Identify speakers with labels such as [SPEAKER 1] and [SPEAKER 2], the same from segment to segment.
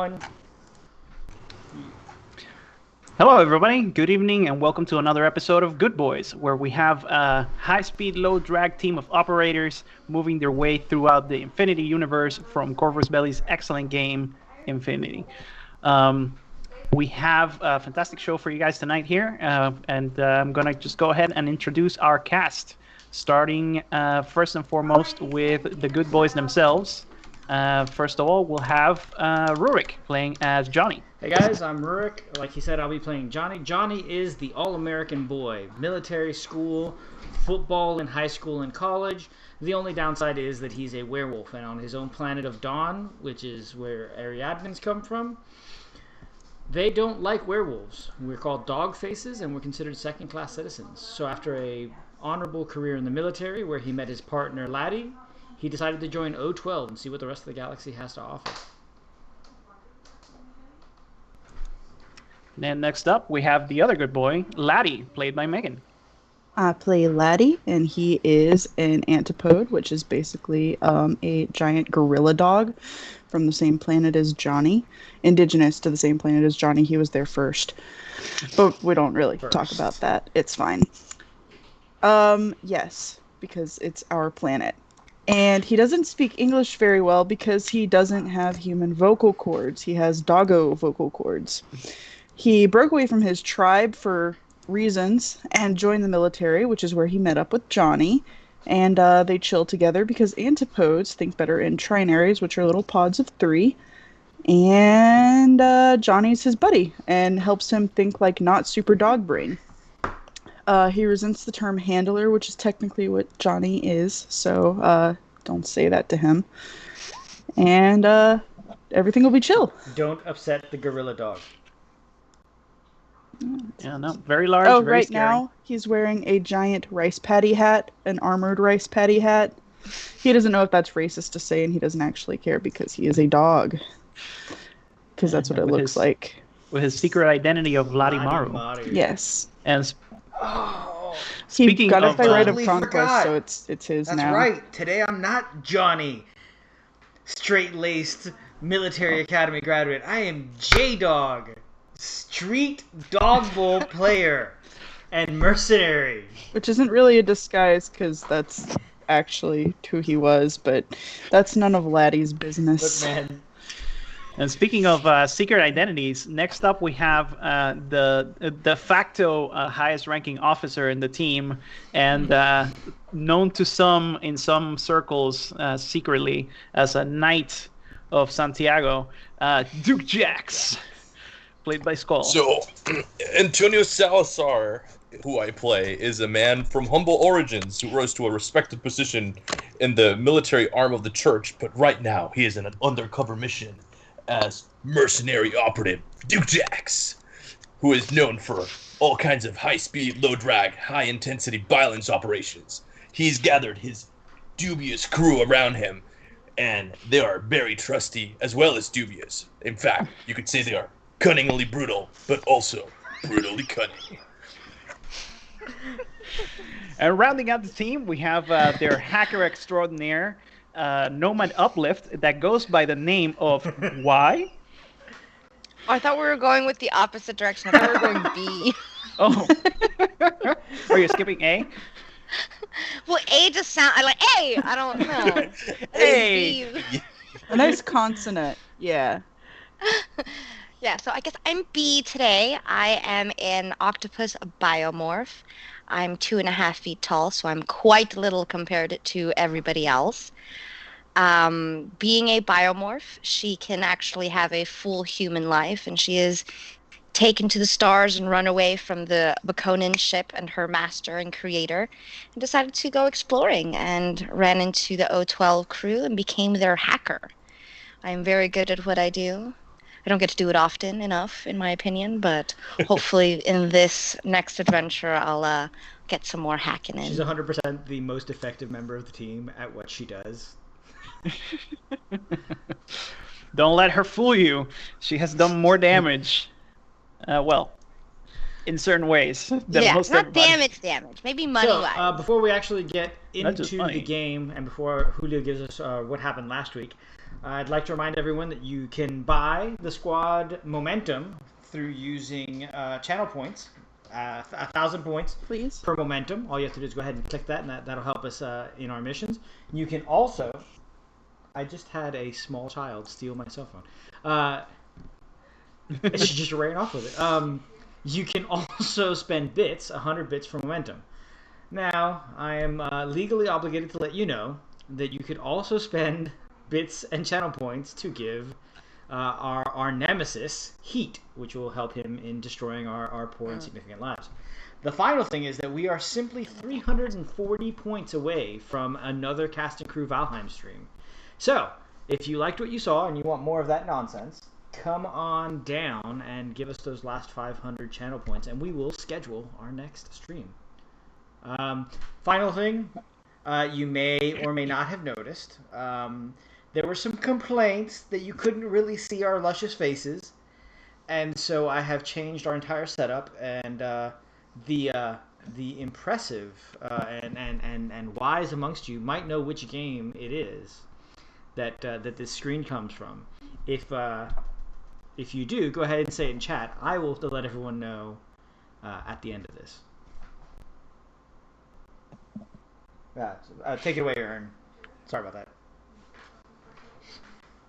[SPEAKER 1] 1.
[SPEAKER 2] Hello, everybody. Good evening, and welcome to another episode of Good Boys, where we have a high-speed, low-drag team of operators moving their way throughout the Infinity universe from Corvus Belli's excellent game, Infinity. We have a fantastic show for you guys tonight here, and I'm going to just go ahead and introduce our cast, starting first and foremost with the Good Boys themselves. First of all, we'll have Rurik playing as Johnny.
[SPEAKER 1] Hey guys, I'm Rurik. Like he said, I'll be playing Johnny. Johnny is the all-American boy. Military school, football in high school and college. The only downside is that he's a werewolf, and on his own planet of Dawn, which is where Ariadnans come from, they don't like werewolves. We're called dog faces, and we're considered second-class citizens. So after a honorable career in the military, where he met his partner Laddie, he decided to join O12 and see what the rest of the galaxy has to offer.
[SPEAKER 2] And next up, we have the other good boy, Laddie, played by Megan.
[SPEAKER 3] I play Laddie, and he is an antipode, which is basically a giant gorilla dog from the same planet as Johnny. Indigenous to the same planet as Johnny. He was there first. But we don't really talk about that. It's fine. Yes, because it's our planet. And he doesn't speak English very well because he doesn't have human vocal cords. He has doggo vocal cords. He broke away from his tribe for reasons and joined the military, which is where he met up with Johnny. And they chill together because antipodes think better in trinaries, which are little pods of 3. And Johnny's his buddy and helps him think like not super dog brain. He resents the term handler, which is technically what Johnny is, so don't say that to him. And everything will be chill.
[SPEAKER 1] Don't upset the gorilla dog.
[SPEAKER 2] Yeah, no, very large, very
[SPEAKER 3] right
[SPEAKER 2] scary.
[SPEAKER 3] now he's wearing a giant rice paddy hat, an armored rice paddy hat. He doesn't know if that's racist to say, and he doesn't actually care because he is a dog. Because that's what it looks like.
[SPEAKER 2] With his secret identity of Vladimaru.
[SPEAKER 3] Yes.
[SPEAKER 2] And
[SPEAKER 3] he got
[SPEAKER 2] of,
[SPEAKER 3] it by right of
[SPEAKER 4] Totally
[SPEAKER 3] conquest,
[SPEAKER 4] forgot.
[SPEAKER 3] so it's his
[SPEAKER 4] That's
[SPEAKER 3] now.
[SPEAKER 4] right. Today I'm not Johnny, straight-laced military academy graduate. I am J-Dog, street dog bowl player and mercenary.
[SPEAKER 3] Which isn't really a disguise, because that's actually who he was, but that's none of Laddie's business.
[SPEAKER 1] Look, man.
[SPEAKER 2] And speaking of secret identities, next up we have the de facto highest-ranking officer in the team, and known to some in some circles secretly as a Knight of Santiago, Duke Jax, played by Skull.
[SPEAKER 5] So, Antonio Salazar, who I play, is a man from humble origins who rose to a respected position in the military arm of the church, but right now he is in an undercover mission as mercenary operative Duke Jax, who is known for all kinds of high-speed, low-drag, high-intensity violence operations. He's gathered his dubious crew around him, and they are very trusty as well as dubious. In fact, you could say they are cunningly brutal, but also brutally cunning.
[SPEAKER 2] And rounding out the team, we have their hacker extraordinaire, Nomad Uplift, that goes by the name of Y.
[SPEAKER 6] I thought we were going with the opposite direction. I thought we were going B.
[SPEAKER 2] Oh. Are you skipping A?
[SPEAKER 6] Well, A just sound. I like A. I don't know.
[SPEAKER 2] A.
[SPEAKER 6] B.
[SPEAKER 3] A nice consonant, yeah.
[SPEAKER 6] Yeah, so I guess I'm B today. I am an octopus biomorph. I'm 2.5 feet tall, so I'm quite little compared to everybody else. Being a biomorph, she can actually have a full human life, and she is taken to the stars and run away from the Bakonin ship and her master and creator, and decided to go exploring and ran into the O12 crew and became their hacker. I'm very good at what I do. I don't get to do it often enough, in my opinion, but hopefully in this next adventure I'll get some more hacking in.
[SPEAKER 1] She's 100% the most effective member of the team at what she does.
[SPEAKER 2] Don't let her fool you. She has done more damage. Well, in certain ways. Than
[SPEAKER 6] Yeah,
[SPEAKER 2] most
[SPEAKER 6] not
[SPEAKER 2] everybody.
[SPEAKER 6] damage. Maybe money-wise.
[SPEAKER 1] So, before we actually get
[SPEAKER 2] Not just
[SPEAKER 1] into
[SPEAKER 2] money.
[SPEAKER 1] the game, and before Julio gives us what happened last week, I'd like to remind everyone that you can buy the squad momentum through using channel points. 1,000 points
[SPEAKER 3] Please.
[SPEAKER 1] per momentum. All you have to do is go ahead and click that, and that'll help us in our missions. You can also... I just had a small child steal my cell phone. She just ran off with it. You can also spend bits, 100 bits for momentum. Now, I am legally obligated to let you know that you could also spend bits and channel points to give our nemesis heat, which will help him in destroying our poor insignificant lives. The final thing is that we are simply 340 points away from another Cast and Crew Valheim stream. So, if you liked what you saw and you want more of that nonsense, come on down and give us those last 500 channel points, and we will schedule our next stream. Final thing, you may or may not have noticed, there were some complaints that you couldn't really see our luscious faces, and so I have changed our entire setup, and the impressive and wise amongst you might know which game it is that this screen comes from. If you do, go ahead and say it in chat. I will let everyone know at the end of this. Take it away, Aaron. Sorry about that.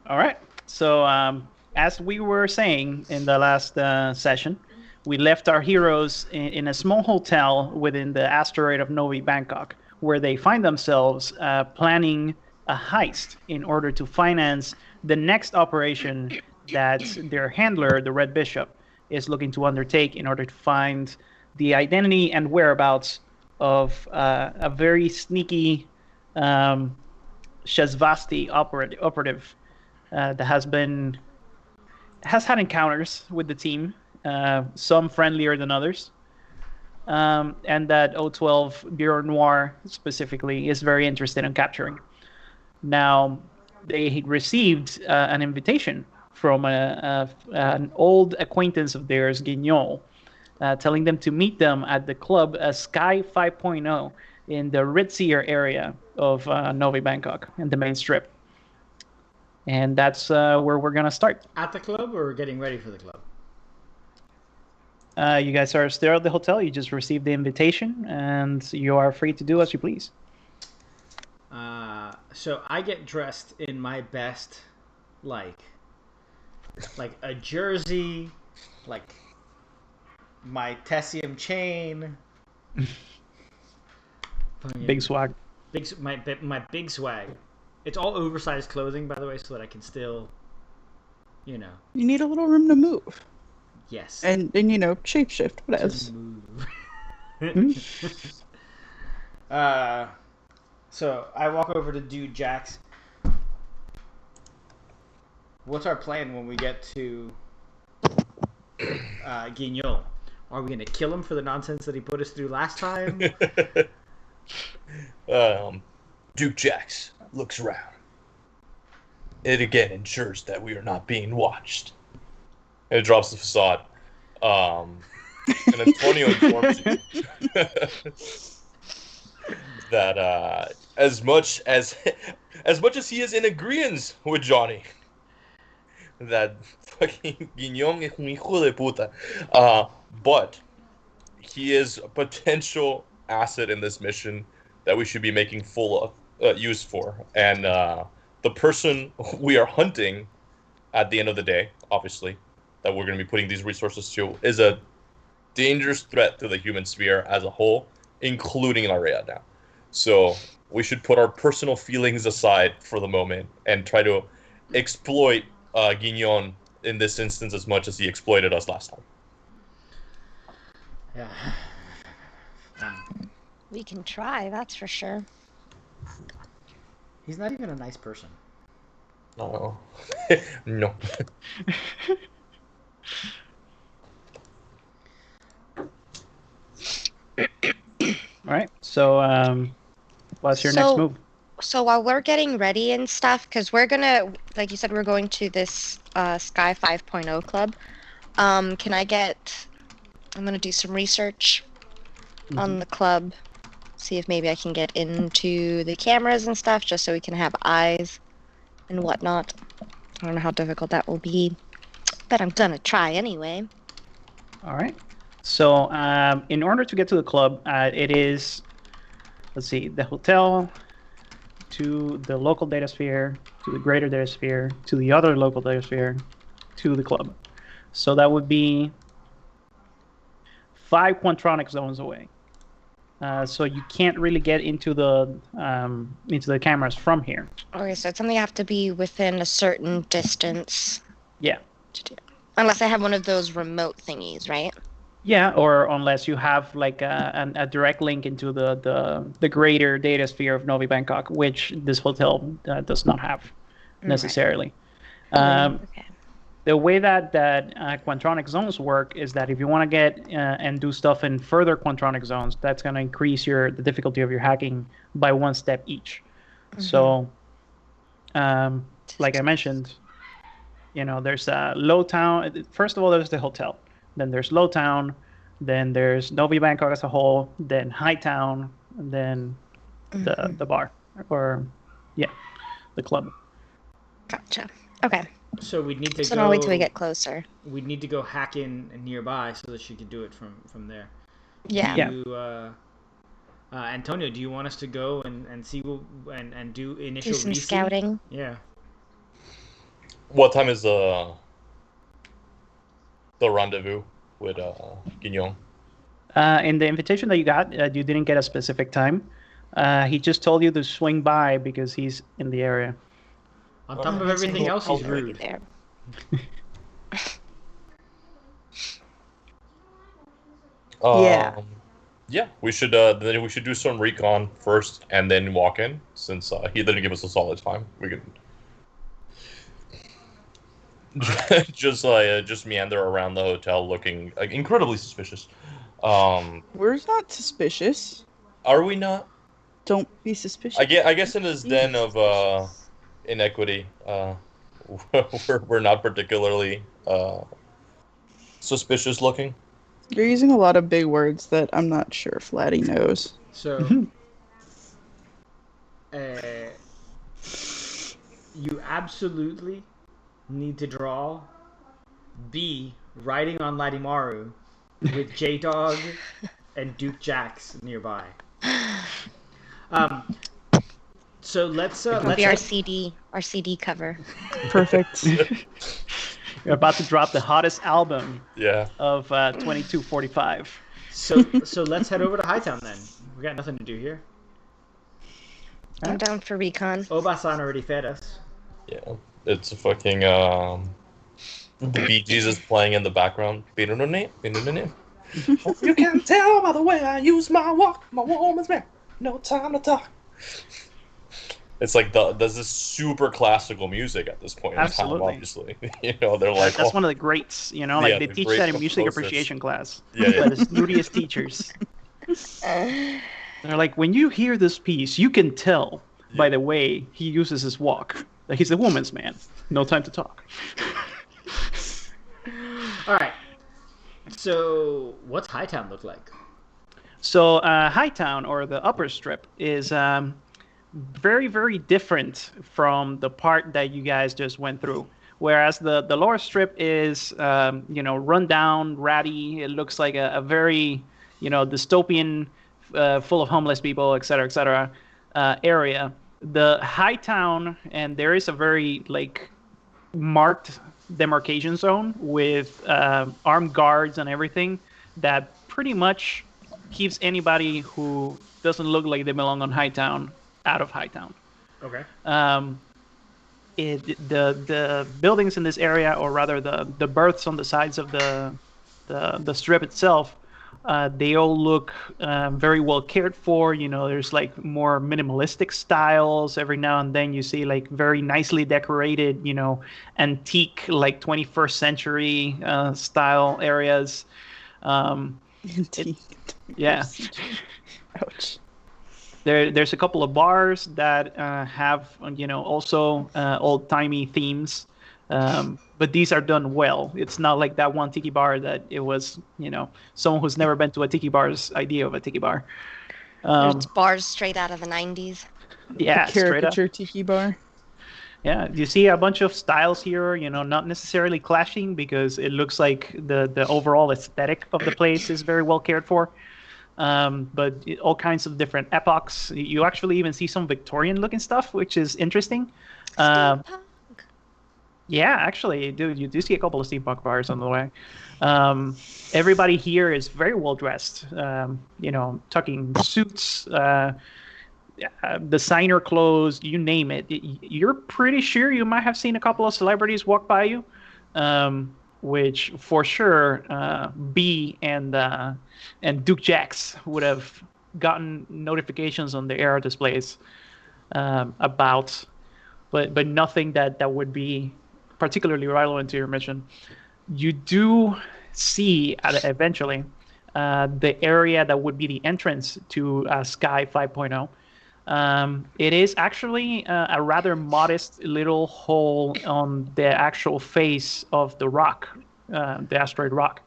[SPEAKER 2] All right. So, as we were saying in the last session, we left our heroes in a small hotel within the asteroid of Novi Bangkok, where they find themselves planning a heist in order to finance the next operation that their handler, the Red Bishop, is looking to undertake in order to find the identity and whereabouts of a very sneaky Shazvasti operative that has had encounters with the team, some friendlier than others, and that O12 Bureau Noir specifically is very interested in capturing. Now, they received an invitation from an old acquaintance of theirs, Guignol, telling them to meet them at the club Sky 5.0 in the ritzier area of Novi Bangkok and the main strip. And that's where we're going to start.
[SPEAKER 1] At the club, or getting ready for the club?
[SPEAKER 2] You guys are still at the hotel. You just received the invitation, and you are free to do as you please.
[SPEAKER 1] So I get dressed in my best, like a jersey, like my Tessium chain.
[SPEAKER 2] Big swag.
[SPEAKER 1] My big swag. It's all oversized clothing, by the way, so that I can still,
[SPEAKER 3] You need a little room to move.
[SPEAKER 1] Yes.
[SPEAKER 3] And shapeshift. What else?
[SPEAKER 1] Move. So I walk over to Dude Jax. What's our plan when we get to Guignol? Are we going to kill him for the nonsense that he put us through last time?
[SPEAKER 5] Duke Jax looks around. It again ensures that we are not being watched. And it drops the facade. And Antonio informs you that as much as he is in agreement with Johnny, that fucking Guignon es un hijo de puta, but he is a potential asset in this mission that we should be making full use for. And the person we are hunting at the end of the day, obviously, that we're going to be putting these resources to, is a dangerous threat to the human sphere as a whole, including Larea now. So we should put our personal feelings aside for the moment and try to exploit Guignon in this instance as much as he exploited us last time.
[SPEAKER 1] Yeah.
[SPEAKER 6] We can try, that's for sure.
[SPEAKER 1] He's not even a nice person.
[SPEAKER 5] No. No.
[SPEAKER 2] All right. So, what's your next move?
[SPEAKER 6] So while we're getting ready and stuff, because we're gonna, like you said, we're going to this Sky 5.0 club. I'm gonna do some research on the club, see if maybe I can get into the cameras and stuff, just so we can have eyes and whatnot. I don't know how difficult that will be, but I'm gonna try anyway.
[SPEAKER 2] All right. So, in order to get to the club, it is, let's see, the hotel to the local data sphere, to the greater data sphere, to the other local data sphere, to the club. So that would be 5 quantronic zones away. So you can't really get into the cameras from here.
[SPEAKER 6] Okay, so it's something I have to be within a certain distance
[SPEAKER 2] Yeah.
[SPEAKER 6] to do. Unless I have one of those remote thingies, right?
[SPEAKER 2] Yeah, or unless you have like a direct link into the greater data sphere of Novi Bangkok, which this hotel does not have necessarily.
[SPEAKER 6] Okay.
[SPEAKER 2] The way that quantronic zones work is that if you want to get and do stuff in further quantronic zones, that's going to increase the difficulty of your hacking by 1 step each. So, like I mentioned, there's Low Town. First of all, there's the hotel. Then there's Low Town. Then there's Novi Bangkok as a whole. Then High Town. And then the bar, or the club.
[SPEAKER 6] Gotcha. Okay.
[SPEAKER 1] So we'd need to
[SPEAKER 6] So
[SPEAKER 1] go.
[SPEAKER 6] now wait till we get closer.
[SPEAKER 1] We'd need to go hack in nearby so that she could do it from there.
[SPEAKER 6] Yeah.
[SPEAKER 2] Yeah.
[SPEAKER 1] You, Antonio, do you want us to go and see and do initial
[SPEAKER 6] Do some
[SPEAKER 1] VC?
[SPEAKER 6] scouting.
[SPEAKER 1] Yeah.
[SPEAKER 5] What time is the rendezvous with Guignon?
[SPEAKER 2] In the invitation that you got, you didn't get a specific time. He just told you to swing by because he's in the area.
[SPEAKER 1] On top of everything else, he's rude.
[SPEAKER 6] There.
[SPEAKER 3] Yeah.
[SPEAKER 5] Yeah, we should then we should do some recon first and then walk in, since he didn't give us a solid time. We could just meander around the hotel looking incredibly suspicious.
[SPEAKER 3] We're not suspicious.
[SPEAKER 5] Are we not?
[SPEAKER 3] Don't be suspicious.
[SPEAKER 5] I guess in this den of inequity, we're not particularly suspicious looking.
[SPEAKER 3] You're using a lot of big words that I'm not sure if Laddie knows.
[SPEAKER 1] So, you absolutely need to draw B riding on Latimaru with J-Dog and Duke Jax nearby. So let's
[SPEAKER 6] It'll be our CD cover.
[SPEAKER 3] Perfect.
[SPEAKER 2] You're about to drop the hottest album
[SPEAKER 5] Yeah.
[SPEAKER 2] of 2245.
[SPEAKER 1] so let's head over to Hightown then. We got nothing to do here.
[SPEAKER 6] I'm down for recon.
[SPEAKER 1] Obasan already fed us.
[SPEAKER 5] Yeah. It's a fucking Bee Jesus playing in the background. You can tell by the way I use my walk, my woman's man. No time to talk. It's like there's this super classical music at this point in time,
[SPEAKER 2] Absolutely.
[SPEAKER 5] obviously. They're like,
[SPEAKER 2] That's one of the greats,
[SPEAKER 5] Yeah,
[SPEAKER 2] they
[SPEAKER 5] the
[SPEAKER 2] teach
[SPEAKER 5] great
[SPEAKER 2] that in music
[SPEAKER 5] composers.
[SPEAKER 2] appreciation class.
[SPEAKER 5] Yeah.
[SPEAKER 2] By the snootiest teachers. They're like, when you hear this piece, you can tell by the way he uses his walk that he's a woman's man. No time to talk.
[SPEAKER 1] All right. So what's Hightown look like?
[SPEAKER 2] So Hightown, or the upper strip, is very, very different from the part that you guys just went through. Whereas the lower strip is, run down, ratty. It looks like a very, dystopian, full of homeless people, et cetera, area. The Hightown, and there is a very, marked demarcation zone with armed guards and everything that pretty much keeps anybody who doesn't look like they belong on Hightown out of Hightown.
[SPEAKER 1] Okay.
[SPEAKER 2] The buildings in this area, or rather the berths on the sides of the strip itself, they all look very well cared for. There's more minimalistic styles. Every now and then you see very nicely decorated, antique 21st century style areas.
[SPEAKER 3] Antique.
[SPEAKER 2] Yeah.
[SPEAKER 3] Ouch.
[SPEAKER 2] There's a couple of bars that have, also old-timey themes. But these are done well. It's not like that one tiki bar that it was, someone who's never been to a tiki bar's idea of a tiki bar.
[SPEAKER 6] There's bars straight out of the 90s.
[SPEAKER 2] Yeah, straight up.
[SPEAKER 3] Caricature tiki bar.
[SPEAKER 2] Yeah, you see a bunch of styles here, not necessarily clashing because it looks like the overall aesthetic of the place is very well cared for. But all kinds of different epochs. You actually even see some Victorian-looking stuff, which is interesting.
[SPEAKER 6] Steampunk.
[SPEAKER 2] Yeah, actually, you do see a couple of steampunk bars on the way. Everybody here is very well dressed. Tucking suits, designer clothes, you name it. You're pretty sure you might have seen a couple of celebrities walk by you, which for sure B and Duke Jax would have gotten notifications on the era displays about, but nothing that would be particularly relevant to your mission. You do see eventually the area that would be the entrance to Sky 5.0. It is actually a rather modest little hole on the actual face of the rock, the asteroid rock.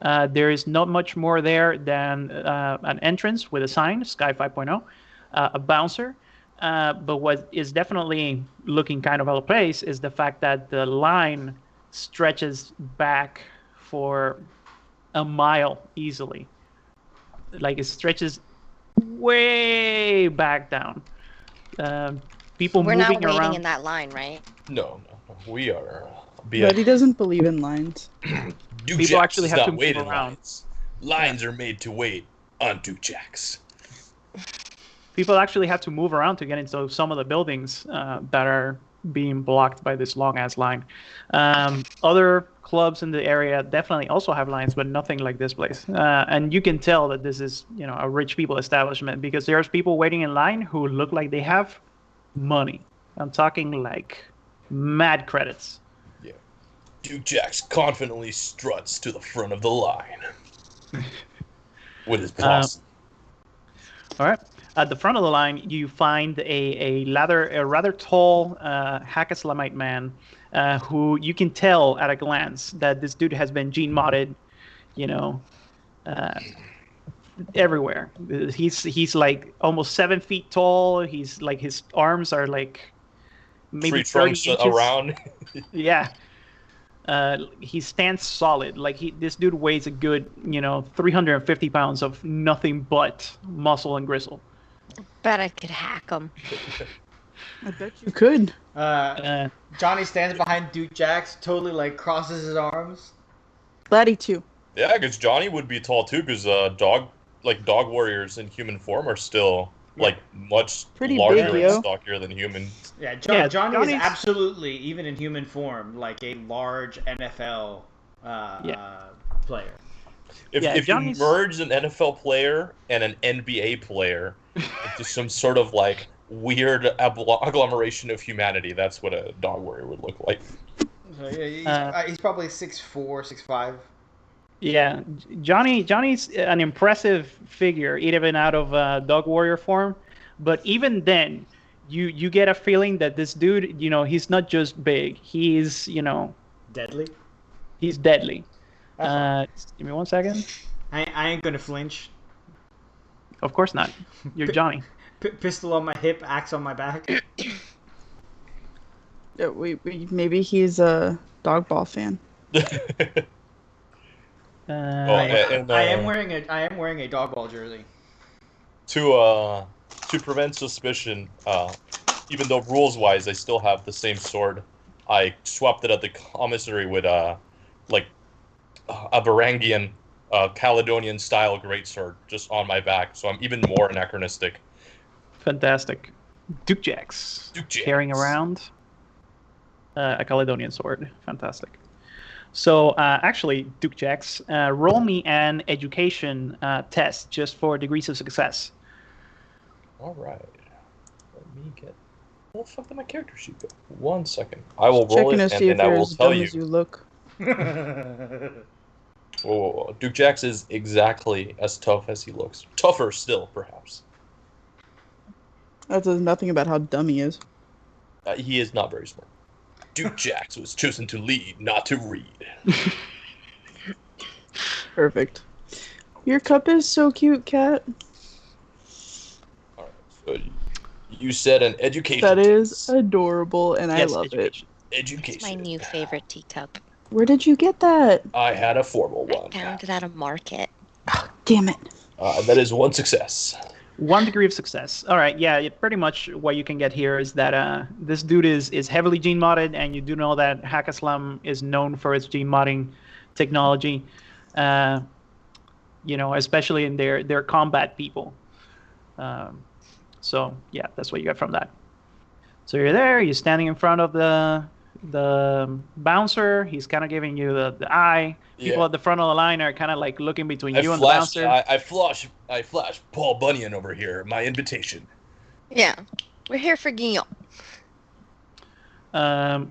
[SPEAKER 2] There is not much more there than an entrance with a sign, Sky 5.0, a bouncer. But what is definitely looking kind of out of place is the fact that the line stretches back for a mile easily. Like it stretches way back down. People
[SPEAKER 6] We're
[SPEAKER 2] moving
[SPEAKER 6] not waiting
[SPEAKER 2] around.
[SPEAKER 6] in that line, right?
[SPEAKER 5] No. We are.
[SPEAKER 3] But he doesn't believe in lines.
[SPEAKER 5] Duke
[SPEAKER 2] People
[SPEAKER 5] Jax
[SPEAKER 2] actually
[SPEAKER 5] does
[SPEAKER 2] have
[SPEAKER 5] not
[SPEAKER 2] to move
[SPEAKER 5] wait in
[SPEAKER 2] around.
[SPEAKER 5] lines. Lines are made to wait on Duke Jax.
[SPEAKER 2] People actually have to move around to get into some of the buildings that are being blocked by this long ass line. Other clubs in the area definitely also have lines, but nothing like this place. And you can tell that this is, a rich people establishment because there's people waiting in line who look like they have money. I'm talking like mad credits.
[SPEAKER 5] Yeah. Duke Jax confidently struts to the front of the line with his posse.
[SPEAKER 2] All right. At the front of the line, you find a rather tall Hackaslamite man who you can tell at a glance that this dude has been gene modded, everywhere. He's like almost 7 feet tall. He's like his arms are like maybe
[SPEAKER 5] Tree trunks
[SPEAKER 2] 30 inches
[SPEAKER 5] around.
[SPEAKER 2] Yeah. He stands solid. Like this dude weighs a good, 350 pounds of nothing but muscle and gristle.
[SPEAKER 6] Bet I could hack him.
[SPEAKER 3] I bet you could.
[SPEAKER 4] Johnny stands behind Duke Jax, totally like crosses his arms.
[SPEAKER 3] Laddie too.
[SPEAKER 5] Yeah, because Johnny would be tall too, because dog warriors in human form are still like much
[SPEAKER 3] Pretty
[SPEAKER 5] larger
[SPEAKER 3] big,
[SPEAKER 5] and
[SPEAKER 3] yo.
[SPEAKER 5] stockier than humans.
[SPEAKER 4] Yeah,
[SPEAKER 2] Yeah,
[SPEAKER 4] Johnny is
[SPEAKER 2] Johnny's-
[SPEAKER 4] absolutely, even in human form, like a large NFL player.
[SPEAKER 5] If
[SPEAKER 2] Yeah,
[SPEAKER 5] you
[SPEAKER 2] Johnny's-
[SPEAKER 5] merge an NFL player and an NBA player into some sort of like weird agglomeration of humanity, that's what a dog warrior would look like.
[SPEAKER 4] So, yeah, he's probably 6'4", 6'5".
[SPEAKER 2] Yeah, Johnny's an impressive figure, even out of dog warrior form. But even then, you get a feeling that this dude, he's not just big. He's,
[SPEAKER 4] Deadly.
[SPEAKER 2] he's deadly. Give me 1 second.
[SPEAKER 4] I ain't gonna flinch.
[SPEAKER 2] Of course not. You're Johnny.
[SPEAKER 4] Pistol on my hip, axe on my back.
[SPEAKER 3] Maybe he's a dog ball fan.
[SPEAKER 4] I am wearing a dog ball jersey.
[SPEAKER 5] To prevent suspicion, even though rules wise I still have the same sword, I swapped it at the commissary with a Varangian Caledonian style greatsword just on my back, so I'm even more anachronistic.
[SPEAKER 2] Fantastic. Duke Jax. Carrying around a Caledonian sword. Fantastic. So, actually, Duke Jax, roll me an education test just for degrees of success.
[SPEAKER 5] All right. Let me get. Where the fuck did my character sheet go? 1 second. I will roll
[SPEAKER 3] Checking
[SPEAKER 5] it,
[SPEAKER 3] to
[SPEAKER 5] and
[SPEAKER 3] see if
[SPEAKER 5] then I
[SPEAKER 3] you're
[SPEAKER 5] will
[SPEAKER 3] as
[SPEAKER 5] tell
[SPEAKER 3] dumb
[SPEAKER 5] you.
[SPEAKER 3] as you look.
[SPEAKER 5] Whoa. Duke Jax is exactly as tough as he looks. Tougher still, perhaps.
[SPEAKER 3] That says nothing about how dumb he is.
[SPEAKER 5] He is not very smart. Duke Jax was chosen to lead, not to read.
[SPEAKER 3] Perfect. Your cup is so cute, Cat.
[SPEAKER 5] Alright, so You said an education.
[SPEAKER 3] That is adorable, and I
[SPEAKER 2] Yes,
[SPEAKER 3] love
[SPEAKER 2] education.
[SPEAKER 5] Education.
[SPEAKER 6] It's my new favorite teacup.
[SPEAKER 3] it. Where did you get that?
[SPEAKER 5] I had a formal
[SPEAKER 6] I
[SPEAKER 5] one.
[SPEAKER 6] found it at a market.
[SPEAKER 3] Damn it.
[SPEAKER 5] That is one success.
[SPEAKER 2] 1 degree of success. All right, yeah, pretty much what you can get here is that this dude is heavily gene modded, and you do know that Hackaslam is known for its gene modding technology. Especially in their combat people. So yeah, that's what you get from that. So you're there, you're standing in front of the bouncer. He's kind of giving you the eye. People at the front of the line are kind of like looking between you and the bouncer.
[SPEAKER 5] I flash Paul Bunyan over here. My invitation.
[SPEAKER 6] Yeah, we're here for Guillaume.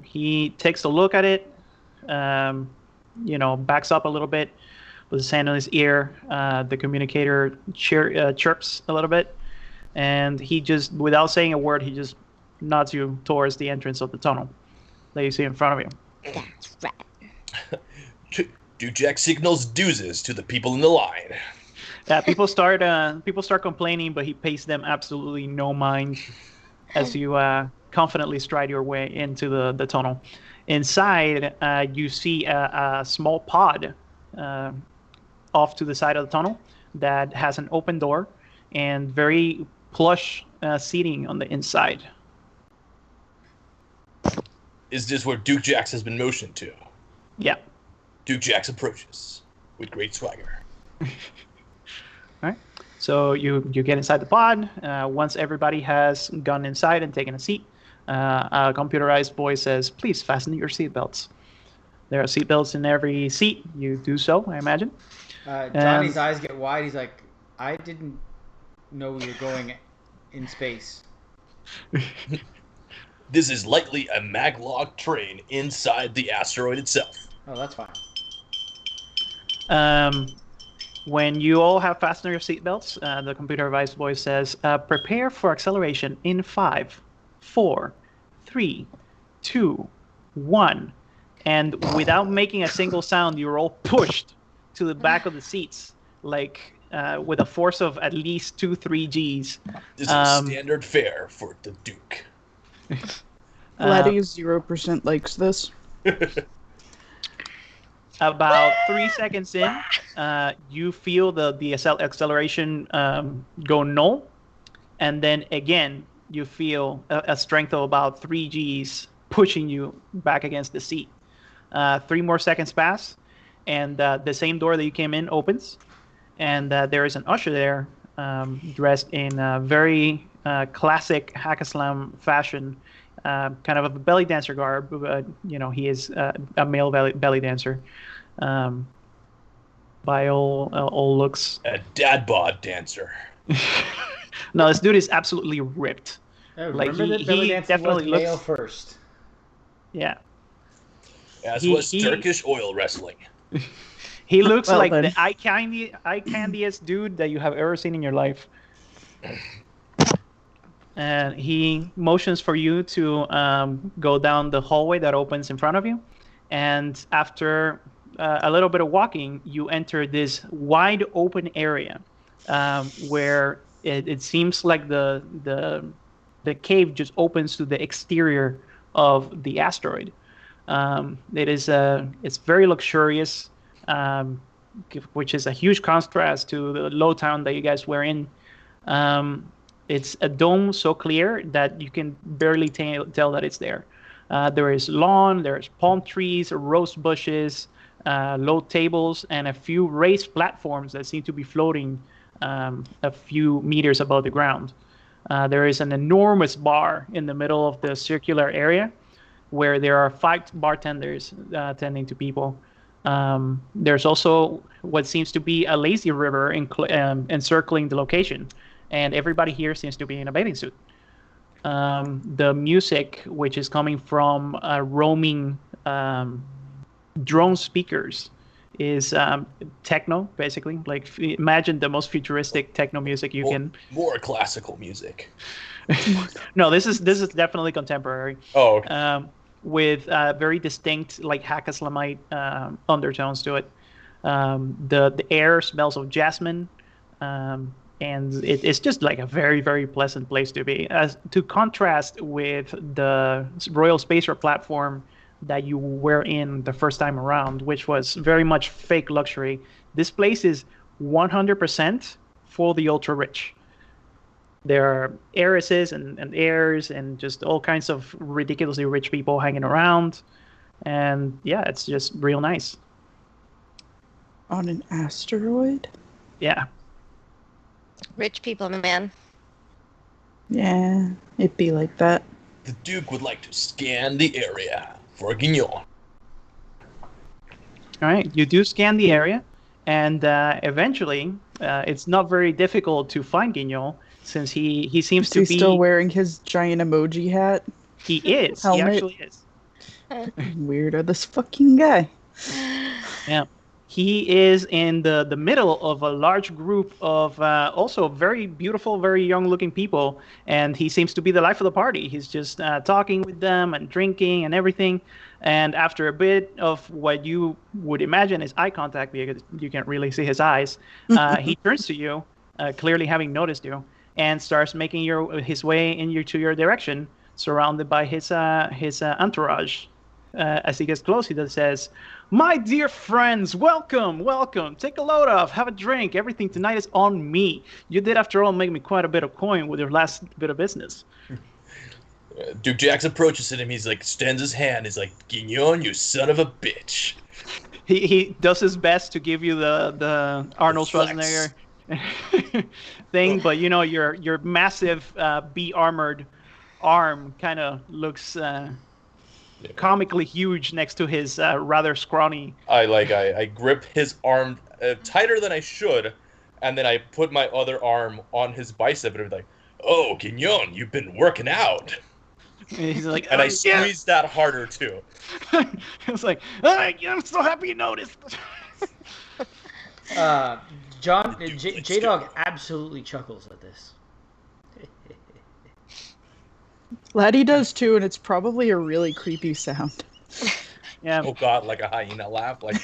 [SPEAKER 2] He takes a look at it. Backs up a little bit with his hand on his ear. The communicator chirps a little bit, and he just, without saying a word, he just nods you towards the entrance of the tunnel that you see in front of you.
[SPEAKER 6] That's right.
[SPEAKER 5] Dujack signals deuces to the people in the line.
[SPEAKER 2] Yeah, people start complaining, but he pays them absolutely no mind as you confidently stride your way into the tunnel. Inside, you see a small pod off to the side of the tunnel that has an open door and very plush seating on the inside.
[SPEAKER 5] Is this where Duke Jax has been motioned to?
[SPEAKER 2] Yeah.
[SPEAKER 5] Duke Jax approaches with great swagger.
[SPEAKER 2] All right. So you get inside the pod. Once everybody has gone inside and taken a seat, a computerized voice says, "Please fasten your seatbelts." There are seatbelts in every seat. You do so, I imagine.
[SPEAKER 4] Johnny's eyes get wide. He's like, I didn't know we were going in space.
[SPEAKER 5] This is likely a maglog train inside the asteroid itself.
[SPEAKER 4] Oh, that's fine.
[SPEAKER 2] When you all have fastened your seatbelts, the computerized voice says, "Prepare for acceleration in 5, 4, 3, 2, 1." And without making a single sound, you're all pushed to the back of the seats, like with a force of at least 2-3 Gs.
[SPEAKER 5] This is standard fare for the Duke.
[SPEAKER 3] Laddie 0% likes this.
[SPEAKER 2] About 3 seconds in, you feel the acceleration go null, and then again you feel a strength of about 3 Gs pushing you back against the seat. 3 more seconds pass, and the same door that you came in opens, and there is an usher there, dressed in a very classic Hackaslam fashion, kind of a belly dancer garb. He is a male belly dancer. By all looks.
[SPEAKER 5] A dad bod dancer.
[SPEAKER 2] No, this dude is absolutely ripped.
[SPEAKER 4] Remember that belly dancing
[SPEAKER 2] definitely
[SPEAKER 4] was male
[SPEAKER 2] looks.
[SPEAKER 4] first.
[SPEAKER 2] Yeah.
[SPEAKER 5] As was Turkish oil wrestling.
[SPEAKER 2] He looks
[SPEAKER 3] Well,
[SPEAKER 2] like
[SPEAKER 3] then.
[SPEAKER 2] the eye candiest dude that you have ever seen in your life. And he motions for you to go down the hallway that opens in front of you. And after a little bit of walking, you enter this wide open area where it seems like the cave just opens to the exterior of the asteroid. It's very luxurious, which is a huge contrast to the low town that you guys were in. It's a dome so clear that you can barely tell that it's there. There is lawn, there's palm trees, rose bushes, low tables, and a few raised platforms that seem to be floating a few meters above the ground. There is an enormous bar in the middle of the circular area where there are 5 bartenders tending to people. There's also what seems to be a lazy river encircling the location, and everybody here seems to be in a bathing suit. The music, which is coming from roaming drone speakers, is techno, basically. Like, imagine the most futuristic techno music you can.
[SPEAKER 5] More classical music.
[SPEAKER 2] No, this is definitely contemporary.
[SPEAKER 5] Oh, okay.
[SPEAKER 2] With very distinct, like Hackaslamite undertones to it. The air smells of jasmine. and it's just like a very, very pleasant place to be. As to contrast with the Royal Spacer platform that you were in the first time around, which was very much fake luxury. This place is 100% for the ultra rich. There are heiresses and heirs and just all kinds of ridiculously rich people hanging around. And yeah, it's just real nice.
[SPEAKER 3] On an asteroid?
[SPEAKER 2] Yeah.
[SPEAKER 6] Rich people, man.
[SPEAKER 3] Yeah, it'd be like that.
[SPEAKER 5] The Duke would like to scan the area for Guignon.
[SPEAKER 2] All right, you do scan the area, and eventually, it's not very difficult to find Guignon, since he seems
[SPEAKER 3] Is
[SPEAKER 2] to
[SPEAKER 3] he
[SPEAKER 2] be...
[SPEAKER 3] still wearing his giant emoji hat?
[SPEAKER 2] He is. He
[SPEAKER 3] Helmet?
[SPEAKER 2] actually is.
[SPEAKER 3] Weirdo, this fucking guy.
[SPEAKER 2] Yeah. He is in the middle of a large group of also very beautiful, very young-looking people, and he seems to be the life of the party. He's just talking with them and drinking and everything. And after a bit of what you would imagine is eye contact, because you can't really see his eyes, he turns to you, clearly having noticed you, and starts making his way to your direction, surrounded by his entourage. As he gets close, he says, "My dear friends, welcome, welcome. Take a load off, have a drink. Everything tonight is on me. You did, after all, make me quite a bit of coin with your last bit of business."
[SPEAKER 5] Duke Jax approaches him. He's like, extends his hand. He's like, "Guignon, you son of a bitch."
[SPEAKER 2] He does his best to give you the Arnold Schwarzenegger thing, but you know your massive B-armored arm kind of looks comically huge next to his rather scrawny.
[SPEAKER 5] I grip his arm tighter than I should, and then I put my other arm on his bicep and I'm like, "Oh, Guignon, you've been working out."
[SPEAKER 2] And he's like,
[SPEAKER 5] and I squeeze that harder too.
[SPEAKER 2] It's like, I'm so happy you noticed.
[SPEAKER 1] J-Dog absolutely chuckles at this.
[SPEAKER 3] Laddie does too, and it's probably a really creepy sound.
[SPEAKER 2] Yeah.
[SPEAKER 5] Oh god, like a hyena laugh, like.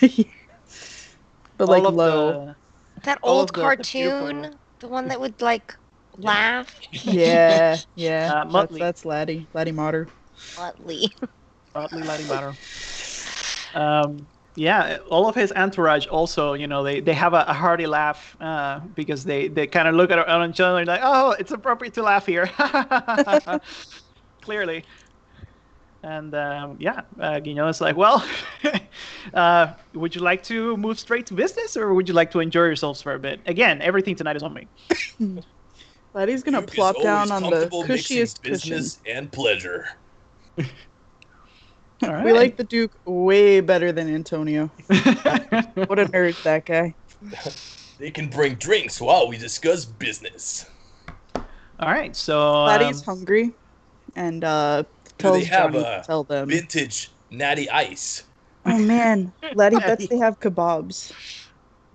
[SPEAKER 3] But like low.
[SPEAKER 6] That old cartoon, the one that would like laugh.
[SPEAKER 3] Yeah. That's Laddie. Laddie Motter.
[SPEAKER 6] Muttley.
[SPEAKER 2] Laddie Motter. Yeah, all of his entourage also, you know, they have a hearty laugh because they kind of look at each other and like, oh, it's appropriate to laugh here. Clearly. And Guignon is like, well, would you like to move straight to business, or would you like to enjoy yourselves for a bit? Again, everything tonight is on me.
[SPEAKER 3] Laddie's gonna
[SPEAKER 5] Duke
[SPEAKER 3] plop down on the
[SPEAKER 5] mixing
[SPEAKER 3] cushiest
[SPEAKER 5] business
[SPEAKER 3] cushion.
[SPEAKER 5] and pleasure.
[SPEAKER 2] All right.
[SPEAKER 3] We like the Duke way better than Antonio. What a nerd that guy.
[SPEAKER 5] They can bring drinks while we discuss business.
[SPEAKER 2] All right, so
[SPEAKER 3] Laddie's hungry, and tells
[SPEAKER 5] they have
[SPEAKER 3] Johnny to tell them.
[SPEAKER 5] Vintage natty ice?
[SPEAKER 3] Oh man, Laddie bets they have kebabs.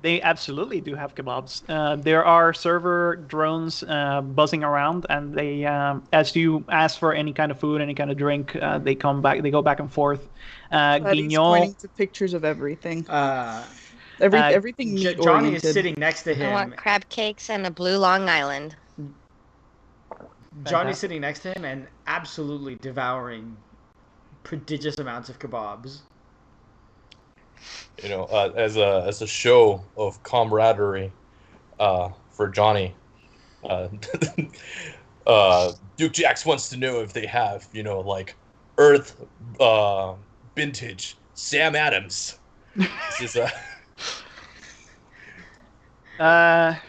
[SPEAKER 2] They absolutely do have kebabs. There are server drones buzzing around, and they, as you ask for any kind of food, any kind of drink, they come back. They go back and forth.
[SPEAKER 3] Laddie's
[SPEAKER 2] Guignon,
[SPEAKER 3] pointing to pictures of everything. Everything meat
[SPEAKER 1] Johnny
[SPEAKER 3] oriented.
[SPEAKER 1] is sitting next to
[SPEAKER 6] I
[SPEAKER 1] him.
[SPEAKER 6] want crab cakes and a blue Long Island.
[SPEAKER 1] Johnny's sitting next to him and absolutely devouring prodigious amounts of kebabs.
[SPEAKER 5] You know, as a show of camaraderie for Johnny, Duke Jax wants to know if they have, you know, like Earth vintage Sam Adams. This is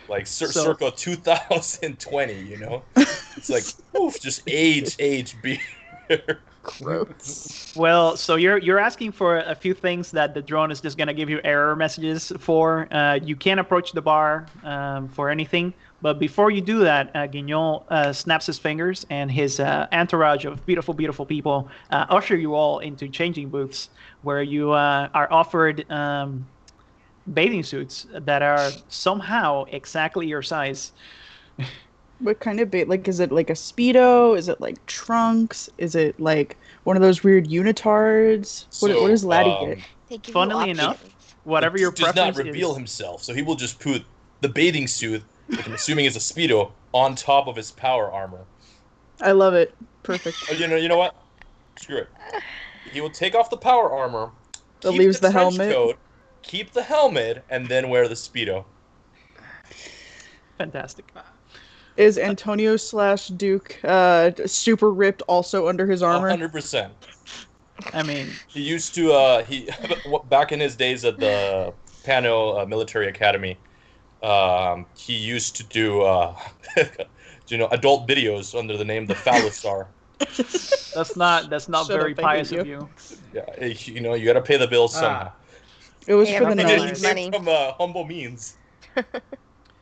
[SPEAKER 5] like circa 2020, you know? It's like, oof, just age beer.
[SPEAKER 3] Gross.
[SPEAKER 2] well, so you're asking for a few things that the drone is just gonna give you error messages for. You can't approach the bar for anything, but before you do that, Guignon snaps his fingers, and his entourage of beautiful, beautiful people usher you all into changing booths, where you are offered bathing suits that are somehow exactly your size.
[SPEAKER 3] What kind of bait? Like, is it like a Speedo? Is it like trunks? Is it like one of those weird unitards? What does Laddie get?
[SPEAKER 6] They give you
[SPEAKER 2] Funnily
[SPEAKER 6] options.
[SPEAKER 2] enough, whatever your
[SPEAKER 5] He does
[SPEAKER 2] preference
[SPEAKER 5] not reveal
[SPEAKER 2] is.
[SPEAKER 5] himself, so he will just put the bathing suit which I'm assuming is a Speedo, on top of his power armor.
[SPEAKER 3] I love it. Perfect.
[SPEAKER 5] Oh, you know what? Screw it. He will take off the power armor,
[SPEAKER 3] That
[SPEAKER 5] keep
[SPEAKER 3] leaves the
[SPEAKER 5] trench
[SPEAKER 3] helmet.
[SPEAKER 5] coat, keep the helmet, and then wear the Speedo.
[SPEAKER 2] Fantastic.
[SPEAKER 3] Is Antonio slash Duke super ripped also under his armor?
[SPEAKER 5] 100%.
[SPEAKER 2] I mean,
[SPEAKER 5] He used to, back in his days at the Pano Military Academy, he used to do, adult videos under the name The Phallustar.
[SPEAKER 2] that's not
[SPEAKER 3] Shut
[SPEAKER 2] very
[SPEAKER 3] up, I
[SPEAKER 2] pious
[SPEAKER 3] hate
[SPEAKER 2] of you.
[SPEAKER 5] Yeah, you gotta pay the bills somehow.
[SPEAKER 3] It was
[SPEAKER 6] Yeah,
[SPEAKER 3] for the
[SPEAKER 6] but
[SPEAKER 5] He
[SPEAKER 6] money.
[SPEAKER 3] nuns.
[SPEAKER 5] came from humble means.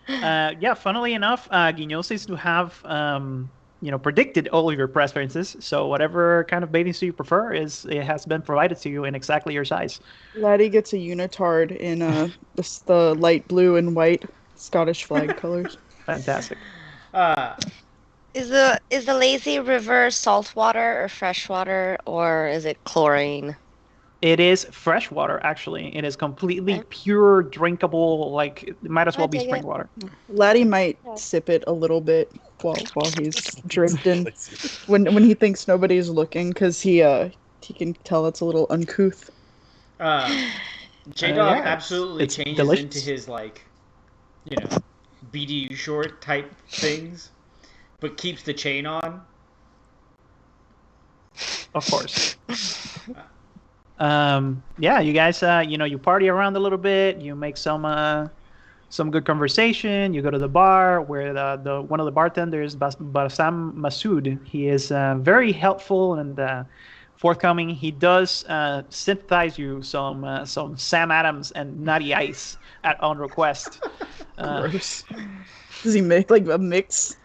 [SPEAKER 2] Yeah, funnily enough, Guignol seems to have predicted all of your preferences. So whatever kind of bathing suit you prefer it has been provided to you in exactly your size.
[SPEAKER 3] Laddie gets a unitard in the light blue and white Scottish flag colors.
[SPEAKER 2] Fantastic.
[SPEAKER 6] Is the lazy river saltwater or freshwater, or is it chlorine?
[SPEAKER 2] It is fresh water, actually. It is completely
[SPEAKER 6] Okay.
[SPEAKER 2] pure, drinkable. Like it might as well be
[SPEAKER 6] dig
[SPEAKER 2] spring
[SPEAKER 6] it.
[SPEAKER 2] water.
[SPEAKER 3] Laddie might sip it a little bit while he's drifting when he thinks nobody's looking, because he can tell it's a little uncouth.
[SPEAKER 4] J-Dog
[SPEAKER 2] yeah,
[SPEAKER 4] absolutely
[SPEAKER 2] it's
[SPEAKER 4] changes
[SPEAKER 2] delicious.
[SPEAKER 4] into his, BDU short type things, but keeps the chain on.
[SPEAKER 2] Of course. Yeah, you guys, you party around a little bit. You make some good conversation. You go to the bar where the one of the bartenders, Bassam Masood, he is very helpful and forthcoming. He does synthesize you some Sam Adams and Natty Ice on request.
[SPEAKER 3] Gross. Does he make like a mix?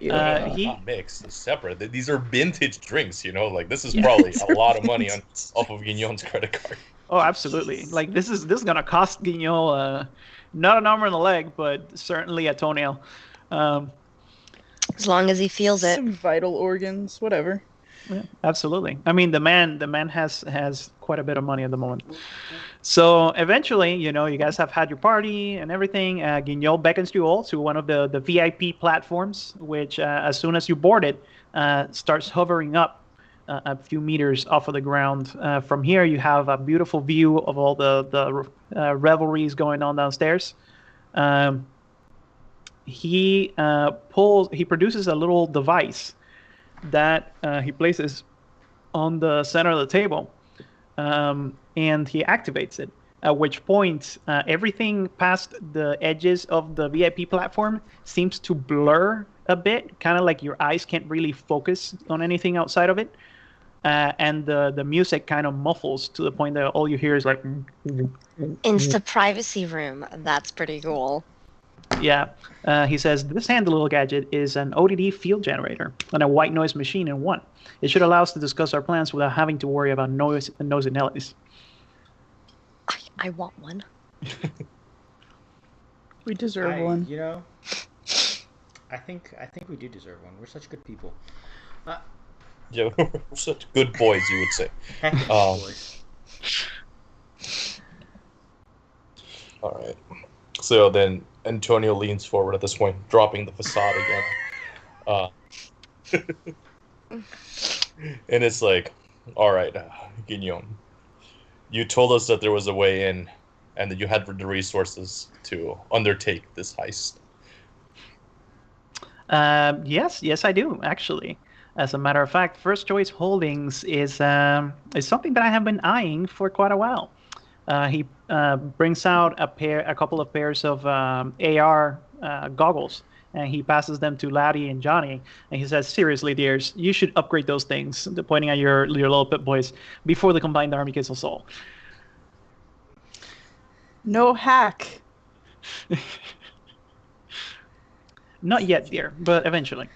[SPEAKER 2] He
[SPEAKER 5] Not mixed, it's separate. These are vintage drinks, Like this is probably a lot of money off of Guignon's credit card.
[SPEAKER 2] Oh, absolutely. Like this is gonna cost Guignol not an arm and a leg, but certainly a toenail.
[SPEAKER 6] As long as he feels it.
[SPEAKER 3] Some vital organs, whatever.
[SPEAKER 2] Yeah, absolutely. I mean, the man has quite a bit of money at the moment. So eventually, you guys have had your party and everything. Guignol beckons you all to one of the VIP platforms, which as soon as you board it, starts hovering up a few meters off of the ground. From here, you have a beautiful view of all the revelries going on downstairs. He produces a little device that he places on the center of the table, and he activates it, at which point everything past the edges of the VIP platform seems to blur a bit, kind of like your eyes can't really focus on anything outside of it, and the music kind of muffles to the point that all you hear is like...
[SPEAKER 6] Insta privacy room. That's pretty cool.
[SPEAKER 2] Yeah. He says, this handy little gadget is an ODD field generator and a white noise machine in one. It should allow us to discuss our plans without having to worry about nosy Nellies.
[SPEAKER 6] I want one.
[SPEAKER 3] We deserve one.
[SPEAKER 4] I think we do deserve one. We're such good people.
[SPEAKER 5] Yeah, we're such good boys, you would say.
[SPEAKER 4] Heck, boys.
[SPEAKER 5] All right. So then Antonio leans forward at this point, dropping the facade again. And it's like, all right, Guignon, you told us that there was a way in and that you had the resources to undertake this heist.
[SPEAKER 2] Yes, I do, actually. As a matter of fact, First Choice Holdings is something that I have been eyeing for quite a while. He brings out a couple of pairs of AR goggles, and he passes them to Laddie and Johnny, and he says, seriously, dears, you should upgrade those things, pointing at your little pit boys, before the combined army gets us all.
[SPEAKER 3] No hack.
[SPEAKER 2] Not yet, dear, but eventually.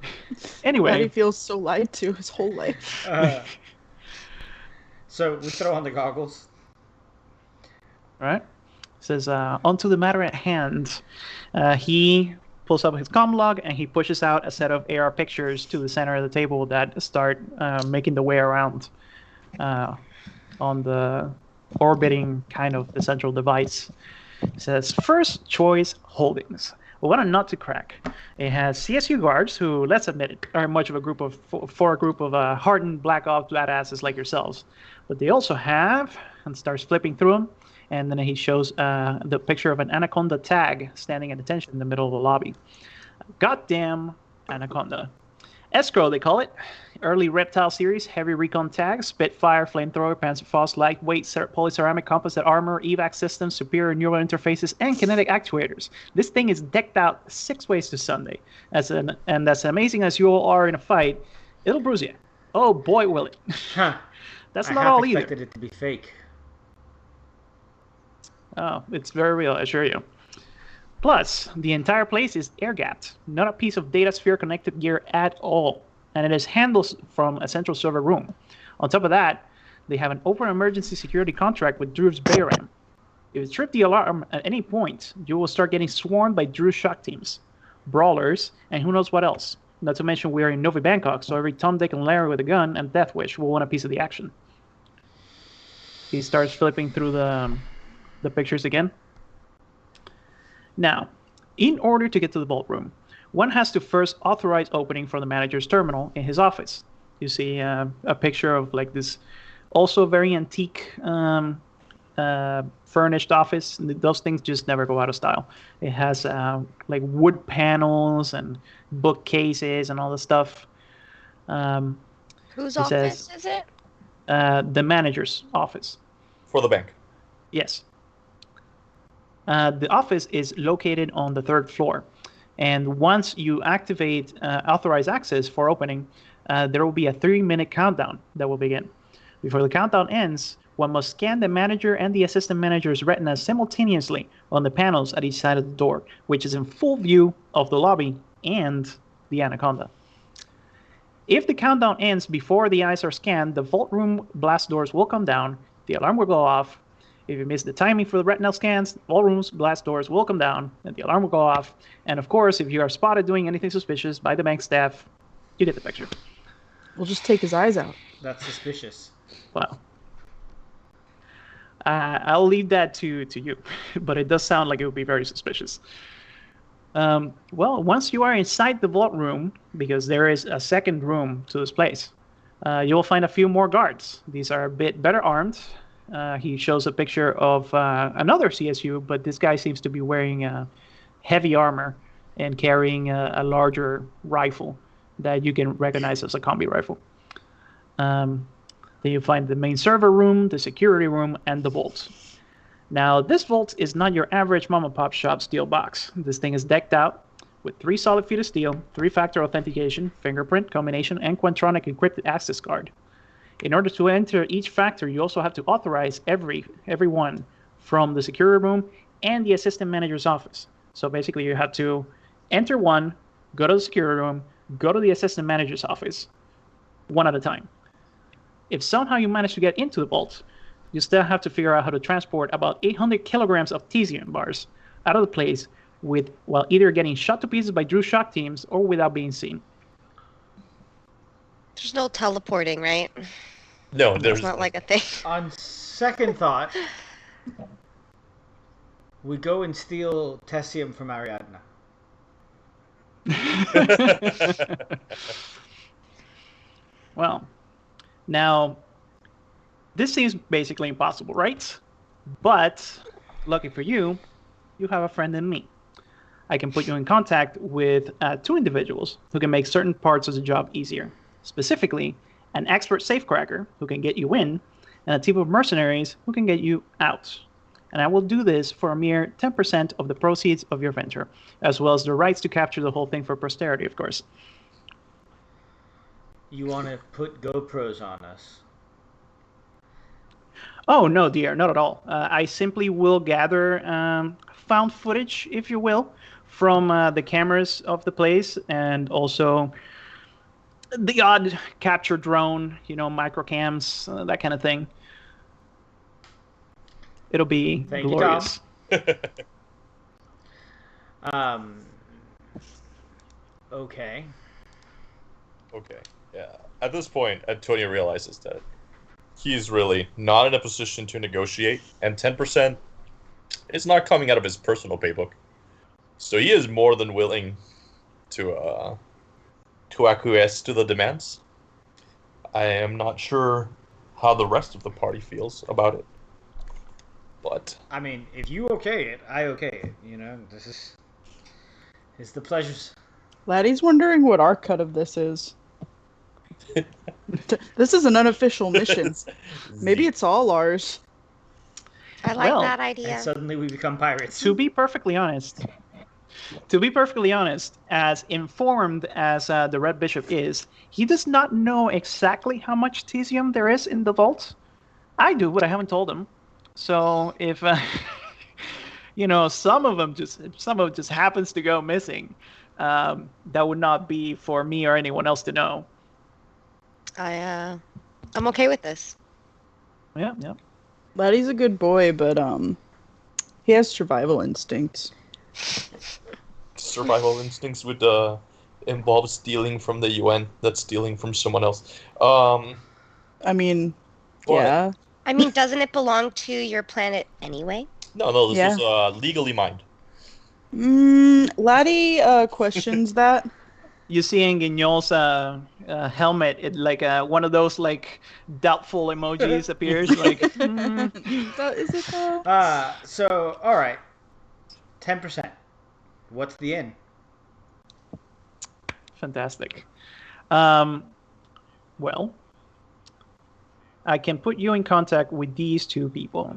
[SPEAKER 3] Laddie
[SPEAKER 2] Anyway,
[SPEAKER 3] feels so lied to his whole life.
[SPEAKER 4] So we throw on the goggles.
[SPEAKER 2] right? Says, onto the matter at hand. He pulls up his comm log and he pushes out a set of AR pictures to the center of the table that start making the way around on the orbiting kind of the central device. It says First Choice Holdings. What a nut to crack. It has CSU guards who, let's admit it, are much of a group of hardened black ops badasses like yourselves. But they also have, and starts flipping through them, and then he shows the picture of an anaconda tag standing at attention in the middle of the lobby. Goddamn anaconda. Escrow, they call it. Early reptile series, heavy recon tags, Spitfire, flamethrower, Panzerfaust, lightweight polyceramic composite armor, evac systems, superior neural interfaces, and kinetic actuators. This thing is decked out 6 ways to Sunday. And as amazing as you all are in a fight, it'll bruise you. Oh boy, will it.
[SPEAKER 1] Huh.
[SPEAKER 2] That's
[SPEAKER 1] I
[SPEAKER 2] not
[SPEAKER 1] half
[SPEAKER 2] all either.
[SPEAKER 1] expected it to be fake.
[SPEAKER 2] Oh, it's very real, I assure you. Plus, the entire place is air-gapped, not a piece of data sphere connected gear at all. And it is handled from a central server room. On top of that, they have an open emergency security contract with Drew's Bayram. If you trip the alarm at any point, you will start getting swarmed by Drew's shock teams, brawlers, and who knows what else. Not to mention we are in Novi Bangkok, so every Tom, Dick, and Larry with a gun and Death Wish will want a piece of the action. He starts flipping through the pictures again. Now, in order to get to the vault room, one has to first authorize opening from the manager's terminal in his office. You see a picture of like this also very antique furnished office. Those things just never go out of style. It has like wood panels and bookcases and all this stuff.
[SPEAKER 6] Whose office is it?
[SPEAKER 2] The manager's office.
[SPEAKER 5] For the bank.
[SPEAKER 2] Yes. The office is located on the 3rd floor. And once you activate authorize access for opening, there will be a 3-minute countdown that will begin. Before the countdown ends, one must scan the manager and the assistant manager's retinas simultaneously on the panels at each side of the door, which is in full view of the lobby and the anaconda. If the countdown ends before the eyes are scanned, the vault room blast doors will come down, the alarm will go off. If you miss the timing for the retinal scans, all rooms, blast doors will come down, and the alarm will go off. And of course, if you are spotted doing anything suspicious by the bank staff, you get the picture.
[SPEAKER 3] We'll just take his eyes out.
[SPEAKER 1] That's suspicious.
[SPEAKER 2] Wow. I'll leave that to you, but it does sound like it would be very suspicious. Well, once you are inside the vault room, because there is a second room to this place, you will find a few more guards. These are a bit better armed. He shows a picture of another CSU, but this guy seems to be wearing heavy armor and carrying a larger rifle that you can recognize as a combi rifle. Then you find the main server room, the security room, and the vault. Now, this vault is not your average mom-and-pop shop steel box. This thing is decked out with 3 solid feet of steel, 3-factor authentication, fingerprint, combination, and Quantronic encrypted access card. In order to enter each factor, you also have to authorize everyone from the security room and the assistant manager's office. So basically, you have to enter one, go to the security room, go to the assistant manager's office, one at a time. If somehow you manage to get into the vault, you still have to figure out how to transport about 800 kilograms of Tesium bars out of the place while either getting shot to pieces by Drew's shock teams or without being seen.
[SPEAKER 6] There's no teleporting, right?
[SPEAKER 5] No, there's
[SPEAKER 6] It's not like a thing.
[SPEAKER 1] On second thought, we go and steal Tessium from Ariadna.
[SPEAKER 2] Well, now, this seems basically impossible, right? But, lucky for you, you have a friend in me. I can put you in contact with 2 individuals who can make certain parts of the job easier. Specifically, an expert safecracker who can get you in, and a team of mercenaries who can get you out. And I will do this for a mere 10% of the proceeds of your venture, as well as the rights to capture the whole thing for posterity, of course.
[SPEAKER 1] You want to put GoPros on us?
[SPEAKER 2] Oh, no, dear, not at all. I simply will gather found footage, if you will, from the cameras of the place, and also the odd capture drone, microcams, that kind of thing. It'll be glorious.
[SPEAKER 1] Okay.
[SPEAKER 5] Okay, yeah. At this point, Antonio realizes that he's really not in a position to negotiate, and 10% It's not coming out of his personal paybook. So he is more than willing to acquiesce to the demands. I am not sure how the rest of the party feels about it. But
[SPEAKER 1] I mean, if you okay it, I okay it. You know, it's the pleasures.
[SPEAKER 3] Laddie's wondering what our cut of this is. This is an unofficial mission. Maybe it's all ours.
[SPEAKER 6] I like
[SPEAKER 2] Well,
[SPEAKER 6] that idea.
[SPEAKER 1] And suddenly we become pirates.
[SPEAKER 2] To be perfectly honest, as informed as the Red Bishop is, he does not know exactly how much Tesium there is in the vault. I do, but I haven't told him. So if some of it just happens to go missing, that would not be for me or anyone else to know.
[SPEAKER 6] I'm okay with this.
[SPEAKER 2] Yeah.
[SPEAKER 3] Laddie's a good boy, but he has survival instincts.
[SPEAKER 5] survival instincts would involve stealing from the UN. That's stealing from someone else.
[SPEAKER 3] I mean,
[SPEAKER 5] What?
[SPEAKER 3] yeah.
[SPEAKER 6] I mean, doesn't it belong to your planet anyway?
[SPEAKER 5] No, this
[SPEAKER 3] Yeah.
[SPEAKER 5] was legally mined.
[SPEAKER 3] Laddie questions that.
[SPEAKER 2] You see in Guignol's helmet, it like one of those like doubtful emojis appears. Like,
[SPEAKER 3] Is it though?
[SPEAKER 1] So all right, 10%. What's the in?
[SPEAKER 2] fantastic. Well, I can put you in contact with these two people.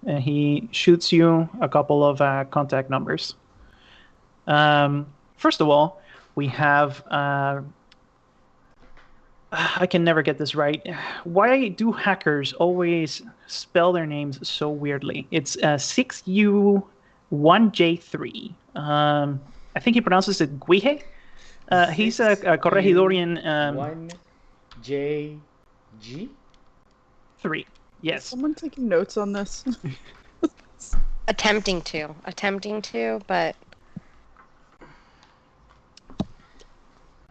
[SPEAKER 2] And he shoots you a couple of contact numbers. First of all, we have... I can never get this right. Why do hackers always spell their names so weirdly? It's 6U1J3. I think he pronounces it Guije. He's a Corregidorian...
[SPEAKER 1] 1JG?
[SPEAKER 2] 3. Yes.
[SPEAKER 3] Someone taking notes on this?
[SPEAKER 6] Attempting to, but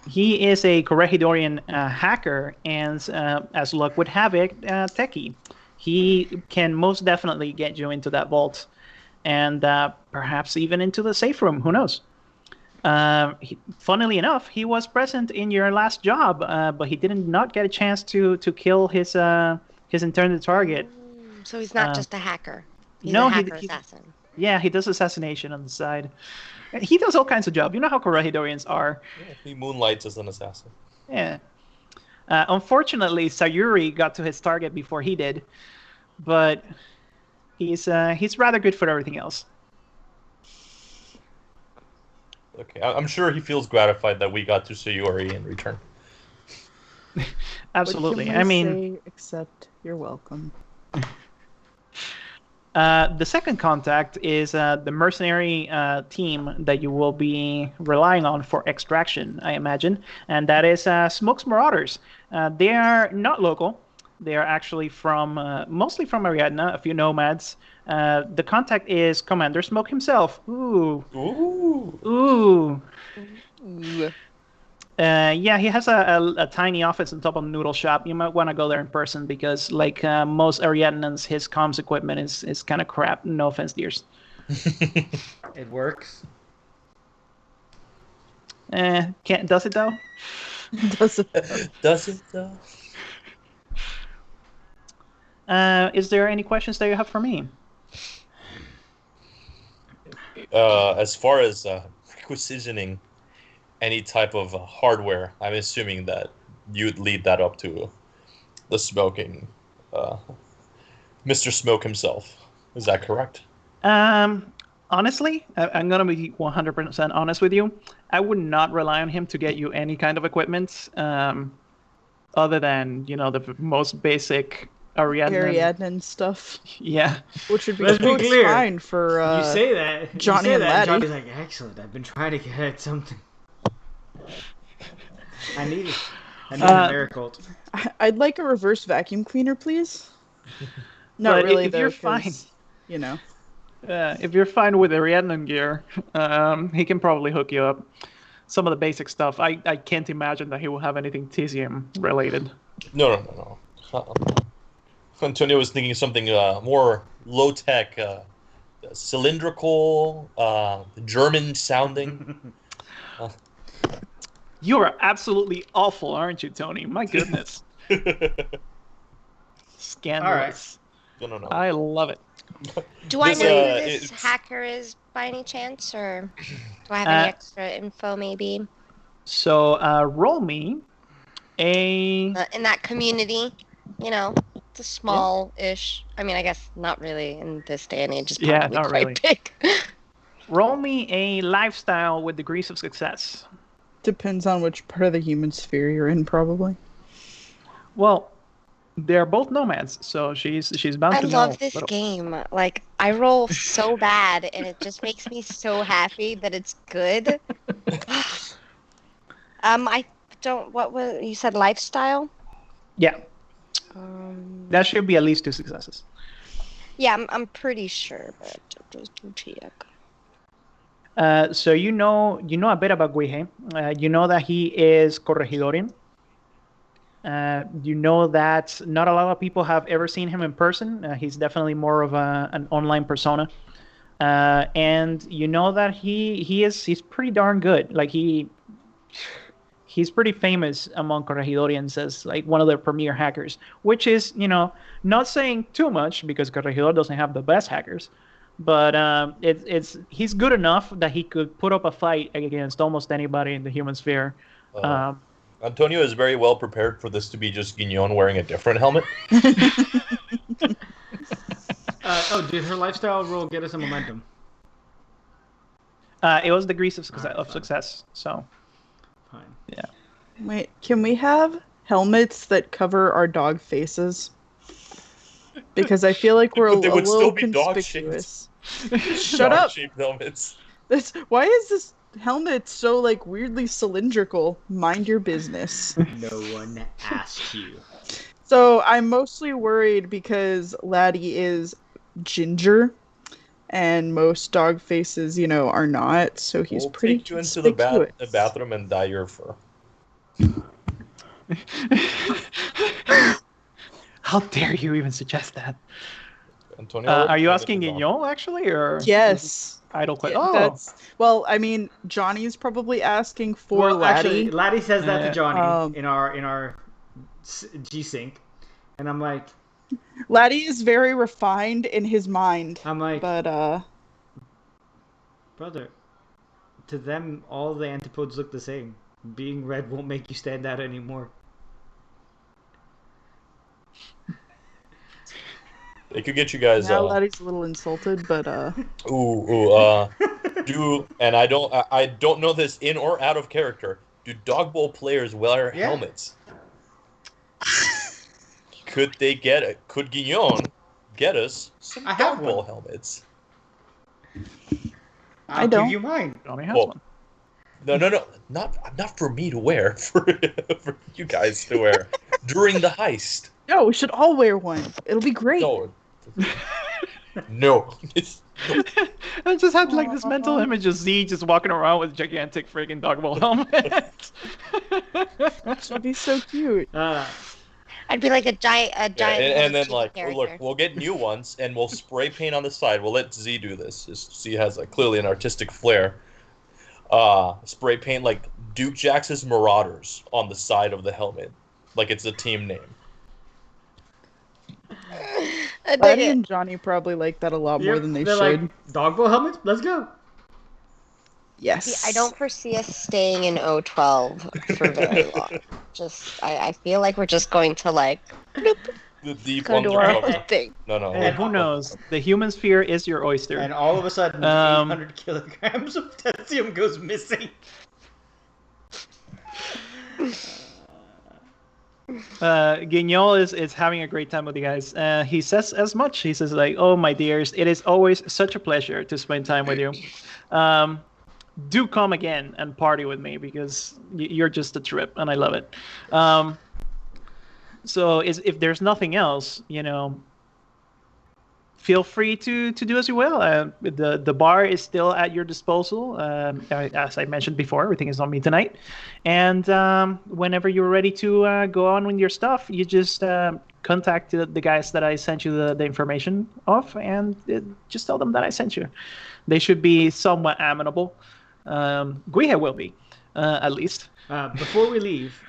[SPEAKER 2] He is a Corregidorian hacker, and as luck would have it, techie. He can most definitely get you into that vault, and perhaps even into the safe room. Who knows? Funnily enough, he was present in your last job, but he did not get a chance to kill his intended target.
[SPEAKER 6] so he's not just a hacker. He's
[SPEAKER 2] no,
[SPEAKER 6] a hacker assassin.
[SPEAKER 2] Yeah, he does assassination on the side. He does all kinds of jobs. You know how Corregidorians are.
[SPEAKER 5] Yeah, he moonlights as an assassin.
[SPEAKER 2] Yeah. Unfortunately, Sayuri got to his target before he did, but he's rather good for everything else.
[SPEAKER 5] Okay, I'm sure he feels gratified that we got to Sayuri in return.
[SPEAKER 2] Absolutely.
[SPEAKER 3] What
[SPEAKER 2] I
[SPEAKER 3] can we
[SPEAKER 2] mean,
[SPEAKER 3] say except you're welcome.
[SPEAKER 2] the second contact is the mercenary team that you will be relying on for extraction, I imagine, and that is Smoke's Marauders. They are not local. They are actually from mostly from Ariadna, a few nomads. The contact is Commander Smoke himself. Ooh.
[SPEAKER 5] Ooh.
[SPEAKER 2] Yeah, he has a tiny office on top of the noodle shop. You might want to go there in person because, like most Ariadnans, his comms equipment is kind of crap. No offense, dears.
[SPEAKER 1] It works.
[SPEAKER 2] Does it though?
[SPEAKER 3] Does it?
[SPEAKER 5] Does it though?
[SPEAKER 2] Is there any questions that you have for me?
[SPEAKER 5] As far as requisitioning any type of hardware, I'm assuming that you'd lead that up to the smoking, Mr. Smoke himself. Is that correct?
[SPEAKER 2] Honestly, I'm gonna be 100% honest with you. I would not rely on him to get you any kind of equipment, other than the most basic
[SPEAKER 3] Ariadnan stuff,
[SPEAKER 2] Yeah.
[SPEAKER 3] which would be
[SPEAKER 1] Let's be
[SPEAKER 3] totally
[SPEAKER 1] clear.
[SPEAKER 3] fine for
[SPEAKER 1] You say that.
[SPEAKER 3] Johnny
[SPEAKER 1] you say
[SPEAKER 3] and
[SPEAKER 1] that,
[SPEAKER 3] Laddie.
[SPEAKER 1] Johnny's like, excellent. I've been trying to get at something. I need it. I need a miracle.
[SPEAKER 3] I'd like a reverse vacuum cleaner, please. Not
[SPEAKER 2] But
[SPEAKER 3] really,
[SPEAKER 2] if
[SPEAKER 3] though,
[SPEAKER 2] you're
[SPEAKER 3] 'cause,
[SPEAKER 2] fine. If you're fine with Ariadnan gear, he can probably hook you up. Some of the basic stuff. I can't imagine that he will have anything Tesium related.
[SPEAKER 5] No. Antonio was thinking something more low-tech, cylindrical, German sounding.
[SPEAKER 2] You are absolutely awful, aren't you, Tony? My goodness. Scandalous.
[SPEAKER 5] No.
[SPEAKER 2] I love it.
[SPEAKER 6] Do I
[SPEAKER 5] This,
[SPEAKER 6] know who
[SPEAKER 5] it's-
[SPEAKER 6] this hacker is by any chance, or do I have any extra info maybe
[SPEAKER 2] So roll me a...
[SPEAKER 6] in that community? You know, it's a small-ish. I mean, I guess not really in this day and age. It's
[SPEAKER 2] Yeah,
[SPEAKER 6] probably
[SPEAKER 2] not
[SPEAKER 6] quite
[SPEAKER 2] really.
[SPEAKER 6] big.
[SPEAKER 2] Roll me a lifestyle with degrees of success.
[SPEAKER 3] Depends on which part of the human sphere you're in, probably.
[SPEAKER 2] Well, they're both nomads, so she's bound
[SPEAKER 6] I
[SPEAKER 2] to know.
[SPEAKER 6] love this
[SPEAKER 2] little.
[SPEAKER 6] game. Like, I roll so bad, and it just makes me so happy that it's good. I don't. What was you said? Lifestyle.
[SPEAKER 2] Yeah,
[SPEAKER 6] That
[SPEAKER 2] should be at least 2 successes.
[SPEAKER 6] Yeah, I'm pretty sure, but
[SPEAKER 2] So you know a bit about Guije. You know that he is corregidorian. You know that not a lot of people have ever seen him in person. He's definitely more of an online persona. And you know that he's pretty darn good. Like he's pretty famous among corregidorians as like one of their premier hackers, which is, not saying too much because Corregidor doesn't have the best hackers. But he's good enough that he could put up a fight against almost anybody in the human sphere.
[SPEAKER 5] Antonio is very well prepared for this to be just Guignon wearing a different helmet.
[SPEAKER 1] Did her lifestyle roll get us a momentum?
[SPEAKER 2] It was degrees of success. So,
[SPEAKER 1] Fine.
[SPEAKER 2] yeah.
[SPEAKER 3] Wait, can we have helmets that cover our dog faces? Because I feel like we're a
[SPEAKER 5] But they would
[SPEAKER 3] little
[SPEAKER 5] still be dog-shaped.
[SPEAKER 3] conspicuous. Shut up!
[SPEAKER 5] Dog-shaped helmets.
[SPEAKER 3] Why is this helmet so like weirdly cylindrical? Mind your business.
[SPEAKER 1] No one asked you.
[SPEAKER 3] So I'm mostly worried because Laddie is ginger, and most dog faces, are not. So he's
[SPEAKER 5] We'll
[SPEAKER 3] pretty
[SPEAKER 5] take you into the
[SPEAKER 3] conspicuous.
[SPEAKER 5] bathroom and dye your fur.
[SPEAKER 2] How dare you even suggest that?
[SPEAKER 5] Antonio,
[SPEAKER 2] Are you asking Guignon, actually, or
[SPEAKER 3] Yes.
[SPEAKER 2] idle question?
[SPEAKER 3] Yeah,
[SPEAKER 2] Oh,
[SPEAKER 3] well, I mean, Johnny's probably asking for
[SPEAKER 1] Well,
[SPEAKER 3] Laddie.
[SPEAKER 1] actually, Laddie says that to Johnny
[SPEAKER 3] Um,
[SPEAKER 1] in our G Sync, and I'm like,
[SPEAKER 3] Laddie is very refined in his mind, but
[SPEAKER 1] brother, to them all the antipodes look the same. Being red won't make you stand out anymore.
[SPEAKER 5] They could get you guys.
[SPEAKER 3] now Laddie's a little insulted, but
[SPEAKER 5] and I don't know this in or out of character. Do Dog Bowl players wear helmets? Could Guignon get us some
[SPEAKER 1] I have
[SPEAKER 5] Dog Bowl
[SPEAKER 1] one.
[SPEAKER 5] helmets?
[SPEAKER 1] I'll
[SPEAKER 3] don't.
[SPEAKER 1] give you mine.
[SPEAKER 2] Johnny has
[SPEAKER 5] Well,
[SPEAKER 2] one.
[SPEAKER 5] No, not for me to wear, for you guys to wear during the heist.
[SPEAKER 3] no, we should all wear one. It'll be great.
[SPEAKER 5] No.
[SPEAKER 2] I just had like this mental image of Z just walking around with gigantic freaking dog bowl helmet.
[SPEAKER 3] That'd be so cute.
[SPEAKER 6] I'd be like a giant.
[SPEAKER 5] And then like,
[SPEAKER 6] character.
[SPEAKER 5] look, we'll get new ones and we'll spray paint on the side. We'll let Z do this. Z has clearly an artistic flair. Spray paint like Duke Jax's Marauders on the side of the helmet, like it's a team name.
[SPEAKER 6] I dig
[SPEAKER 3] Laddie
[SPEAKER 6] it.
[SPEAKER 3] and Johnny probably like that a lot more than they
[SPEAKER 1] They're
[SPEAKER 3] should.
[SPEAKER 1] like, dogbowl helmets? Let's go.
[SPEAKER 3] Yes.
[SPEAKER 6] See, I don't foresee us staying in O12 for very long. I feel like we're just going to bloop,
[SPEAKER 5] The deep
[SPEAKER 6] go to our
[SPEAKER 5] undercover.
[SPEAKER 6] own thing.
[SPEAKER 5] No.
[SPEAKER 2] And who knows? The human sphere is your oyster.
[SPEAKER 1] And all of a sudden, 800 kilograms of potassium goes missing.
[SPEAKER 2] Guignol is having a great time with you guys. He says as much. He says like, "Oh my dears, it is always such a pleasure to spend time with you. Do come again and party with me because you're just a trip and I love it." So if there's nothing else, feel free to do as you will. The bar is still at your disposal. As I mentioned before, everything is on me tonight. And whenever you're ready to go on with your stuff, you just contact the guys that I sent you the information of, and just tell them that I sent you. They should be somewhat amenable. Guija will be, at least.
[SPEAKER 1] Before we leave,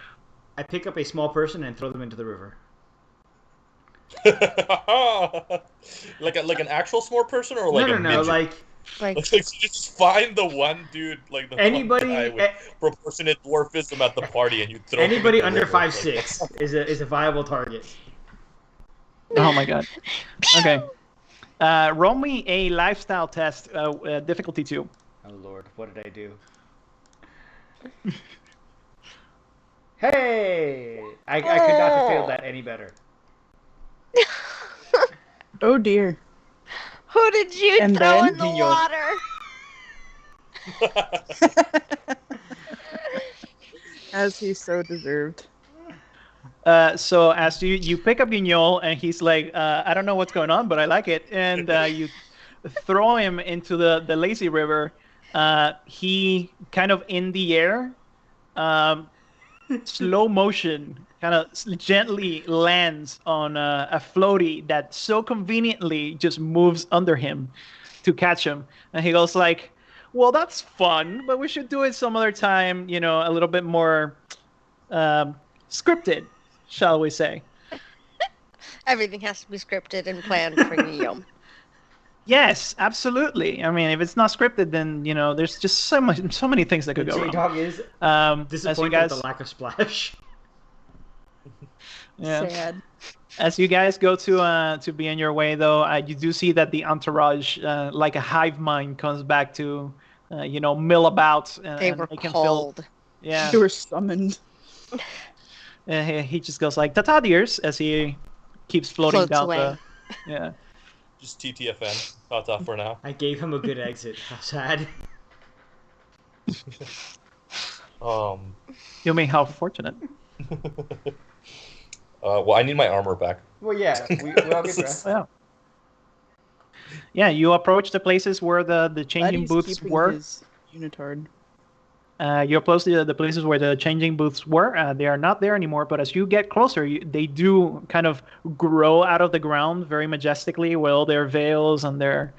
[SPEAKER 1] I pick up a small person and throw them into the river.
[SPEAKER 5] like an actual small person, or like
[SPEAKER 1] no,
[SPEAKER 5] a midget?
[SPEAKER 6] Like,
[SPEAKER 5] Like, so you just find the one dude, like the
[SPEAKER 1] Anybody-
[SPEAKER 5] one guy with proportionate dwarfism at the party, and you throw him
[SPEAKER 1] Anybody
[SPEAKER 5] into the
[SPEAKER 1] under
[SPEAKER 5] river.
[SPEAKER 1] 5'6" is a viable target.
[SPEAKER 2] Oh my god. Okay. Roll me a lifestyle test, difficulty 2.
[SPEAKER 1] Oh lord, what did I do? Hey! I could not have failed that any better.
[SPEAKER 3] Oh dear.
[SPEAKER 6] who did you
[SPEAKER 3] And
[SPEAKER 6] throw
[SPEAKER 3] then
[SPEAKER 6] in the
[SPEAKER 1] Niño.
[SPEAKER 6] water?
[SPEAKER 3] As he so deserved.
[SPEAKER 2] So as you pick up Guignol, and he's like, I don't know what's going on, but I like it. And you throw him into the lazy river. He kind of in the air, slow motion, kind of gently lands on a floaty that so conveniently just moves under him to catch him. And he goes like, well, that's fun, but we should do it some other time, a little bit more scripted, shall we say.
[SPEAKER 6] Everything has to be scripted and planned for Guillaume.
[SPEAKER 2] Yes, absolutely. I mean, if it's not scripted, then there's just so many things that could go wrong.
[SPEAKER 1] J-Dog is
[SPEAKER 2] As you
[SPEAKER 1] disappointed
[SPEAKER 2] guys,
[SPEAKER 1] with the lack of splash.
[SPEAKER 2] yeah.
[SPEAKER 3] Sad.
[SPEAKER 2] As you guys go to be on your way, though, you do see that the entourage, like a hive mind, comes back to, mill about.
[SPEAKER 6] They
[SPEAKER 2] and
[SPEAKER 6] were
[SPEAKER 2] they can
[SPEAKER 6] called.
[SPEAKER 2] Yeah.
[SPEAKER 3] They were summoned.
[SPEAKER 2] He just goes like, "Ta-ta, dears," as he keeps floating
[SPEAKER 6] Floats
[SPEAKER 2] down
[SPEAKER 6] away.
[SPEAKER 2] the. Yeah.
[SPEAKER 5] Just TTFN. Tata for now.
[SPEAKER 1] I gave him a good exit. How sad.
[SPEAKER 2] You mean how fortunate?
[SPEAKER 5] Well, I need my armor back.
[SPEAKER 1] Well, yeah, we all get dressed.
[SPEAKER 2] Yeah. Yeah, you approach the places where the changing
[SPEAKER 3] Buddy's
[SPEAKER 2] booths
[SPEAKER 3] keeping
[SPEAKER 2] were.
[SPEAKER 3] his unitard.
[SPEAKER 2] You approach the places where the changing booths were. They are not there anymore, but as you get closer, they do kind of grow out of the ground very majestically with all their veils and their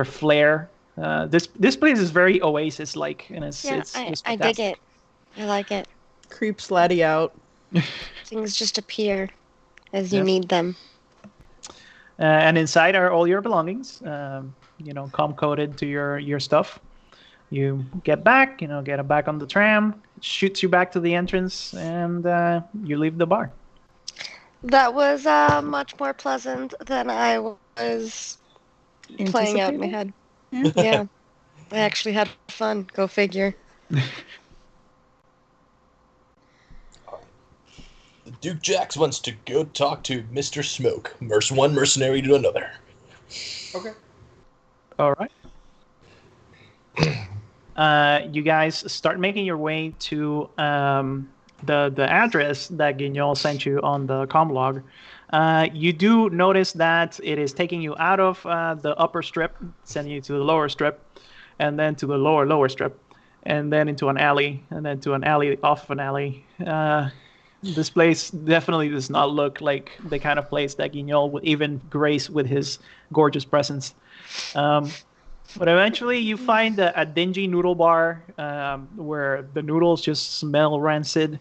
[SPEAKER 2] flair. This place is very Oasis-like, and it's
[SPEAKER 6] Yeah, I dig
[SPEAKER 2] fantastic.
[SPEAKER 6] it. I like it.
[SPEAKER 3] Creeps Laddie out.
[SPEAKER 6] Things just appear as you
[SPEAKER 2] Yes.
[SPEAKER 6] need them.
[SPEAKER 2] And inside are all your belongings, comb-coated to your stuff. You get back, get back on the tram, shoots you back to the entrance, and you leave the bar.
[SPEAKER 6] That was much more pleasant than I was playing out in my head.
[SPEAKER 3] Yeah.
[SPEAKER 6] Yeah. I actually had fun. Go figure.
[SPEAKER 5] Duke Jax wants to go talk to Mr. Smoke. One mercenary to another.
[SPEAKER 1] Okay.
[SPEAKER 2] All right. You guys start making your way to the address that Guignol sent you on the comm log. You do notice that it is taking you out of the upper strip, sending you to the lower strip, and then to the lower strip, and then into an alley, and then to an alley off of an alley. This place definitely does not look like the kind of place that Guignol would even grace with his gorgeous presence. But eventually you find a dingy noodle bar where the noodles just smell rancid,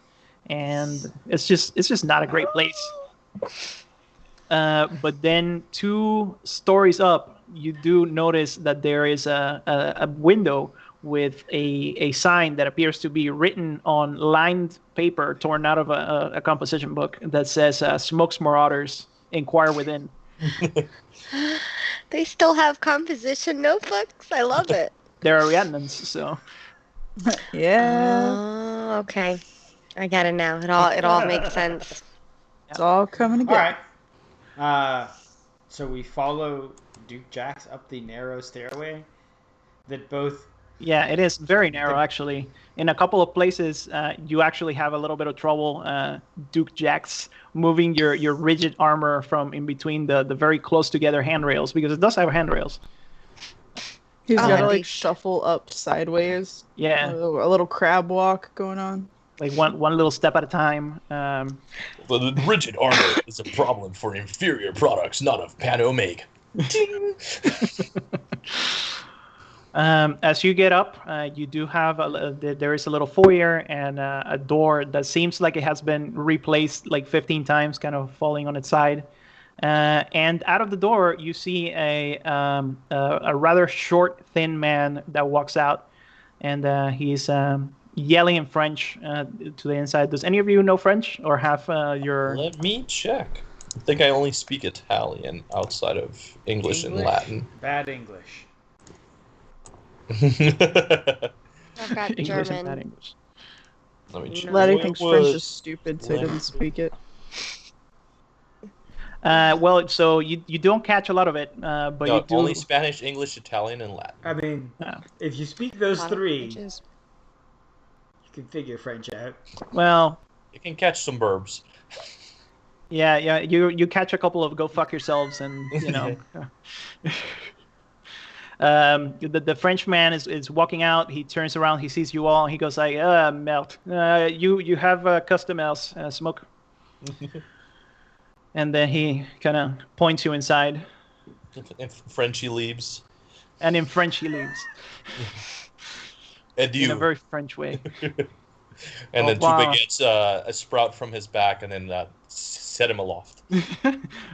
[SPEAKER 2] and it's just not a great place. But then 2 stories up, you do notice that there is a window with a sign that appears to be written on lined paper torn out of a composition book that says, "Smokes Marauders, inquire within."
[SPEAKER 6] They still have composition notebooks. I love it.
[SPEAKER 2] They're Ariadnans, so.
[SPEAKER 3] Yeah.
[SPEAKER 6] Oh, okay. I get it now. It all makes sense.
[SPEAKER 3] It's all coming together.
[SPEAKER 1] All right. So we follow Duke Jax up the narrow stairway that both.
[SPEAKER 2] Yeah, it is very narrow, actually. In a couple of places, you actually have a little bit of trouble, Duke Jax, moving your rigid armor from in between the very close together handrails, because it does have handrails.
[SPEAKER 3] He's got to
[SPEAKER 6] Oh.
[SPEAKER 3] like shuffle up sideways.
[SPEAKER 2] Yeah.
[SPEAKER 3] A little crab walk going on.
[SPEAKER 2] like one little step at a time.
[SPEAKER 5] The rigid armor is a problem for inferior products, not of Pan Omega.
[SPEAKER 2] As you get up, you do have there is a little foyer and a door that seems like it has been replaced like 15 times, kind of falling on its side. And out of the door, you see a rather short, thin man that walks out, and he's yelling in French to the inside. Does any of you know French or have your?
[SPEAKER 5] Let me check. I think I only speak Italian outside of English and Latin.
[SPEAKER 4] Bad English.
[SPEAKER 6] I've got
[SPEAKER 2] English and bad
[SPEAKER 6] German.
[SPEAKER 2] English.
[SPEAKER 5] Let me check.
[SPEAKER 3] Laddie thinks French is stupid, so he doesn't speak it.
[SPEAKER 2] Well, so you don't catch a lot of it, but
[SPEAKER 5] No,
[SPEAKER 2] you do.
[SPEAKER 5] only Spanish, English, Italian, and Latin.
[SPEAKER 4] I mean,
[SPEAKER 2] Yeah.
[SPEAKER 4] if you speak those
[SPEAKER 6] A lot of
[SPEAKER 4] three,
[SPEAKER 6] languages.
[SPEAKER 4] you can figure French out.
[SPEAKER 2] Well,
[SPEAKER 5] You can catch some burbs.
[SPEAKER 2] yeah. You catch a couple of "go fuck yourselves" and you know. The French man is walking out. He turns around. He sees you all. And he goes like, "Melt. You have customers smoke." And then he kind of points you inside,
[SPEAKER 5] And Frenchie leaves.
[SPEAKER 2] and in French he leaves in a
[SPEAKER 5] Adieu.
[SPEAKER 2] very French way.
[SPEAKER 5] And then
[SPEAKER 2] Wow.
[SPEAKER 5] Tuba gets a sprout from his back and then set him aloft.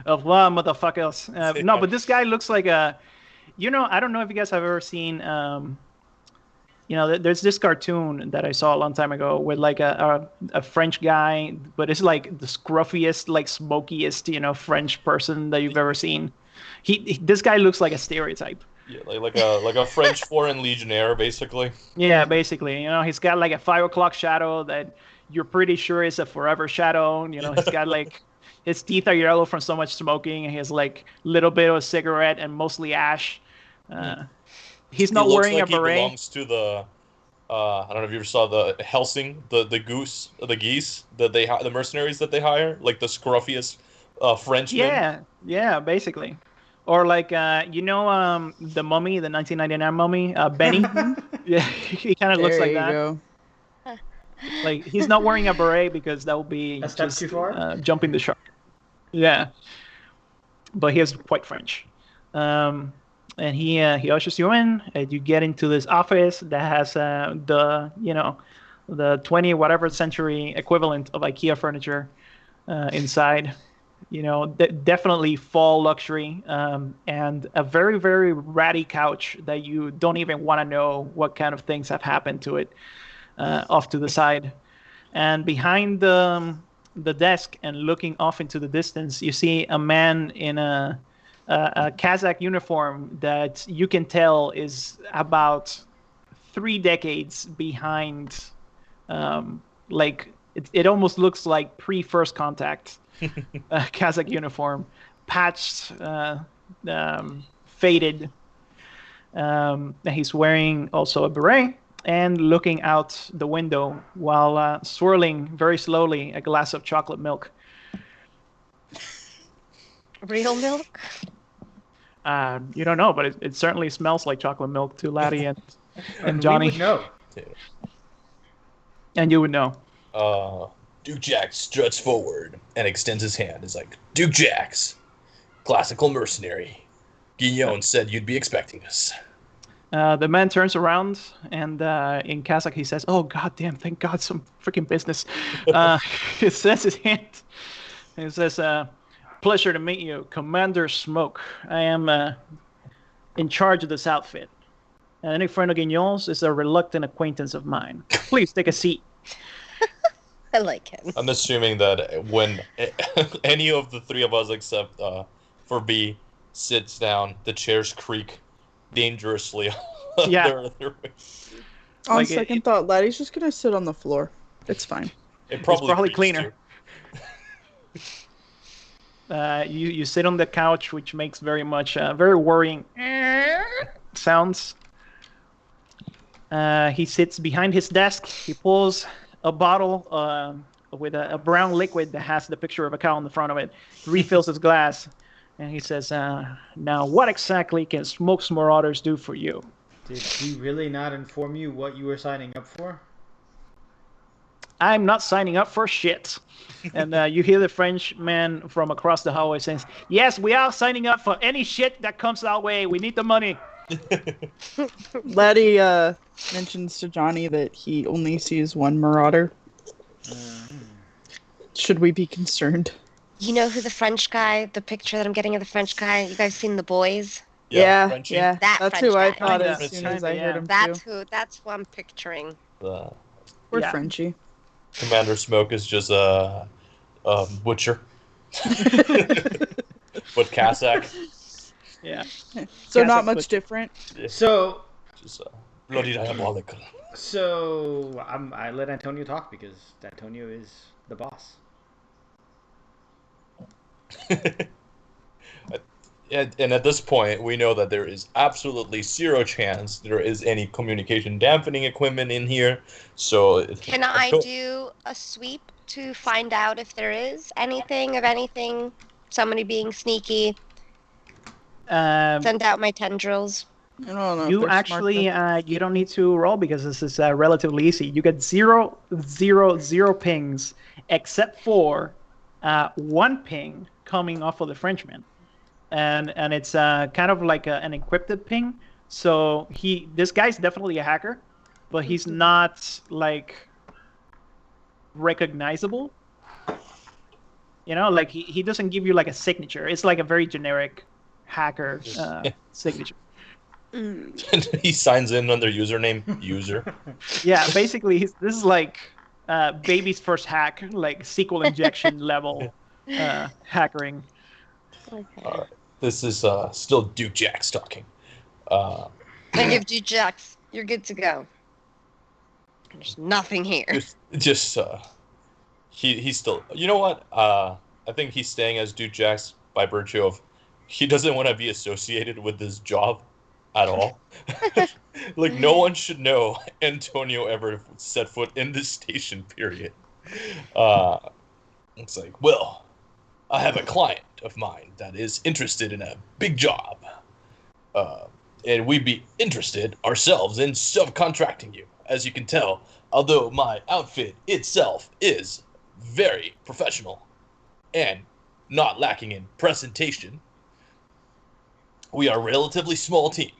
[SPEAKER 2] Au revoir, motherfuckers. No, but this guy looks like a. You know, I don't know if you guys have ever seen. You know, there's this cartoon that I saw a long time ago with like a French guy, but it's like the scruffiest, like smokiest, you know, French person that you've ever seen. This guy looks like a stereotype.
[SPEAKER 5] Yeah, like a French foreign legionnaire, basically.
[SPEAKER 2] Yeah, basically, you know, he's got like a 5 o'clock shadow that you're pretty sure is a forever shadow. You know, he's got like his teeth are yellow from so much smoking, and he has like little bit of a cigarette and mostly ash. He's not
[SPEAKER 5] He looks
[SPEAKER 2] wearing
[SPEAKER 5] like
[SPEAKER 2] a beret.
[SPEAKER 5] He belongs to the. I don't know if you ever saw the Helsing, the geese that the mercenaries that they hire, like the scruffiest Frenchmen.
[SPEAKER 2] Yeah, basically. Or like you know the Mummy, the 1999 Mummy, Benny. Yeah, he kind of looks like that.
[SPEAKER 3] Go.
[SPEAKER 2] Like he's not wearing a beret because that would be
[SPEAKER 4] A step
[SPEAKER 2] just,
[SPEAKER 4] too far?
[SPEAKER 2] jumping the shark. Yeah, but he is quite French. And he ushers you in, and you get into this office that has the 20 whatever century equivalent of IKEA furniture inside. You know, definitely fall luxury, and a very, very ratty couch that you don't even want to know what kind of things have happened to it off to the side. And behind the desk and looking off into the distance, you see a man in a Kazakh uniform that you can tell is about 3 decades behind. Like it almost looks like pre-first contact. Kazakh uniform, patched, faded. He's wearing also a beret and looking out the window while swirling very slowly a glass of chocolate milk.
[SPEAKER 6] Real milk?
[SPEAKER 2] You don't know, but it certainly smells like chocolate milk to Laddie and
[SPEAKER 4] We
[SPEAKER 2] Johnny.
[SPEAKER 4] would know.
[SPEAKER 2] And you would know.
[SPEAKER 5] Duke Jax struts forward and extends his hand. He's like, Duke Jax, classical mercenary. Guillaume said you'd be expecting us.
[SPEAKER 2] The man turns around and in Kazakh he says, "Oh goddamn! Thank God, some freaking business." He says his hand. He says, "Pleasure to meet you, Commander Smoke. I am in charge of this outfit. Any friend of Guignol's is a reluctant acquaintance of mine. Please take a seat."
[SPEAKER 6] I like him.
[SPEAKER 5] I'm assuming that when any of the three of us except for B sits down, the chairs creak dangerously.
[SPEAKER 2] Yeah.
[SPEAKER 3] On
[SPEAKER 2] Like,
[SPEAKER 3] second thought, Laddie's just gonna sit on the floor. It's fine.
[SPEAKER 5] It probably
[SPEAKER 2] probably
[SPEAKER 5] creaks
[SPEAKER 2] cleaner.
[SPEAKER 5] too.
[SPEAKER 2] You sit on the couch, which makes very much very worrying sounds. He sits behind his desk. He pulls a bottle with a brown liquid that has the picture of a cow on the front of it. Refills his glass, and he says, "Now, what exactly can Smoke's Marauders do for you?"
[SPEAKER 4] Did he really not inform you what you were signing up for?
[SPEAKER 2] I'm not signing up for shit. And you hear the Frenchman from across the hallway saying, yes, we are signing up for any shit that comes our way. We need the money.
[SPEAKER 3] Laddie mentions to Johnny that he only sees one marauder. Should we be concerned?
[SPEAKER 6] You know who the picture that I'm getting of the French guy? You guys seen The Boys?
[SPEAKER 3] Yeah.
[SPEAKER 5] Frenchie.
[SPEAKER 6] That
[SPEAKER 3] That's
[SPEAKER 6] French
[SPEAKER 3] who I
[SPEAKER 6] guy.
[SPEAKER 3] thought
[SPEAKER 2] Kinda,
[SPEAKER 3] as soon as I
[SPEAKER 2] kinda,
[SPEAKER 3] heard him
[SPEAKER 6] That's who I'm picturing.
[SPEAKER 3] We're
[SPEAKER 2] Yeah.
[SPEAKER 3] Frenchie.
[SPEAKER 5] Commander Smoke is just a butcher. But Cassack.
[SPEAKER 2] Yeah.
[SPEAKER 3] So
[SPEAKER 2] Yes,
[SPEAKER 3] not
[SPEAKER 2] but-
[SPEAKER 3] much different.
[SPEAKER 1] So
[SPEAKER 5] Just bloody diabolical.
[SPEAKER 1] I let Antonio talk because Antonio is the boss.
[SPEAKER 5] And at this point, we know that there is absolutely zero chance there is any communication dampening equipment in here. So
[SPEAKER 6] Can I do a sweep to find out if there is anything of anything? Somebody being sneaky. Send out my tendrils.
[SPEAKER 3] I don't know. if
[SPEAKER 2] You
[SPEAKER 3] they're smart
[SPEAKER 2] actually,
[SPEAKER 3] enough.
[SPEAKER 2] you don't need to roll because this is relatively easy. You get 0, 0, 0 pings, except for one ping coming off of the Frenchman, and it's kind of like an encrypted ping. So this guy's definitely a hacker, but he's not like recognizable. You know, like he doesn't give you like a signature. It's like a very generic hacker signature.
[SPEAKER 5] He signs in under username user.
[SPEAKER 2] Yeah, basically, this is like baby's first hack, like SQL injection level hackering.
[SPEAKER 6] Okay.
[SPEAKER 5] This is still Duke Jax talking.
[SPEAKER 6] I give you Jax. You're good to go. There's nothing here.
[SPEAKER 5] Just he's still. You know what? I think he's staying as Duke Jax by virtue of he doesn't want to be associated with this job at all. Like no one should know Antonio ever set foot in this station. Period. It's like, well, I have a client of mine that is interested in a big job, and we'd be interested ourselves in subcontracting you. As you can tell, although my outfit itself is very professional and not lacking in presentation, we are a relatively small team,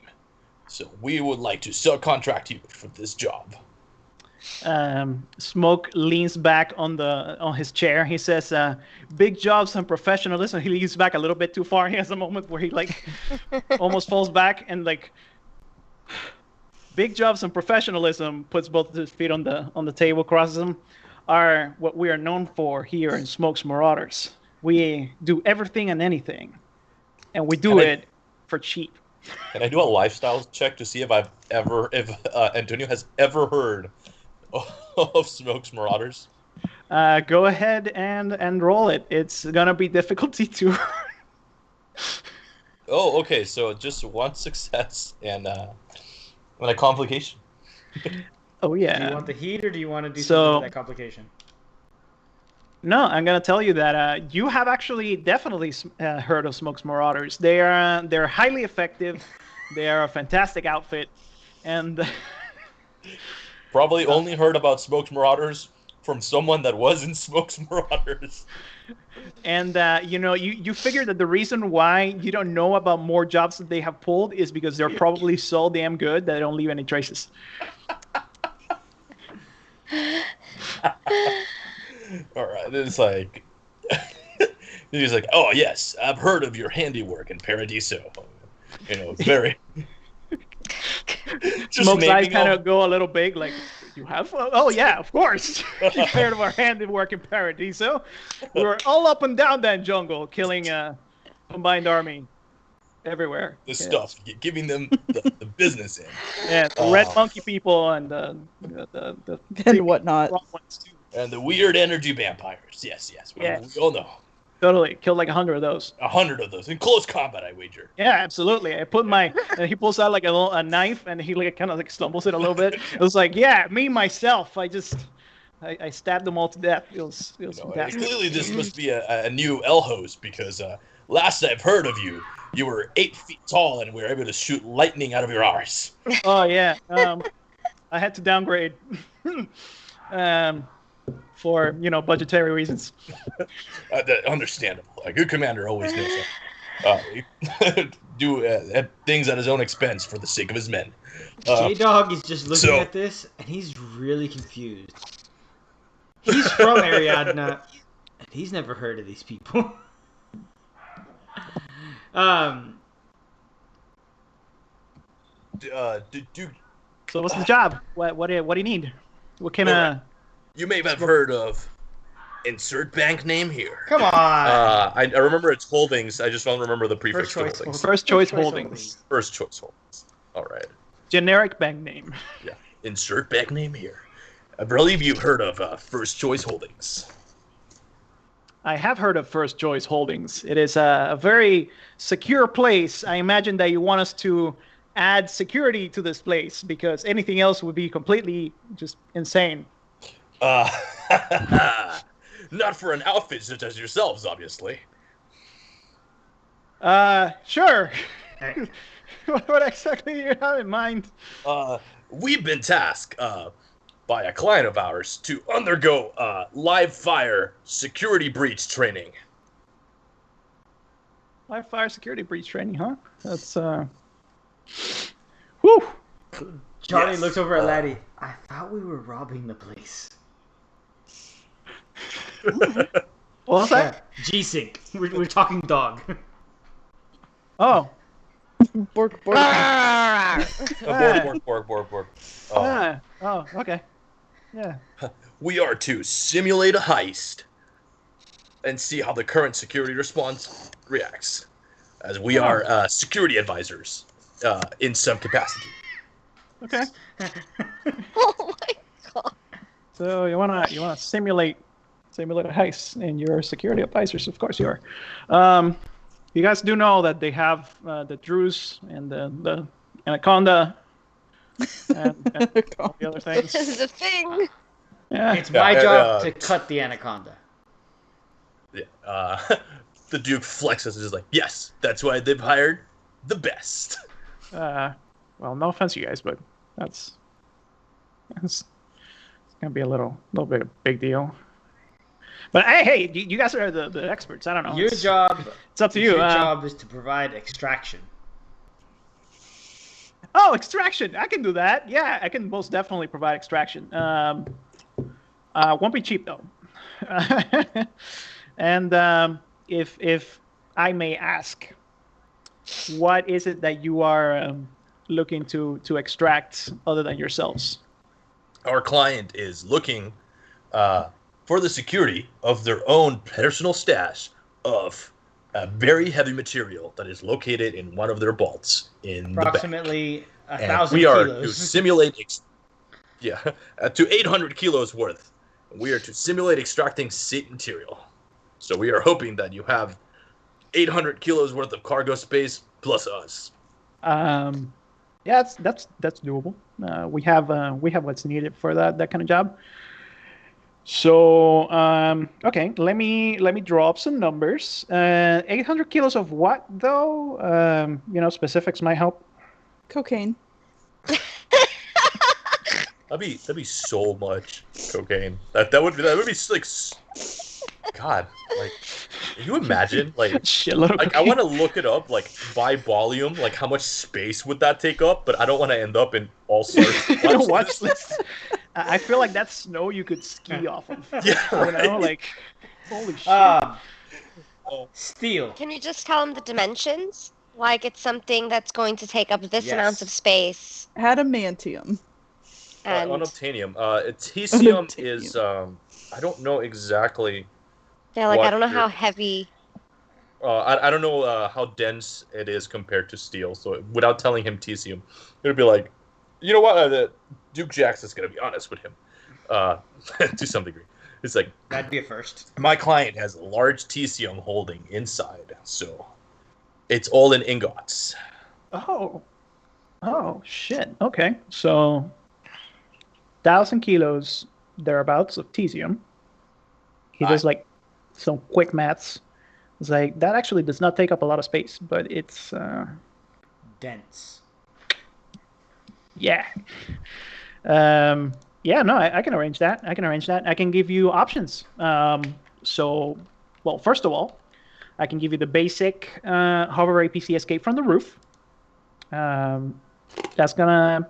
[SPEAKER 5] so we would like to subcontract you for this job.
[SPEAKER 2] Smoke leans back on his chair. He says, "Big jobs and professionalism." He leans back a little bit too far. He has a moment where he like almost falls back and like. Big jobs and professionalism, puts both of his feet on the table, crosses them, are what we are known for here in Smoke's Marauders. We do everything and anything, and we do it for cheap.
[SPEAKER 5] Can I do a lifestyle check to see if Antonio has ever heard of Smoke's Marauders?
[SPEAKER 2] Go ahead and roll it. It's gonna be difficulty 2.
[SPEAKER 5] Oh, okay. So just one success and a complication.
[SPEAKER 2] Oh yeah.
[SPEAKER 1] Do you want the heat or do you want to do
[SPEAKER 2] So-
[SPEAKER 1] something with that complication?
[SPEAKER 2] No, I'm gonna tell you that you have actually definitely heard of Smoke's Marauders. They're highly effective. They are a fantastic outfit, and
[SPEAKER 5] Probably only heard about Smoke's Marauders from someone that was in Smoke's Marauders.
[SPEAKER 2] and you figure that the reason why you don't know about more jobs that they have pulled is because they're probably so damn good that they don't leave any traces.
[SPEAKER 5] All right, it's like he's like, oh yes, I've heard of your handiwork in Paradiso. You know, very. Just
[SPEAKER 2] Smoke's eyes
[SPEAKER 5] naming
[SPEAKER 2] kind
[SPEAKER 5] off-
[SPEAKER 2] of go a little big, like, you have? Oh yeah, of course. You've heard of our handiwork in Paradiso. We were all up and down that jungle, killing a combined army everywhere.
[SPEAKER 5] the
[SPEAKER 2] Yeah.
[SPEAKER 5] stuff, giving them the business in,
[SPEAKER 2] Yeah, the red monkey people and the
[SPEAKER 3] And whatnot.
[SPEAKER 2] wrong ones too.
[SPEAKER 5] and the weird energy vampires. Yes, we all know.
[SPEAKER 2] Totally, killed like 100 of those.
[SPEAKER 5] 100 of those in close combat, I wager.
[SPEAKER 2] Yeah, absolutely. I put my, and he pulls out like a knife, and he like kind of like stumbles it a little bit. It was like, yeah, me myself. I stabbed them all to death. It was
[SPEAKER 5] You know,
[SPEAKER 2] fantastic.
[SPEAKER 5] clearly, this must be a new L host because last I've heard of you, you were 8 feet tall and were able to shoot lightning out of your arse.
[SPEAKER 2] Oh yeah, I had to downgrade. for budgetary reasons.
[SPEAKER 5] Understandable. A good commander always knows do things at his own expense for the sake of his men.
[SPEAKER 1] J-Dog is just looking at this, and he's really confused. He's from Ariadna, and he's never heard of these people.
[SPEAKER 2] So what's the job? What do you need? What kind of...
[SPEAKER 5] You may have heard of insert bank name here.
[SPEAKER 1] Come on.
[SPEAKER 5] I remember its holdings. I just don't remember the prefix to holdings.
[SPEAKER 2] First choice holdings.
[SPEAKER 5] First choice holdings. All right.
[SPEAKER 2] Generic bank name.
[SPEAKER 5] Yeah. Insert bank name here. I believe you've heard of First Choice Holdings.
[SPEAKER 2] I have heard of First Choice Holdings. It is a very secure place. I imagine that you want us to add security to this place because anything else would be completely just insane.
[SPEAKER 5] Not for an outfit such as yourselves, obviously.
[SPEAKER 2] Sure. What exactly do you have in mind?
[SPEAKER 5] We've been tasked by a client of ours to undergo live fire security breach training.
[SPEAKER 2] Live fire security breach training, huh? That's whew.
[SPEAKER 1] Johnny looks over at Laddie. I thought we were robbing the place.
[SPEAKER 2] What was that?
[SPEAKER 1] G-Sync. We're talking dog.
[SPEAKER 2] Oh.
[SPEAKER 3] Bork, bork.
[SPEAKER 5] Bork.
[SPEAKER 2] Oh, okay. Yeah.
[SPEAKER 5] We are to simulate a heist and see how the current security response reacts, as we are security advisors in some capacity.
[SPEAKER 2] Okay.
[SPEAKER 6] Oh my god.
[SPEAKER 2] So you wanna simulate a heist, and you're security advisors, of course you are. You guys do know that they have the Druze and the Anaconda and all the other things.
[SPEAKER 6] This is a thing.
[SPEAKER 2] Yeah.
[SPEAKER 1] It's my job to cut the anaconda.
[SPEAKER 5] Yeah. The Duke flexes and is like, yes, that's why they've hired the best.
[SPEAKER 2] Well, no offense, you guys, but that's gonna be a little bit of a big deal. But hey, you guys are the experts. I don't know.
[SPEAKER 1] Your job.
[SPEAKER 2] It's up to you.
[SPEAKER 1] Your job is to provide extraction.
[SPEAKER 2] Oh, extraction! I can do that. Yeah, I can most definitely provide extraction. Won't be cheap though. And if I may ask, what is it that you are looking to extract other than yourselves?
[SPEAKER 5] Our client is looking for the security of their own personal stash of a very heavy material that is located in one of their vaults in
[SPEAKER 1] approximately
[SPEAKER 5] the back.
[SPEAKER 1] 1,000
[SPEAKER 5] we are
[SPEAKER 1] kilos.
[SPEAKER 5] to simulate, to 800 kilos worth. We are to simulate extracting safe material. So we are hoping that you have 800 kilos worth of cargo space plus us.
[SPEAKER 2] Yeah, that's doable. We have what's needed for that kind of job. So okay, let me draw up some numbers. 800 kilos of what though? Specifics might help.
[SPEAKER 3] Cocaine.
[SPEAKER 5] That'd be so much cocaine. That would be like, God, like, can you imagine, like,
[SPEAKER 2] shitload of
[SPEAKER 5] like I want to look it up, like, by volume, like how much space would that take up? But I don't want to end up in all sorts of
[SPEAKER 2] watch list. I feel like that's snow you could ski off of.
[SPEAKER 5] Yeah, right?
[SPEAKER 2] Like, holy shit.
[SPEAKER 1] Steel.
[SPEAKER 6] Can you just tell them the dimensions? Like it's something that's going to take up this amount of space.
[SPEAKER 3] Adamantium.
[SPEAKER 6] And
[SPEAKER 5] unobtainium. Tesium is I don't know exactly.
[SPEAKER 6] yeah, like I don't know how heavy.
[SPEAKER 5] I don't know how dense it is compared to steel. So without telling him tesium, it'd be like, you know what? Duke Jackson's gonna be honest with him, to some degree. It's like
[SPEAKER 1] That'd be a first.
[SPEAKER 5] my client has a large tesium holding inside, so it's all in ingots.
[SPEAKER 2] Oh shit. Okay, so 1,000 kilos thereabouts of tesium. He does like some quick maths. It's like that actually does not take up a lot of space, but it's
[SPEAKER 1] Dense.
[SPEAKER 2] yeah. Yeah, no, I can arrange that. I can arrange that. I can give you options. So, well, first of all, I can give you the basic hover APC escape from the roof. Um, that's gonna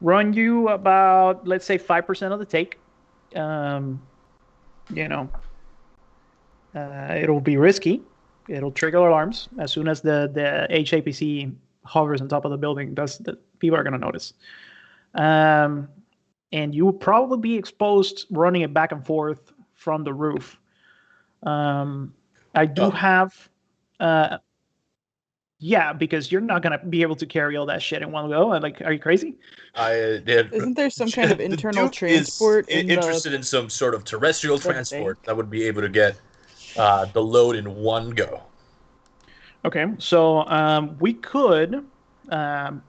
[SPEAKER 2] run you about, let's say, 5% of the take. Um, you know, it'll be risky. It'll trigger alarms as soon as the HAPC hovers on top of the building. People are gonna notice. Um, and you will probably be exposed running it back and forth from the roof. I do
[SPEAKER 5] Oh.
[SPEAKER 2] have, yeah, because you're not gonna be able to carry all that shit in one go. Like, are you crazy?
[SPEAKER 5] I did.
[SPEAKER 3] Isn't there some kind of
[SPEAKER 5] The
[SPEAKER 3] internal
[SPEAKER 5] Duke
[SPEAKER 3] transport
[SPEAKER 5] is
[SPEAKER 3] in
[SPEAKER 5] interested in some sort of terrestrial
[SPEAKER 3] the
[SPEAKER 5] transport
[SPEAKER 3] bank?
[SPEAKER 5] that would be able to get the load in one go.
[SPEAKER 2] Okay, so we could,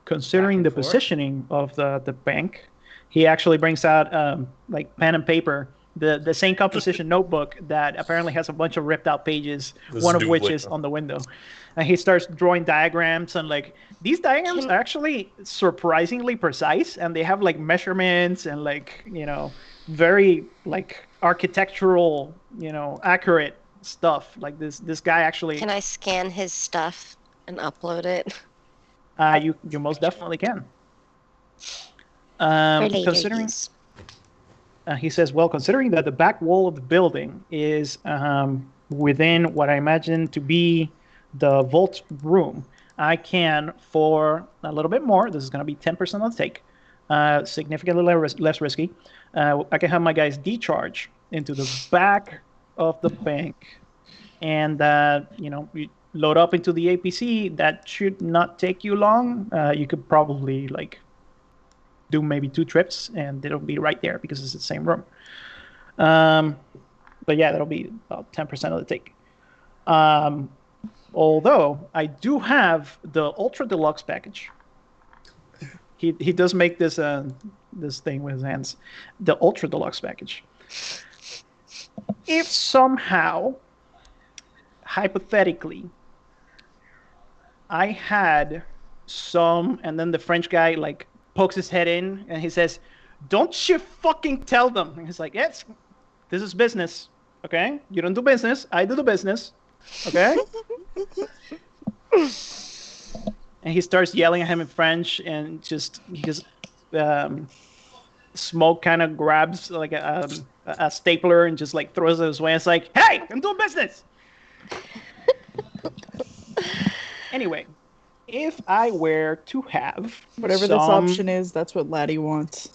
[SPEAKER 2] considering
[SPEAKER 1] and
[SPEAKER 2] the
[SPEAKER 1] forth?
[SPEAKER 2] positioning of the bank, he actually brings out like pen and paper, the same composition notebook that apparently has a bunch of ripped out pages,
[SPEAKER 5] This
[SPEAKER 2] one
[SPEAKER 5] is
[SPEAKER 2] of which
[SPEAKER 5] doubly.
[SPEAKER 2] is on the window, and he starts drawing diagrams, and like these diagrams
[SPEAKER 6] Can-
[SPEAKER 2] are actually surprisingly precise, and they have like measurements and like very like architectural accurate stuff. Like this guy actually.
[SPEAKER 6] Can I scan his stuff and upload it
[SPEAKER 2] You most definitely can.
[SPEAKER 6] for later
[SPEAKER 2] Considering
[SPEAKER 6] use?
[SPEAKER 2] he says, well, considering that the back wall of the building is within what I imagine to be the vault room, I can, for a little bit more, this is going to be 10% of the take, significantly less risky, I can have my guys decharge into the back of the bank, and you load up into the APC. That should not take you long. You could probably like do maybe 2 trips, and it'll be right there because it's the same room. But yeah, that'll be about 10% of the take. Although I do have the ultra deluxe package. He does make this this thing with his hands, the ultra deluxe package. If somehow, hypothetically, I had some, and then the French guy like pokes his head in and he says, "Don't you fucking tell them." And he's like, "Yes, this is business, okay? You don't do business, I do the business, okay?" And he starts yelling at him in French, and smoke kind of grabs like a stapler and just like throws it his way. It's like, "Hey, I'm doing business." Anyway, if I were to have
[SPEAKER 3] Whatever this option is, that's what Laddie wants.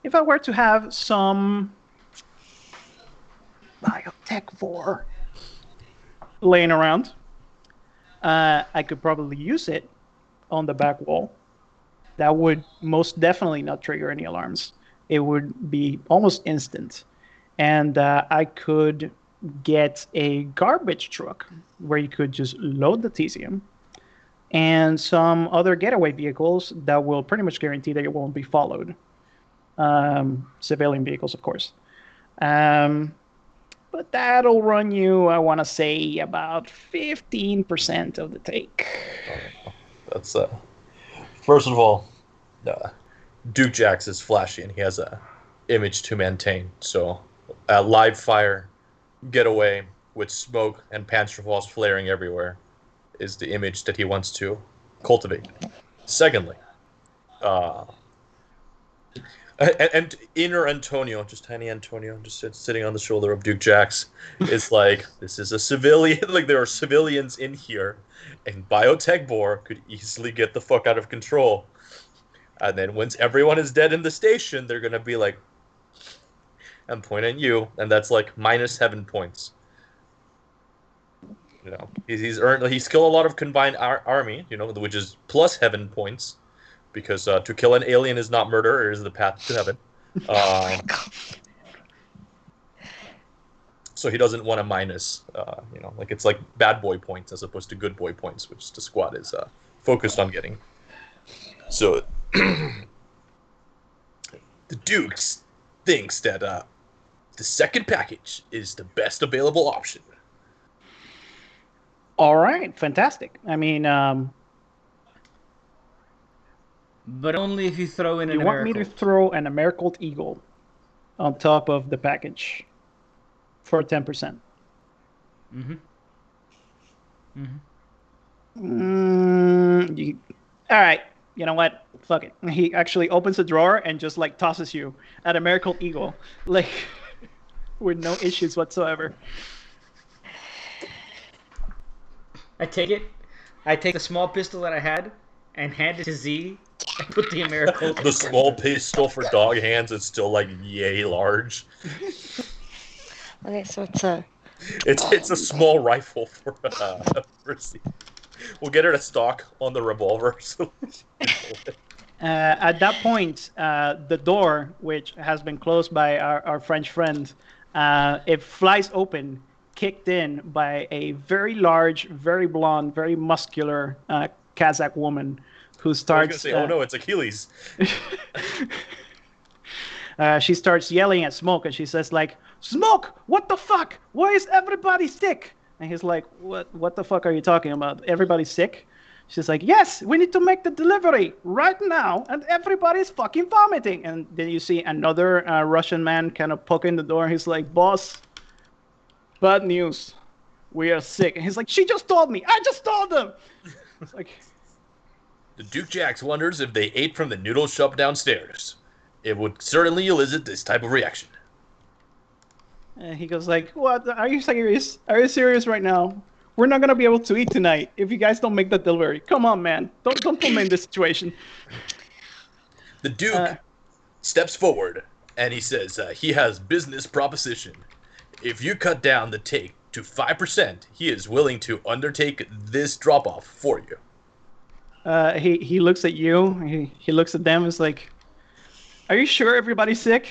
[SPEAKER 2] if I were to have some biotech 4 laying around, I could probably use it on the back wall. That would most definitely not trigger any alarms. It would be almost instant. And I could get a garbage truck where you could just load the Tesium and some other getaway vehicles that will pretty much guarantee that it won't be followed. Civilian vehicles, of course. But that'll run you, I want to say, about 15% of the take.
[SPEAKER 5] That's first of all, Duke Jax is flashy and he has a image to maintain. So, live fire, getaway with smoke and Panzerfaust flaring everywhere is the image that he wants to cultivate. Secondly, and inner Antonio, just tiny Antonio, just sitting on the shoulder of Duke Jax, is like, this is a civilian. Like, there are civilians in here, and Biotech Boar could easily get the fuck out of control. And then once everyone is dead in the station, they're gonna be like, and point at you, and that's like -7 points. You know, he's killed a lot of combined army, which is +7 points, because to kill an alien is not murder; it is the path to heaven. So he doesn't want a minus, like it's like bad boy points as opposed to good boy points, which the squad is focused on getting. So the Dukes thinks that the second package is the best available option.
[SPEAKER 2] All right, fantastic. I mean,
[SPEAKER 1] But only if you throw in an
[SPEAKER 2] You want me to
[SPEAKER 1] Americolt.
[SPEAKER 2] throw an Americolt Eagle on top of the package for 10%. All right. You know what? Fuck it. He actually opens a drawer and just like tosses you at Americolt Eagle, like with no issues whatsoever.
[SPEAKER 1] I take it. I take the small pistol that I had and hand it to Z and put the Americolt.
[SPEAKER 5] The small pistol for dog hands is still like yay large.
[SPEAKER 6] Okay, so it's a.
[SPEAKER 5] It's a small rifle for Z. We'll get her to stock on the revolver. So
[SPEAKER 2] At that point, the door, which has been closed by our French friend, it flies open, kicked in by a very large, very blonde, very muscular Kazakh woman who
[SPEAKER 5] I was
[SPEAKER 2] starts.
[SPEAKER 5] gonna say, oh no, it's Achilles.
[SPEAKER 2] She starts yelling at Smoke, and she says, like, "Smoke, what the fuck? Why is everybody sick?" And he's like, "What the fuck are you talking about? Everybody's sick?" She's like, "Yes, we need to make the delivery right now, and everybody's fucking vomiting." And then you see another Russian man kind of poking the door. He's like, "Boss, bad news. We are sick." And he's like, "She just told me. I just told them." It's like,
[SPEAKER 5] The Duke Jax wonders if they ate from the noodle shop downstairs. It would certainly elicit this type of reaction.
[SPEAKER 2] and he goes like, "What? Are you serious? Are you serious right now? We're not gonna be able to eat tonight if you guys don't make the delivery. Come on, man. Don't put me in this situation."
[SPEAKER 5] The Duke steps forward and he says he has business proposition. If you cut down the take to 5%, he is willing to undertake this drop-off for you.
[SPEAKER 2] He looks at you. He looks at them. Is like, "Are you sure everybody's sick?"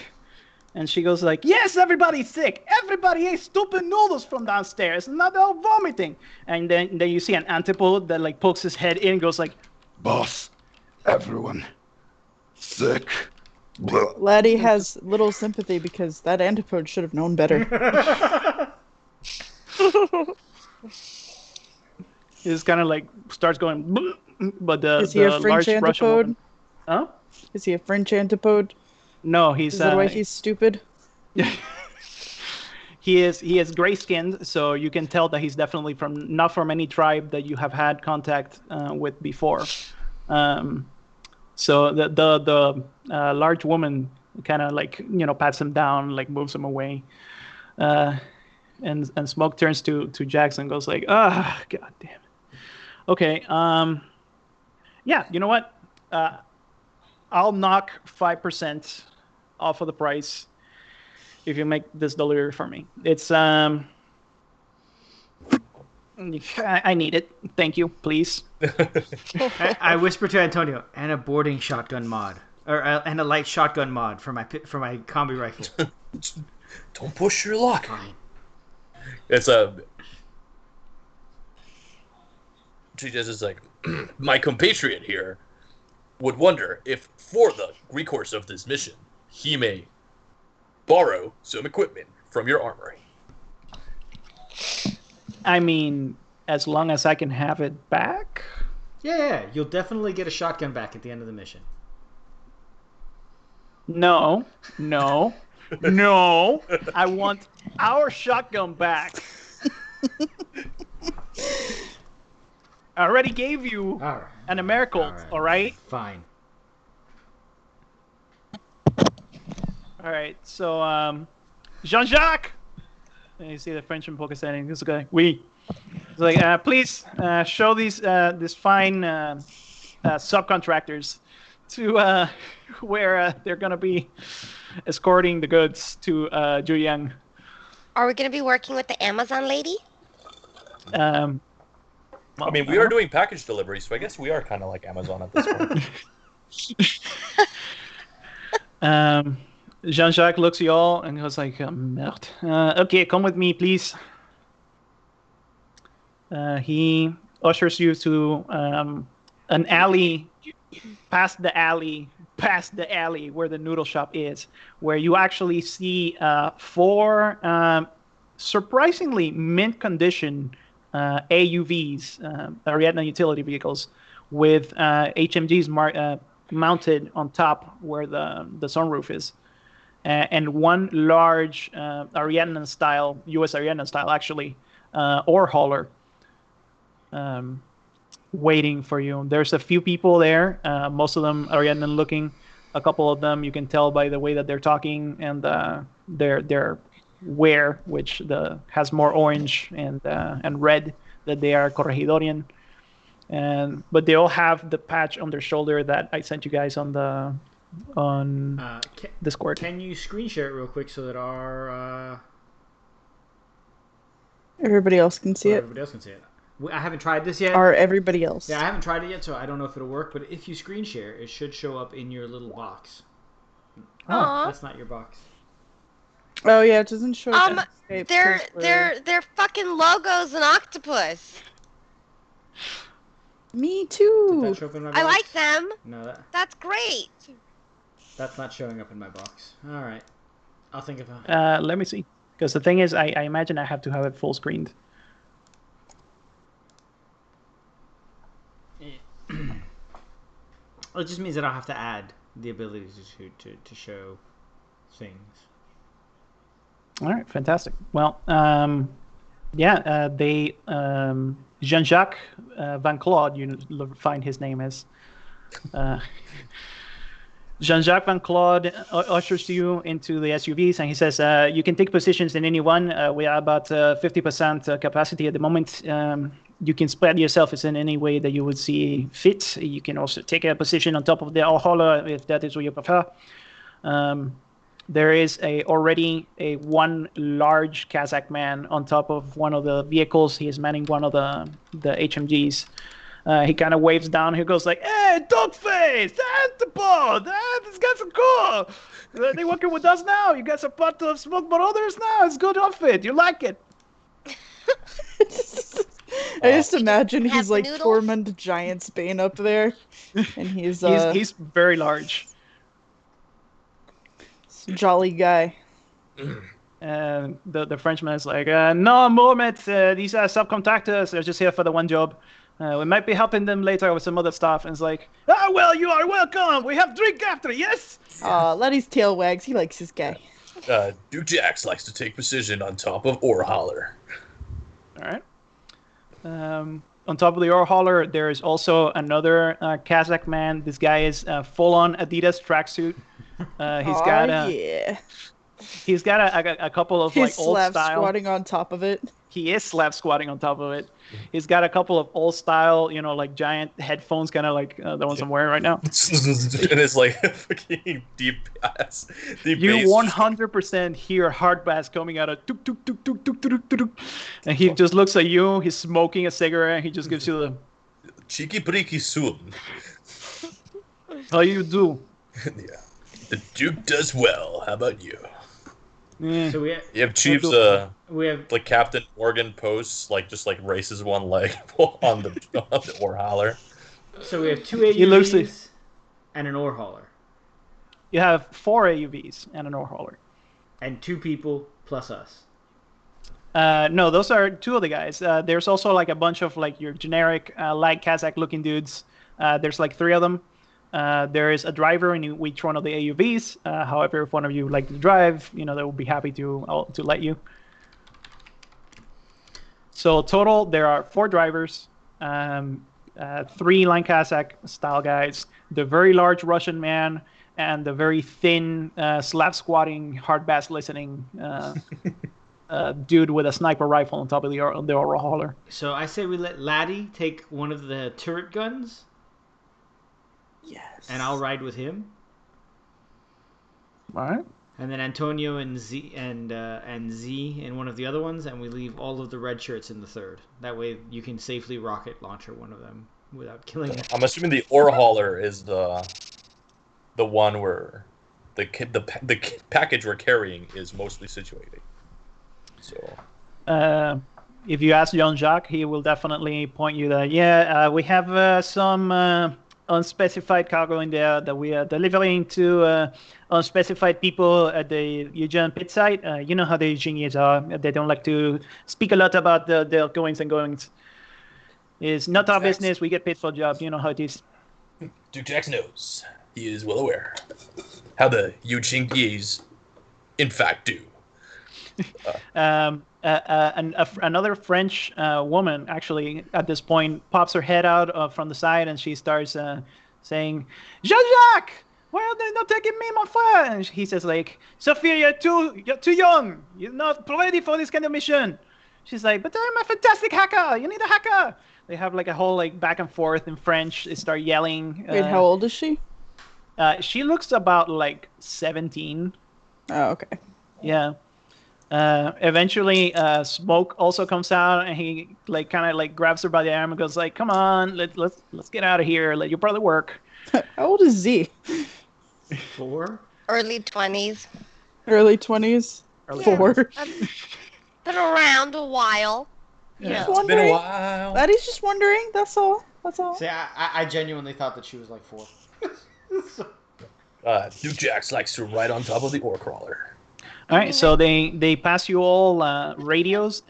[SPEAKER 2] And she goes like, "Yes, everybody's sick. Everybody ate stupid noodles from downstairs, and now they're all vomiting." And then you see an antipode that like pokes his head in and goes like,
[SPEAKER 7] Boss, everyone sick.
[SPEAKER 3] Laddie has little sympathy because that antipode should have known better.
[SPEAKER 2] he just kind of like starts going, "Bleh," but the
[SPEAKER 3] Is he a French
[SPEAKER 2] large Russian woman,
[SPEAKER 3] antipode?
[SPEAKER 2] huh?
[SPEAKER 3] Is he a French antipode?
[SPEAKER 2] No, he's
[SPEAKER 3] Is that why he's stupid?
[SPEAKER 2] he is gray skinned, so you can tell that he's definitely not from any tribe that you have had contact with before. So the large woman kind of like pats him down, like moves him away, and Smoke turns to Jackson and goes like, "Ah, god damn it. Okay, yeah, you know what? I'll knock 5% off of the price if you make this delivery for me. It's I need it. Thank you, please."
[SPEAKER 1] I whisper to Antonio, and a boarding shotgun mod, and a light shotgun mod for my combi rifle.
[SPEAKER 5] Don't push your luck.
[SPEAKER 1] Fine.
[SPEAKER 5] It's she just is like, my compatriot here would wonder if, for the recourse of this mission, he may borrow some equipment from your armory.
[SPEAKER 2] I mean, as long as I can have it back.
[SPEAKER 1] Yeah, you'll definitely get a shotgun back at the end of the mission.
[SPEAKER 2] No. I want our shotgun back. I already gave you
[SPEAKER 1] All right.
[SPEAKER 2] an Americolt, all right?
[SPEAKER 1] Fine.
[SPEAKER 2] All right, so Jean-Jacques, and you see the Frenchman poke his head in. This guy, oui. He's like, please show these this fine subcontractors to where they're gonna be escorting the goods to Zhejiang.
[SPEAKER 6] Are we going to be working with the Amazon lady?
[SPEAKER 5] I mean, we are doing package delivery, so I guess we are kind of like Amazon at this point.
[SPEAKER 2] Jean-Jacques looks at you all and goes like, "Merde. Okay, come with me, please." He ushers you to an alley, past the alley where the noodle shop is, where you actually see 4 surprisingly mint condition AUVs, Ariadne utility vehicles, with HMGs mounted on top where the sunroof is, and one large Ariadne style, U.S. Ariadne style actually, ore hauler waiting for you. There's a few people there, most of them Ariadne looking. A couple of them you can tell by the way that they're talking and their wear, which has more orange and red, that they are Corregidorian. But they all have the patch on their shoulder that I sent you guys on Discord.
[SPEAKER 1] Can you screen share it real quick so that
[SPEAKER 3] Everybody else can see it.
[SPEAKER 1] everybody else can see it? I haven't tried this yet.
[SPEAKER 3] Or everybody else.
[SPEAKER 1] Yeah, I haven't tried it yet, so I don't know if it'll work. But if you screen share, it should show up in your little box.
[SPEAKER 6] Aw.
[SPEAKER 1] That's not your box.
[SPEAKER 3] Oh yeah, it doesn't show. Escape 'cause
[SPEAKER 6] They're fucking logos and octopus.
[SPEAKER 3] Me
[SPEAKER 1] Did
[SPEAKER 3] too.
[SPEAKER 1] that show up in my box?
[SPEAKER 6] I like them.
[SPEAKER 1] No,
[SPEAKER 6] That's great.
[SPEAKER 1] that's not showing up in my box. All right, I'll think of a.
[SPEAKER 2] Let me see, because the thing is, I imagine I have to have it full screened.
[SPEAKER 1] It just means that I'll have to add the ability to show things.
[SPEAKER 2] All right, fantastic. Well, they Jean-Jacques Van Claude, you find his name is. Jean-Jacques Van Claude ushers you into the SUVs, and he says, you can take positions in any one. We are about 50% capacity at the moment. You can spread yourself in any way that you would see fit. You can also take a position on top of the Valhalla if that is what you prefer. There is already one large Kazakh man on top of one of the vehicles. He is manning one of the HMGs. He kind of waves down. He goes like, "Hey, Dogface, that's the ball. These guys are cool. They working with us now. You guys are part of Smoke Brothers now. It's a good outfit. You like it."
[SPEAKER 3] I just imagine
[SPEAKER 6] Have
[SPEAKER 3] he's like
[SPEAKER 6] noodles?
[SPEAKER 3] Tormund Giantsbane up there, and he's
[SPEAKER 2] He's very large.
[SPEAKER 3] jolly guy.
[SPEAKER 2] And the Frenchman is like, "No, Mohammed, these are subcontractors. They're just here for the one job. We might be helping them later with some other stuff." And it's like, "Ah, well, you are welcome. We have drink after, yes?"
[SPEAKER 3] Let his tail wags. He likes his guy.
[SPEAKER 5] Duke Jax likes to take precision on top of ore hauler.
[SPEAKER 2] All right. On top of the ore hauler, there is also another Kazakh man. This guy is full-on Adidas tracksuit. He's got a couple of
[SPEAKER 3] He's
[SPEAKER 2] like old
[SPEAKER 3] slab
[SPEAKER 2] style.
[SPEAKER 3] squatting on top of it.
[SPEAKER 2] He is slab squatting on top of it. He's got a couple of old style, like giant headphones, kind of like the ones I'm wearing right now.
[SPEAKER 5] And it's like fucking deep bass.
[SPEAKER 2] You 100% hear hard bass coming out of tuk, tuk, tuk, tuk, tuk, tuk, tuk, tuk. And he just looks at you. He's smoking a cigarette. And he just gives you the
[SPEAKER 5] cheeky breaky soon.
[SPEAKER 2] how you do.
[SPEAKER 5] Yeah, the Duke does well. How about you?
[SPEAKER 2] Eh.
[SPEAKER 1] So
[SPEAKER 5] You have Chief's
[SPEAKER 1] we have
[SPEAKER 5] like Captain Morgan posts just races one leg on the ore hauler.
[SPEAKER 1] so we have two
[SPEAKER 2] He looks
[SPEAKER 1] AUVs and an ore hauler,
[SPEAKER 2] You have 4 AUVs and an ore hauler.
[SPEAKER 1] and 2 people plus us.
[SPEAKER 2] No, those are 2 of the guys. There's also like a bunch of like your generic light Kazakh looking dudes. There's like 3 of them. There is a driver in each one of the AUVs. However, if one of you like to drive, they will be happy to let you. So total, there are 4 drivers, 3 line Kazakh style guys, the very large Russian man, and the very thin, slap squatting, hard bass listening dude with a sniper rifle on top of the ore hauler.
[SPEAKER 1] So I say we let Laddie take one of the turret guns,
[SPEAKER 3] Yes.
[SPEAKER 1] and I'll ride with him.
[SPEAKER 2] All right.
[SPEAKER 1] And then Antonio and Z and Z in one of the other ones, and we leave all of the red shirts in the third. That way, you can safely rocket launcher one of them without killing it.
[SPEAKER 5] I'm assuming the ore hauler is the one where the package we're carrying is mostly situated. So.
[SPEAKER 2] If you ask Jean-Jacques, he will definitely point you that, we have some unspecified cargo in there that we are delivering to unspecified people at the Eugene pit site. You know how the Eugenians are. They don't like to speak a lot about their goings and goings. It's not our business. We get paid for jobs. You know how it is.
[SPEAKER 5] Duke Jax knows. He is well aware how the Yuching Pies, in fact, do.
[SPEAKER 2] Another French woman actually at this point pops her head out from the side and she starts saying, "Jean-Jacques, why are they not taking me, my friend?" And he says like, "Sophia, you're too young. You're not ready for this kind of mission." She's like, "But I'm a fantastic hacker. You need a hacker." They have like a whole like back and forth in French. They start yelling.
[SPEAKER 3] Wait, how old is she?
[SPEAKER 2] She looks about like 17.
[SPEAKER 3] Oh, okay.
[SPEAKER 2] Yeah. Eventually, Smoke also comes out, and he like kind of like grabs her by the arm and goes like, "Come on, let's get out of here. Let your brother work."
[SPEAKER 3] How old is Z?
[SPEAKER 1] 4?
[SPEAKER 6] Early 20s.
[SPEAKER 3] Early 20s?
[SPEAKER 2] Early
[SPEAKER 3] 4?
[SPEAKER 6] Been around a while. You
[SPEAKER 2] Yeah.
[SPEAKER 6] know.
[SPEAKER 5] It's been a while.
[SPEAKER 3] Laddie's just wondering. That's all. That's all.
[SPEAKER 4] See, I genuinely thought that she was like 4.
[SPEAKER 5] Duke Jax likes to ride on top of the ore crawler.
[SPEAKER 2] All right, so they pass you all radios,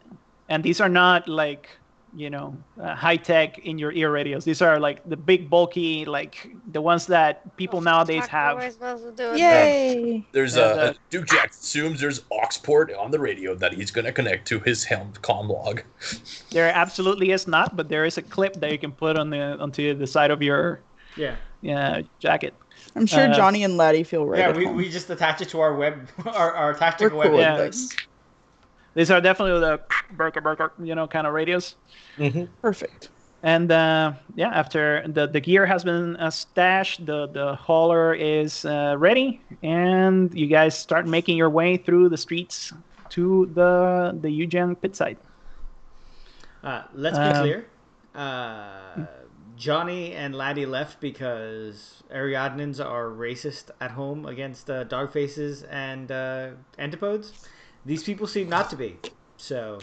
[SPEAKER 2] and these are not like high tech in your ear radios. These are like the big bulky, like the ones that people nowadays have.
[SPEAKER 3] Yay!
[SPEAKER 5] There's Duke Jax assumes there's aux port on the radio that he's going to connect to his helm comm log.
[SPEAKER 2] There absolutely is not, but there is a clip that you can put onto the side of your jacket.
[SPEAKER 3] I'm sure Johnny and Laddie feel right.
[SPEAKER 4] Yeah, we just attach it to our web, our tactical
[SPEAKER 3] We're cool
[SPEAKER 4] web.
[SPEAKER 3] with this.
[SPEAKER 2] These are definitely the burger, kind of radios.
[SPEAKER 5] Mm-hmm.
[SPEAKER 3] Perfect.
[SPEAKER 2] And after the gear has been stashed, the hauler is ready, and you guys start making your way through the streets to the Yujang pit site.
[SPEAKER 1] Let's be clear. Johnny and Laddie left because Ariadnans are racist at home against dog faces and antipodes. These people seem not to be. So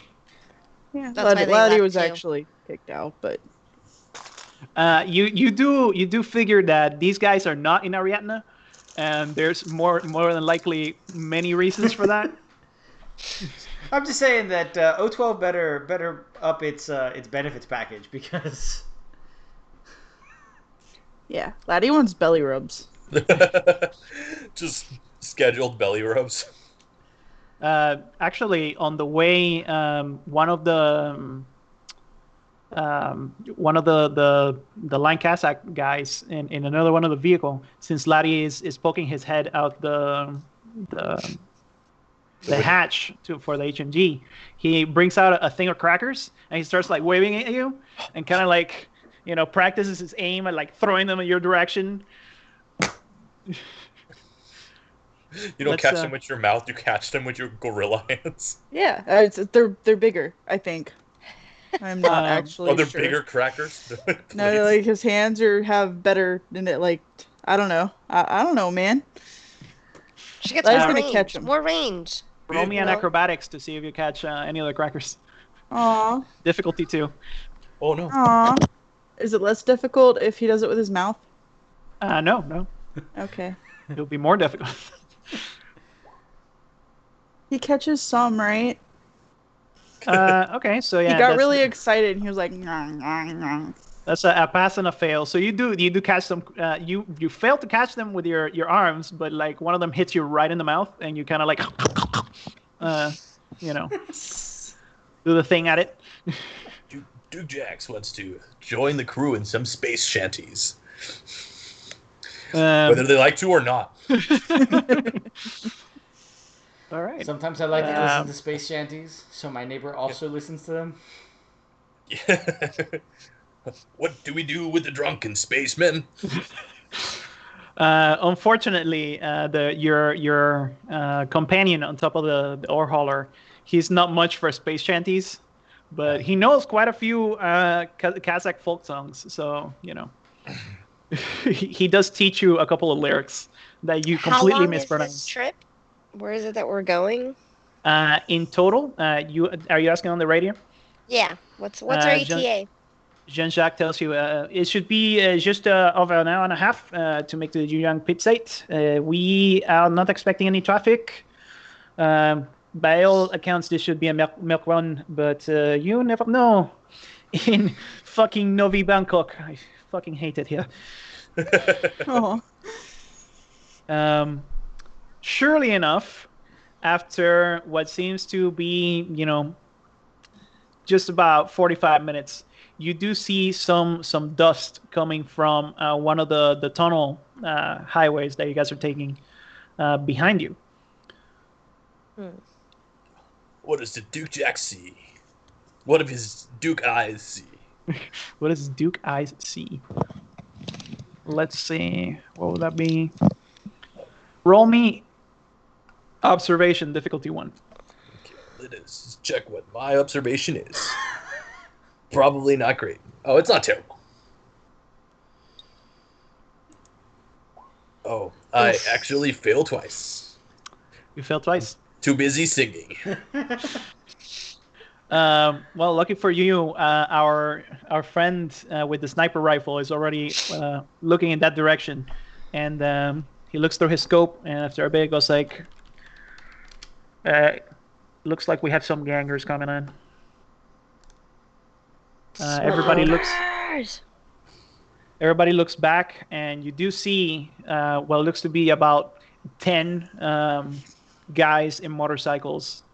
[SPEAKER 3] Yeah,
[SPEAKER 6] That's why they
[SPEAKER 3] Laddie
[SPEAKER 6] left
[SPEAKER 3] was
[SPEAKER 6] too.
[SPEAKER 3] actually kicked out, but
[SPEAKER 2] You do figure that these guys are not in Ariadna, and there's more than likely many reasons for that.
[SPEAKER 4] I'm just saying that O12 better up its benefits package because
[SPEAKER 3] yeah, Laddie wants belly rubs.
[SPEAKER 5] Just scheduled belly rubs.
[SPEAKER 2] Actually, on the way, one of the Line Kazakh guys in another one of the vehicle, since Laddie is poking his head out the hatch for the HMG, he brings out a thing of crackers and he starts like waving at you and kind of like practices his aim and like throwing them in your direction.
[SPEAKER 5] You don't catch them with your mouth, you catch them with your gorilla hands.
[SPEAKER 3] Yeah, they're bigger, I think. I'm not actually
[SPEAKER 5] they're
[SPEAKER 3] sure.
[SPEAKER 5] bigger crackers?
[SPEAKER 3] No, like his hands have better than it. Like I don't know. I don't know, man.
[SPEAKER 6] She gets
[SPEAKER 3] Laddie's
[SPEAKER 6] more
[SPEAKER 3] gonna
[SPEAKER 6] range.
[SPEAKER 3] catch 'em.
[SPEAKER 6] More range.
[SPEAKER 2] Roll me an
[SPEAKER 6] Well-
[SPEAKER 2] acrobatics to see if you catch any of the crackers.
[SPEAKER 3] Aw,
[SPEAKER 2] Difficulty 2.
[SPEAKER 5] Oh no.
[SPEAKER 3] aw. Is it less difficult if he does it with his mouth?
[SPEAKER 2] No.
[SPEAKER 3] Okay.
[SPEAKER 2] It'll be more difficult.
[SPEAKER 3] He catches some, right?
[SPEAKER 2] Okay, so yeah,
[SPEAKER 3] He got really excited and he was like, "Nah, nah, nah."
[SPEAKER 2] that's a pass and a fail. So you do catch them. You fail to catch them with your arms, but like one of them hits you right in the mouth, and you kind of like, do the thing at it.
[SPEAKER 5] Duke Jax wants to join the crew in some space shanties, whether they like to or not.
[SPEAKER 2] All right.
[SPEAKER 4] sometimes I like to listen to space shanties, so my neighbor also listens to them.
[SPEAKER 5] What do we do with the drunken spacemen?
[SPEAKER 2] Unfortunately, your companion on top of the ore hauler, he's not much for space shanties, but he knows quite a few Kazakh folk songs. So he does teach you a couple of lyrics that you completely
[SPEAKER 6] How long
[SPEAKER 2] mispronounce.
[SPEAKER 6] is this trip? Where is it that we're going?
[SPEAKER 2] In total, are you asking on the radio?
[SPEAKER 6] Yeah. What's our ETA?
[SPEAKER 2] Jean-Jacques tells you it should be just over an hour and a half to make the Yuyang pit site. We are not expecting any traffic. By all accounts, this should be a milk run, but you never know. In fucking Novi Bangkok. I fucking hate it here.
[SPEAKER 3] Oh.
[SPEAKER 2] Surely enough, after what seems to be, just about 45 minutes, you do see some dust coming from one of the tunnel highways that you guys are taking behind you.
[SPEAKER 5] What does the Duke Jack see? What do his Duke eyes see?
[SPEAKER 2] What does Duke Eyes see? Let's see. What would that be? Roll me observation difficulty 1.
[SPEAKER 5] Okay, let us check what my observation is. Probably not great. Oh, it's not terrible. Oh, I actually failed twice.
[SPEAKER 2] You failed twice.
[SPEAKER 5] Too busy singing.
[SPEAKER 2] Well, lucky for you, our friend with the sniper rifle is already looking in that direction, and he looks through his scope, and after a bit, goes like, "Looks like we have some gangers coming in." Everybody looks back, and you do see what looks to be about 10 guys in motorcycles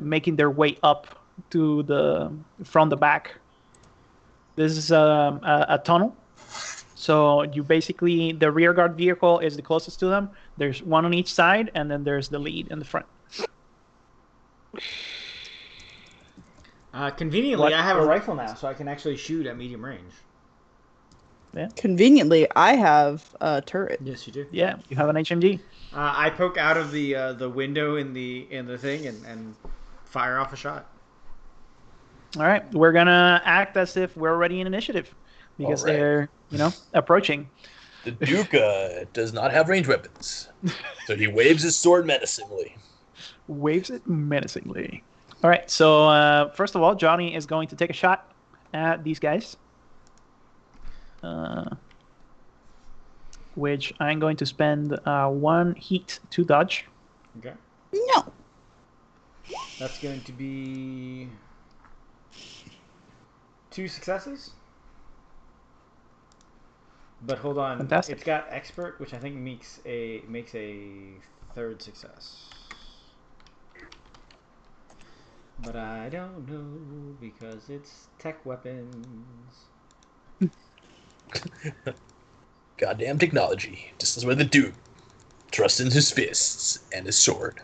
[SPEAKER 2] making their way up from the back. This is a tunnel, so you basically, the rear guard vehicle is the closest to them. There's one on each side, and then there's the lead in the front.
[SPEAKER 1] Conveniently, I have a rifle now, so I can actually shoot at medium range.
[SPEAKER 2] Yeah.
[SPEAKER 3] Conveniently, I have a turret.
[SPEAKER 1] Yes, you do.
[SPEAKER 2] Yeah, you have an HMG.
[SPEAKER 1] I poke out of the window in the thing and fire off a shot.
[SPEAKER 2] All right, we're gonna act as if we're already in initiative because
[SPEAKER 5] All right.
[SPEAKER 2] they're approaching.
[SPEAKER 5] The Duke does not have ranged weapons, so he waves his sword menacingly.
[SPEAKER 2] Waves it menacingly. All right, so first of all, Johnny is going to take a shot at these guys, which I'm going to spend 1 heat to dodge.
[SPEAKER 1] Okay.
[SPEAKER 3] No.
[SPEAKER 1] That's going to be 2 successes. But hold on,
[SPEAKER 2] Fantastic.
[SPEAKER 1] It's got expert, which I think makes a 3rd success. But I don't know because it's tech weapons.
[SPEAKER 5] Goddamn technology. This is where the Duke trusts in his fists and his sword.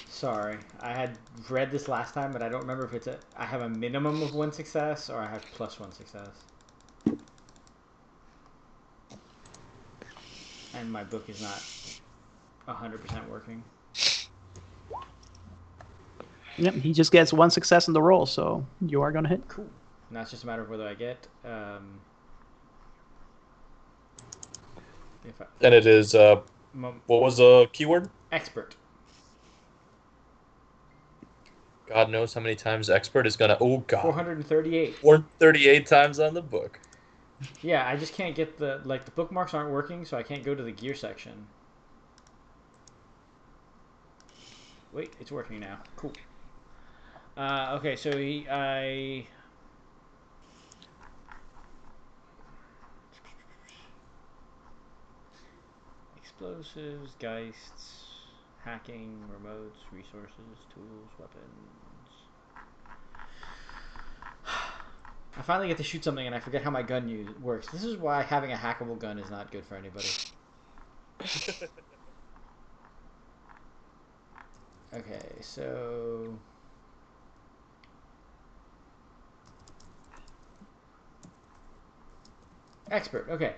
[SPEAKER 1] Sorry, I had read this last time, but I don't remember if I have a minimum of 1 success or I have plus 1 success. And my book is not 100% working.
[SPEAKER 2] Yep, he just gets 1 success in the roll, so you are gonna hit.
[SPEAKER 1] Cool. And that's just a matter of whether I get.
[SPEAKER 5] And it is, what was the keyword?
[SPEAKER 1] Expert.
[SPEAKER 5] God knows how many times expert is gonna. Oh God.
[SPEAKER 1] 438.
[SPEAKER 5] 438 times on the book.
[SPEAKER 1] Yeah, I just can't get the bookmarks aren't working, so I can't go to the gear section. Wait, it's working now. Cool. Okay, so explosives, geists, hacking, remotes, resources, tools, weapons. I finally get to shoot something and I forget how my gun works. This is why having a hackable gun is not good for anybody. Okay, so... Expert, okay.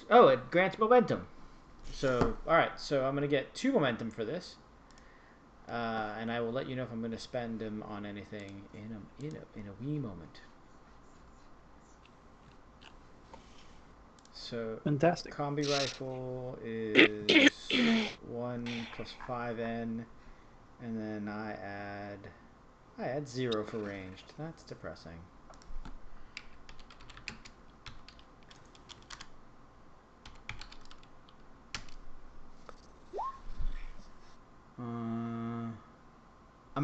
[SPEAKER 1] Oh, it grants momentum. So, alright, so I'm going to get 2 momentum for this. And I will let you know if I'm going to spend them on anything in a wee moment. So,
[SPEAKER 2] Fantastic.
[SPEAKER 1] Combi rifle is 1 plus 5N, and then I add 0 for ranged. That's depressing.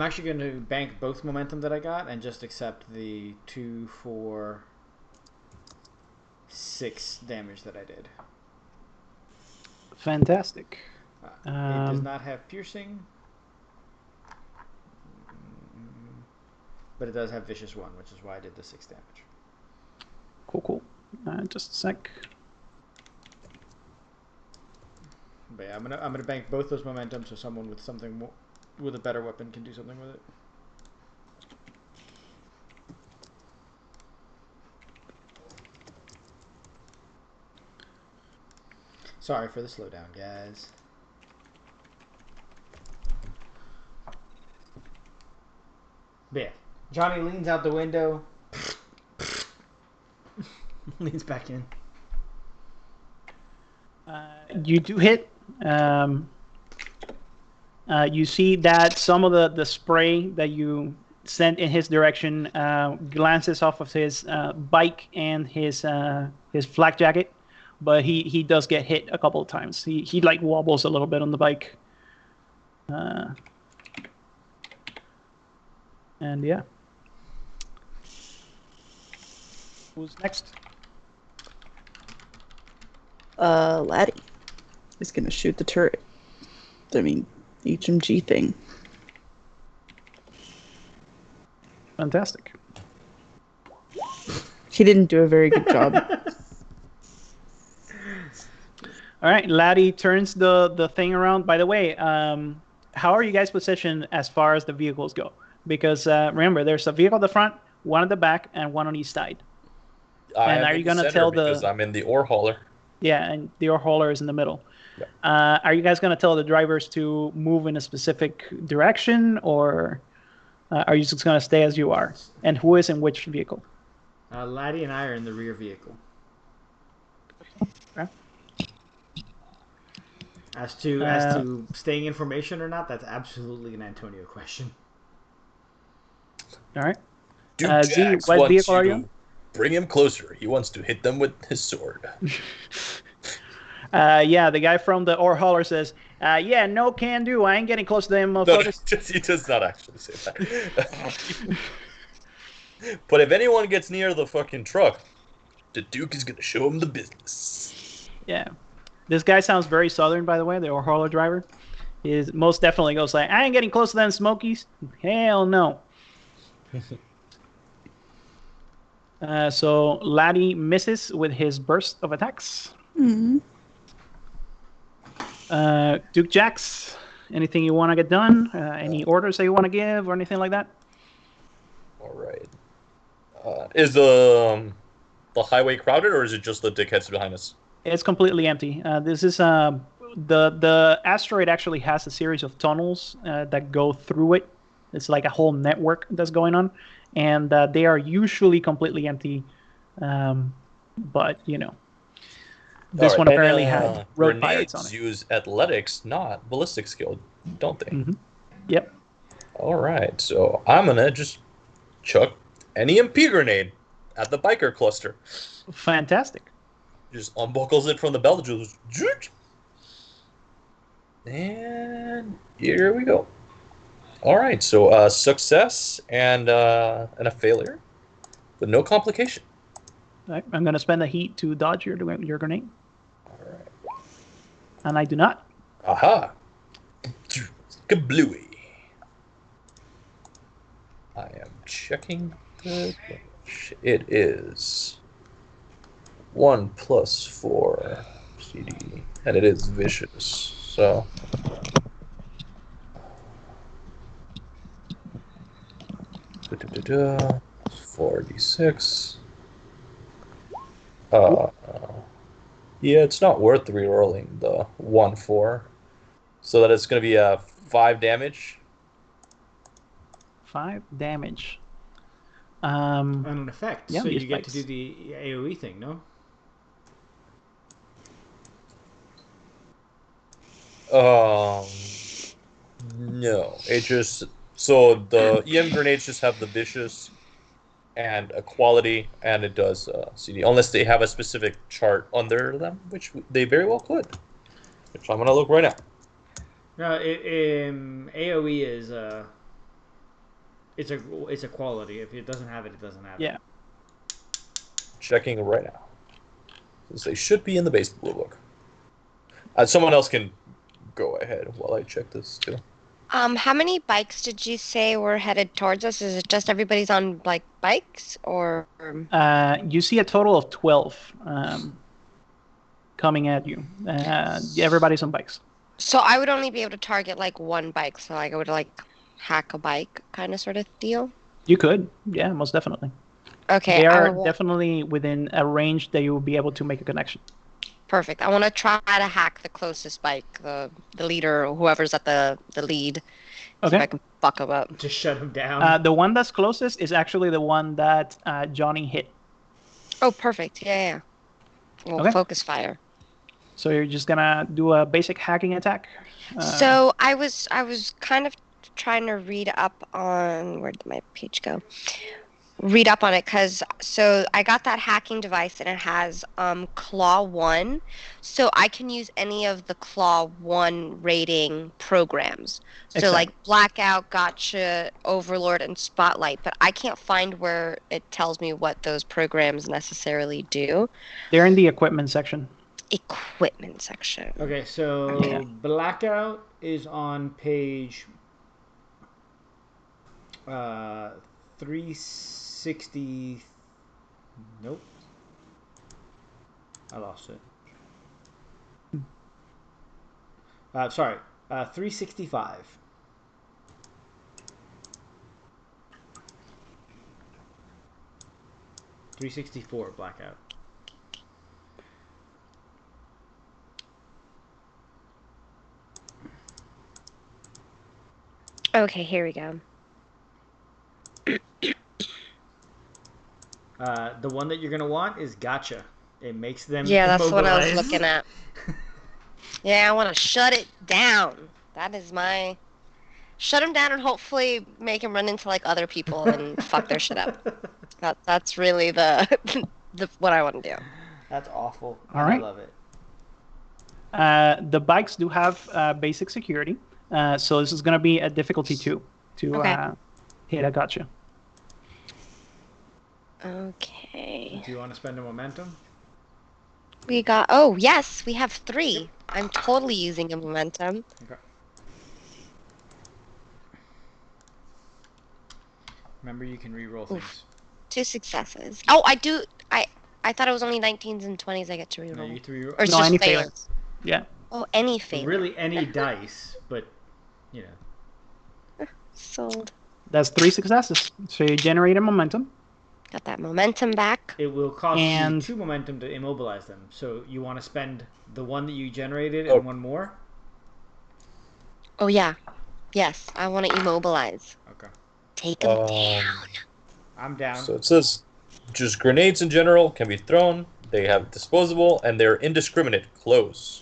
[SPEAKER 1] actually going to bank both momentum that I got and just accept the 2, 4, 6 damage that I did.
[SPEAKER 2] Fantastic.
[SPEAKER 1] It does not have piercing, but it does have vicious 1, which is why I did the 6 damage.
[SPEAKER 2] Cool. Just a sec.
[SPEAKER 1] But yeah, I'm gonna bank both those momentum so someone with something with a better weapon can do something with it. Sorry for the slowdown, guys. But yeah, Johnny leans out the window, leans back in.
[SPEAKER 2] You do hit. You see that some of the spray that you sent in his direction glances off of his bike and his flak jacket, but he does get hit a couple of times. He like wobbles a little bit on the bike. And yeah. Who's next?
[SPEAKER 3] Laddie is gonna shoot the turret. I mean, HMG thing.
[SPEAKER 2] Fantastic.
[SPEAKER 3] He didn't do a very good job.
[SPEAKER 2] All right, Laddie turns the thing around. By the way, how are you guys positioned as far as the vehicles go? Because remember, there's a vehicle at the front, one at the back, and one on each side. And are you gonna tell
[SPEAKER 5] because I'm in the ore hauler?
[SPEAKER 2] Yeah, and the ore hauler is in the middle.
[SPEAKER 5] Yeah.
[SPEAKER 2] Are you guys gonna tell the drivers to move in a specific direction, or are you just gonna stay as you are? And who is in which vehicle?
[SPEAKER 1] Laddie and I are in the rear vehicle.
[SPEAKER 2] Okay.
[SPEAKER 1] As to staying in formation or not, that's absolutely an Antonio question.
[SPEAKER 2] All right.
[SPEAKER 5] Duke
[SPEAKER 2] Z,
[SPEAKER 5] Jax
[SPEAKER 2] what
[SPEAKER 5] wants
[SPEAKER 2] vehicle
[SPEAKER 5] you
[SPEAKER 2] are you
[SPEAKER 5] to
[SPEAKER 2] in?
[SPEAKER 5] bring him closer. He wants to hit them with his sword.
[SPEAKER 2] Yeah, the guy from the ore hauler says, yeah, no can do. I ain't getting close to them
[SPEAKER 5] No,
[SPEAKER 2] motherfuckers.
[SPEAKER 5] he does not actually say that. But if anyone gets near the fucking truck, the Duke is going to show him the business.
[SPEAKER 2] Yeah. This guy sounds very southern, by the way, the ore hauler driver. He is most definitely goes like, I ain't getting close to them Smokies. Hell no. So Laddie misses with his burst of attacks.
[SPEAKER 3] Mm-hmm.
[SPEAKER 2] Duke Jax, anything you want to get done? Any orders that you want to give or anything like that?
[SPEAKER 5] All right. Is the highway crowded, or is it just the dickheads behind us?
[SPEAKER 2] It's completely empty. This is the asteroid actually has a series of tunnels that go through it. It's like a whole network that's going on, and they are usually completely empty. But you know, this one apparently had road pirates on it.
[SPEAKER 5] Use athletics, not ballistic skill, don't they?
[SPEAKER 2] Mm-hmm. Yep.
[SPEAKER 5] All right, so I'm gonna just chuck an EMP grenade at the biker cluster.
[SPEAKER 2] Fantastic.
[SPEAKER 5] Just unbuckles it from the belt. Just and here we go. All right, so success and a failure, but no complication.
[SPEAKER 2] All right, I'm going to spend a heat to dodge your grenade.
[SPEAKER 5] All right.
[SPEAKER 2] And I do not.
[SPEAKER 5] Aha. Kablooey. I am checking the damage. It is 1 + 4 CD, and it is vicious. So 4d6. Yeah, it's not worth re-rolling the 1/4, so that it's going to be 5 damage.
[SPEAKER 2] 5 damage.
[SPEAKER 1] On an effect,
[SPEAKER 2] yeah,
[SPEAKER 1] so you get
[SPEAKER 2] spikes.
[SPEAKER 1] to do the AOE thing, no?
[SPEAKER 5] No. It just so the EM grenades just have the vicious and a quality, and it does CD unless they have a specific chart under them, which they very well could. Which I'm gonna look right now.
[SPEAKER 1] No, AOE is It's a quality. If it doesn't have it, it doesn't have
[SPEAKER 2] Yeah.
[SPEAKER 1] it.
[SPEAKER 5] Checking right now. Since they should be in the base blue book. Someone else can go ahead while I check this too.
[SPEAKER 6] How many bikes did you say were headed towards us? Is it just everybody's on like bikes, or?
[SPEAKER 2] You see a total of 12 coming at you. Everybody's on bikes.
[SPEAKER 6] So I would only be able to target like one bike. So like I would like hack a bike kind of sort of deal.
[SPEAKER 2] You could, yeah, most definitely.
[SPEAKER 6] Okay,
[SPEAKER 2] They
[SPEAKER 6] I
[SPEAKER 2] are
[SPEAKER 6] will,
[SPEAKER 2] definitely within a range that you will be able to make a connection.
[SPEAKER 6] perfect. I want to try to hack the closest bike, the leader, or whoever's at the lead. See if I
[SPEAKER 2] Okay.
[SPEAKER 6] can fuck them up.
[SPEAKER 1] To shut him down.
[SPEAKER 2] The one that's closest is actually the one that Johnny hit.
[SPEAKER 6] Oh, perfect. Yeah. Well,
[SPEAKER 2] Okay.
[SPEAKER 6] focus fire.
[SPEAKER 2] So you're just gonna do a basic hacking attack.
[SPEAKER 6] So I was kind of trying to read up on, where did my page go? Read up on it, because so I got that hacking device and it has Claw 1, so I can use any of the Claw 1 rating programs. So
[SPEAKER 2] Excellent.
[SPEAKER 6] like Blackout, Gotcha, Overlord, and Spotlight, but I can't find where it tells me what those programs necessarily do.
[SPEAKER 2] They're in the equipment section.
[SPEAKER 6] Equipment section.
[SPEAKER 1] Okay, so
[SPEAKER 2] Yeah.
[SPEAKER 1] Blackout is on page 360. Nope. I lost it. Sorry, 365. $364 Blackout.
[SPEAKER 6] Okay, here we go.
[SPEAKER 1] The one that you're gonna want is Gotcha. It makes them
[SPEAKER 6] Yeah, that's what I was
[SPEAKER 1] immobilize.
[SPEAKER 6] looking at. Yeah, I want to shut it down. That is my... Shut him down and hopefully make him run into like other people and fuck their shit up. That's really the what I want to do.
[SPEAKER 1] That's awful.
[SPEAKER 2] All right.
[SPEAKER 1] I love it.
[SPEAKER 2] The bikes do have basic security, so this is gonna be a difficulty 2 to
[SPEAKER 6] Okay.
[SPEAKER 2] hit a gotcha.
[SPEAKER 6] Okay.
[SPEAKER 1] Do you want to spend a momentum?
[SPEAKER 6] We got... Oh, yes, we have 3. I'm totally using a momentum.
[SPEAKER 1] Okay. Remember, you can re-roll things.
[SPEAKER 6] 2 successes. Oh, I do... I thought it was only 19s and 20s I get to reroll.
[SPEAKER 1] No, you three.
[SPEAKER 6] Or it's
[SPEAKER 2] No,
[SPEAKER 6] just
[SPEAKER 2] any
[SPEAKER 6] fails.
[SPEAKER 2] failures. Yeah.
[SPEAKER 6] Oh, any fail.
[SPEAKER 1] Really, any dice, but you know.
[SPEAKER 6] Sold.
[SPEAKER 2] That's 3 successes. So you generate a momentum.
[SPEAKER 6] Got that momentum back.
[SPEAKER 1] It will cost you
[SPEAKER 2] And-
[SPEAKER 1] 2 momentum to immobilize them. So you want to spend the one that you generated
[SPEAKER 5] Oh.
[SPEAKER 1] and one more?
[SPEAKER 6] Oh, yeah. Yes, I want to immobilize.
[SPEAKER 1] Okay.
[SPEAKER 6] Take him down.
[SPEAKER 1] I'm down.
[SPEAKER 5] So it says just grenades in general can be thrown. They have disposable and they're indiscriminate close.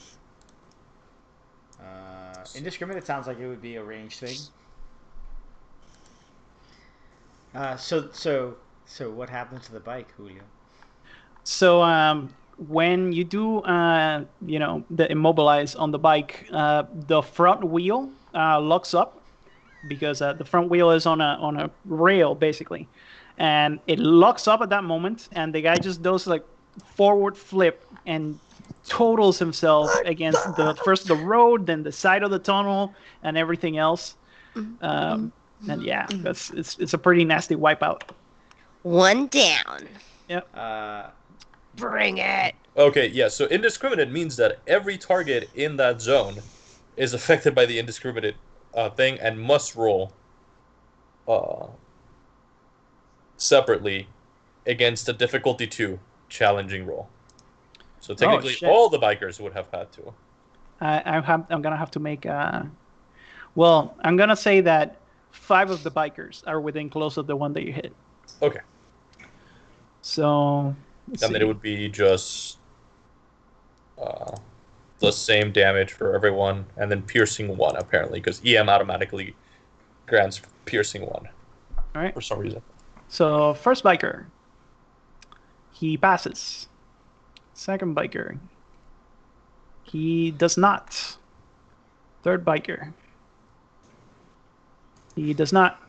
[SPEAKER 1] Indiscriminate sounds like it would be a range thing. So what happens to the bike, Julio?
[SPEAKER 2] So when you do, the immobilize on the bike, the front wheel locks up because the front wheel is on a rail basically, and it locks up at that moment, and the guy just does like forward flip and totals himself against the road, then the side of the tunnel, and everything else. And yeah, it's a pretty nasty wipeout.
[SPEAKER 6] One down.
[SPEAKER 2] Yep.
[SPEAKER 6] Bring it.
[SPEAKER 5] Okay, yeah, so indiscriminate means that every target in that zone is affected by the indiscriminate thing and must roll separately against a difficulty 2 challenging roll. So technically,
[SPEAKER 2] shit.
[SPEAKER 5] all the bikers would have had to.
[SPEAKER 2] I'm gonna have to make well, I'm gonna say that 5 of the bikers are within close of the one that you hit.
[SPEAKER 5] Okay.
[SPEAKER 2] So
[SPEAKER 5] And then it would be just the same damage for everyone, and then piercing 1 apparently, because EM automatically grants piercing 1.
[SPEAKER 2] All right.
[SPEAKER 5] For some reason.
[SPEAKER 2] So first biker, he passes. Second biker, he does not. Third biker, he does not.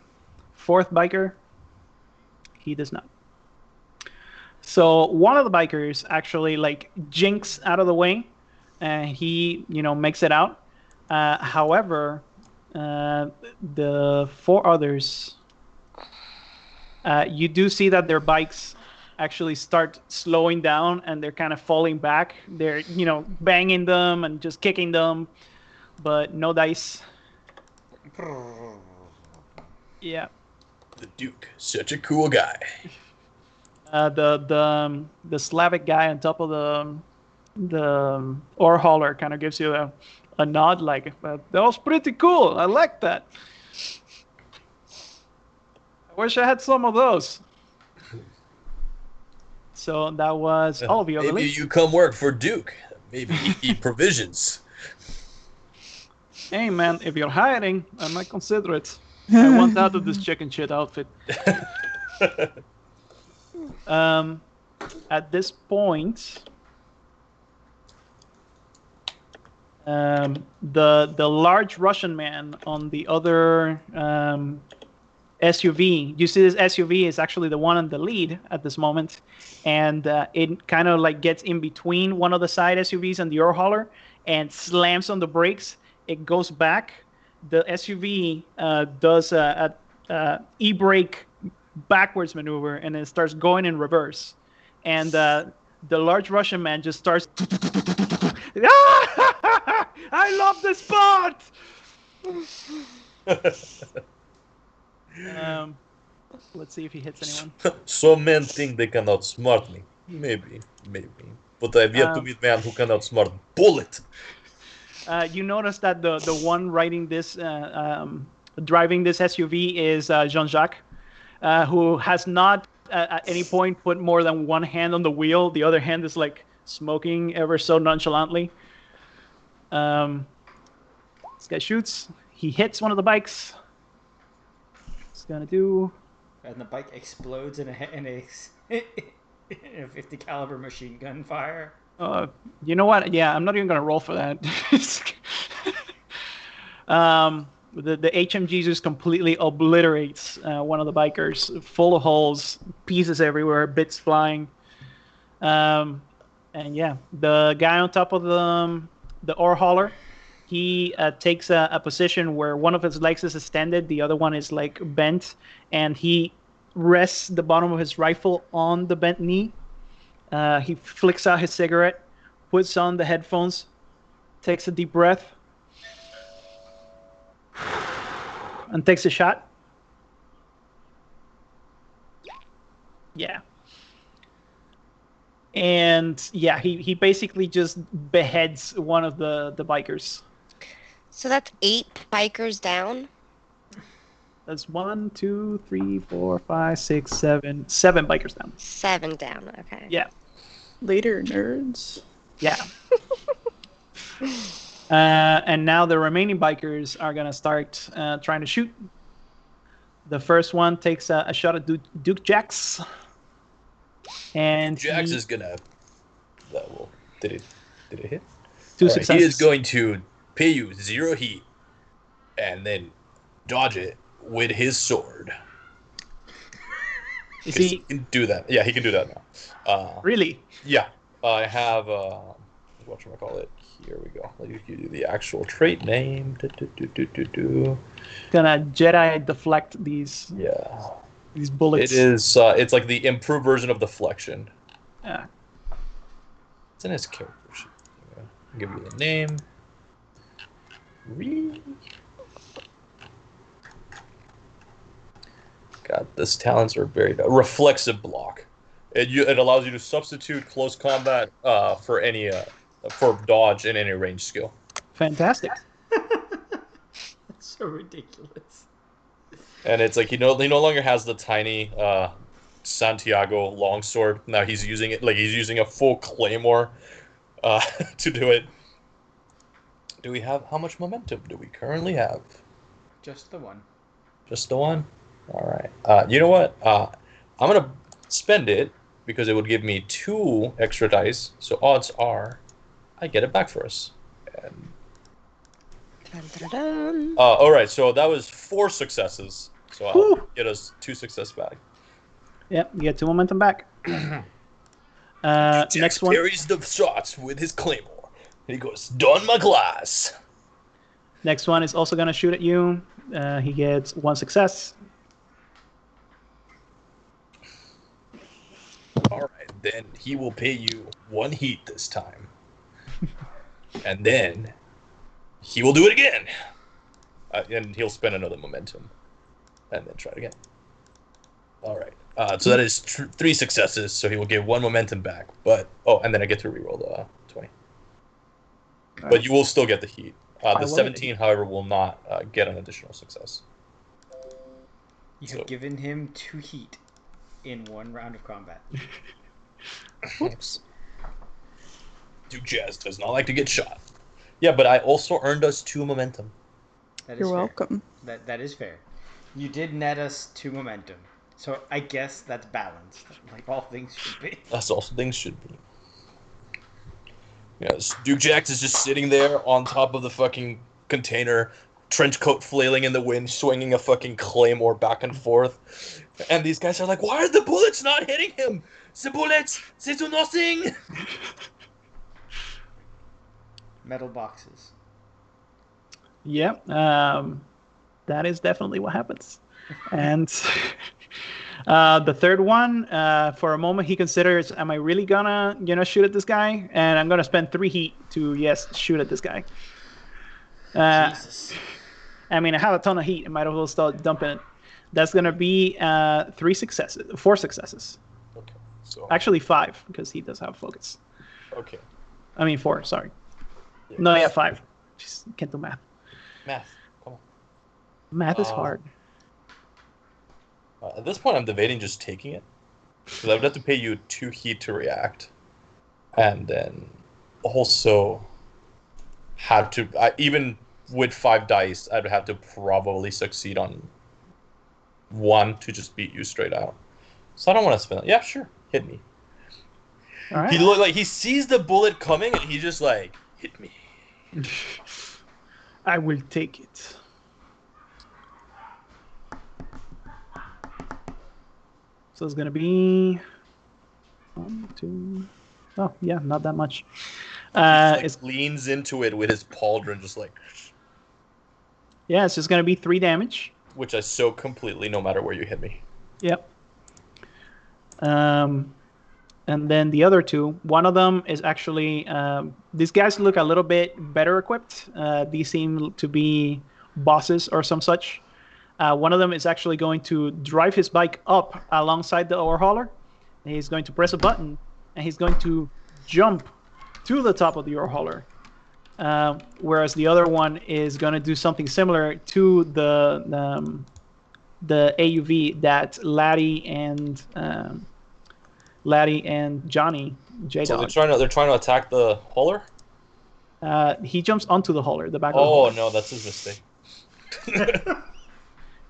[SPEAKER 2] fourth biker, he does not. So one of the bikers actually like jinks out of the way, and he makes it out. However, the four others, you do see that their bikes actually start slowing down, and they're kind of falling back. They're banging them and just kicking them, but no dice. Yeah.
[SPEAKER 5] The Duke, such a cool guy.
[SPEAKER 2] The Slavic guy on top of the ore hauler kind of gives you a nod, like that was pretty cool. I like that. I wish I had some of those. So that was all of you, I
[SPEAKER 5] Maybe
[SPEAKER 2] believe.
[SPEAKER 5] you come work for Duke. Maybe eat provisions.
[SPEAKER 2] Hey man, if you're hiring, I might consider it. I want out of this chicken shit outfit. At this point, the large Russian man on the other SUV, you see this SUV is actually the one on the lead at this moment, and it kind of like gets in between one of the side SUVs and the ore hauler and slams on the brakes. It goes back. The SUV does a e-brake backwards maneuver, and it starts going in reverse. And the large Russian man just starts. I love this part. Let's see if he hits anyone.
[SPEAKER 5] Some men think they can outsmart me. Maybe. But I've yet to meet a man who can outsmart Bullet.
[SPEAKER 2] You notice that the one riding this, driving this SUV is Jean-Jacques, who has not at any point put more than one hand on the wheel. The other hand is like smoking ever so nonchalantly. This guy shoots. He hits one of the bikes. It's gonna do.
[SPEAKER 4] And the bike explodes in a 50 caliber machine gun fire.
[SPEAKER 2] You know what? Yeah, I'm not even gonna roll for that. The HMG just completely obliterates one of the bikers, full of holes, pieces everywhere, bits flying. And yeah, the guy on top of the ore hauler, he takes a position where one of his legs is extended, the other one is like bent, and he rests the bottom of his rifle on the bent knee. He flicks out his cigarette, puts on the headphones, takes a deep breath, and takes a shot. Yeah. And yeah, he basically just beheads one of the bikers.
[SPEAKER 6] So that's 8 bikers down?
[SPEAKER 2] That's 1, 2, 3, 4, 5, 6, 7 bikers down.
[SPEAKER 6] 7 down, okay.
[SPEAKER 2] Yeah.
[SPEAKER 3] Later, nerds.
[SPEAKER 2] Yeah. And now the remaining bikers are going to start trying to shoot. The first one takes a shot at Duke Jax. And
[SPEAKER 5] Jax is going to... Well, did it hit?
[SPEAKER 2] 2
[SPEAKER 5] Right,
[SPEAKER 2] successes.
[SPEAKER 5] he is going to pay you 0 heat and then dodge it with his sword.
[SPEAKER 2] Is
[SPEAKER 5] He
[SPEAKER 2] he
[SPEAKER 5] can do that. Yeah, he can do that now.
[SPEAKER 2] really?
[SPEAKER 5] Yeah, I have whatchamacallit. Here we go. Let me give you the actual trait name.
[SPEAKER 2] Gonna Jedi deflect these
[SPEAKER 5] Yeah,
[SPEAKER 2] bullets?
[SPEAKER 5] it is. It's like the improved version of deflection.
[SPEAKER 2] Yeah.
[SPEAKER 5] It's in his character sheet. I'll give you the name. God, these talents are very reflexive block. It allows you to substitute close combat for any for dodge in any range skill.
[SPEAKER 2] Fantastic.
[SPEAKER 4] That's so ridiculous.
[SPEAKER 5] And it's like he no longer has the tiny Santiago longsword. Now he's using it like he's using a full claymore to do it. Do we have how much momentum do we currently have?
[SPEAKER 4] Just the one.
[SPEAKER 5] Just the one? All right. You know what? I'm going to spend it because it would give me 2 extra dice. So odds are I get it back for us. And...
[SPEAKER 6] Dun, dun, dun.
[SPEAKER 5] all right. So that was 4 successes. So I'll
[SPEAKER 2] Whew.
[SPEAKER 5] get us 2 success back.
[SPEAKER 2] Yep, you get 2 momentum back.
[SPEAKER 5] Jax
[SPEAKER 2] Next one.
[SPEAKER 5] parries the shots with his claymore. He goes, "Don my glass."
[SPEAKER 2] Next one is also gonna shoot at you. He gets 1 success.
[SPEAKER 5] All right, then he will pay you 1 heat this time, and then he will do it again, and he'll spend another momentum, and then try it again. All right. So that is 3 successes. So he will get 1 momentum back. But and then I get to reroll the 20. But you will still get the heat. The 17, however, will not get an additional success.
[SPEAKER 4] You have given him 2 heat in 1 round of combat.
[SPEAKER 3] Oops.
[SPEAKER 5] Duke Jazz does not like to get shot. Yeah, but I also earned us 2 momentum.
[SPEAKER 4] That is
[SPEAKER 3] You're
[SPEAKER 4] fair.
[SPEAKER 3] welcome.
[SPEAKER 4] That is fair. You did net us 2 momentum. So I guess that's balanced, like all things should be.
[SPEAKER 5] That's all things should be. Yes, Duke Jax is just sitting there on top of the fucking container, trench coat flailing in the wind, swinging a fucking claymore back and forth. And these guys are like, "Why are the bullets not hitting him? The bullets, they do nothing."
[SPEAKER 4] Metal boxes.
[SPEAKER 2] Yep, that is definitely what happens. And the third one, for a moment, he considers, "Am I really gonna, shoot at this guy?" And I'm gonna spend 3 heat to shoot at this guy.
[SPEAKER 4] Jesus.
[SPEAKER 2] I mean, I have a ton of heat. I might as well start dumping it. That's gonna be 4 successes.
[SPEAKER 5] Okay, so
[SPEAKER 2] Actually 5 because he does have focus.
[SPEAKER 5] okay,
[SPEAKER 2] I mean 4. Sorry.
[SPEAKER 5] yeah.
[SPEAKER 2] No, yeah, 5. Just can't do math.
[SPEAKER 5] Math. Come on.
[SPEAKER 2] Math is hard.
[SPEAKER 5] At this point, I'm debating just taking it because I would have to pay you 2 heat to react, and then also have to even with 5 dice, I'd have to probably succeed on 1 to just beat you straight out. So I don't want to spend it. Yeah, sure, hit me.
[SPEAKER 2] All right.
[SPEAKER 5] He look like he sees the bullet coming and he just like hit me.
[SPEAKER 2] I will take it. So it's gonna be 1, 2. Oh yeah, not that much.
[SPEAKER 5] He leans into it with his pauldron, just like.
[SPEAKER 2] Yeah, it's just gonna be 3 damage.
[SPEAKER 5] Which I soak completely, no matter where you hit me.
[SPEAKER 2] Yep. And then the other 2, one of them is actually these guys look a little bit better equipped. These seem to be bosses or some such. One of them is actually going to drive his bike up alongside the ore hauler. He's going to press a button, and he's going to jump to the top of the ore hauler. Whereas the other one is going to do something similar to the AUV that Laddie and Johnny J-Dog.
[SPEAKER 5] So they're trying to attack the hauler?
[SPEAKER 2] He jumps onto the hauler, the back of the
[SPEAKER 5] Oh
[SPEAKER 2] hauler.
[SPEAKER 5] no, that's his mistake.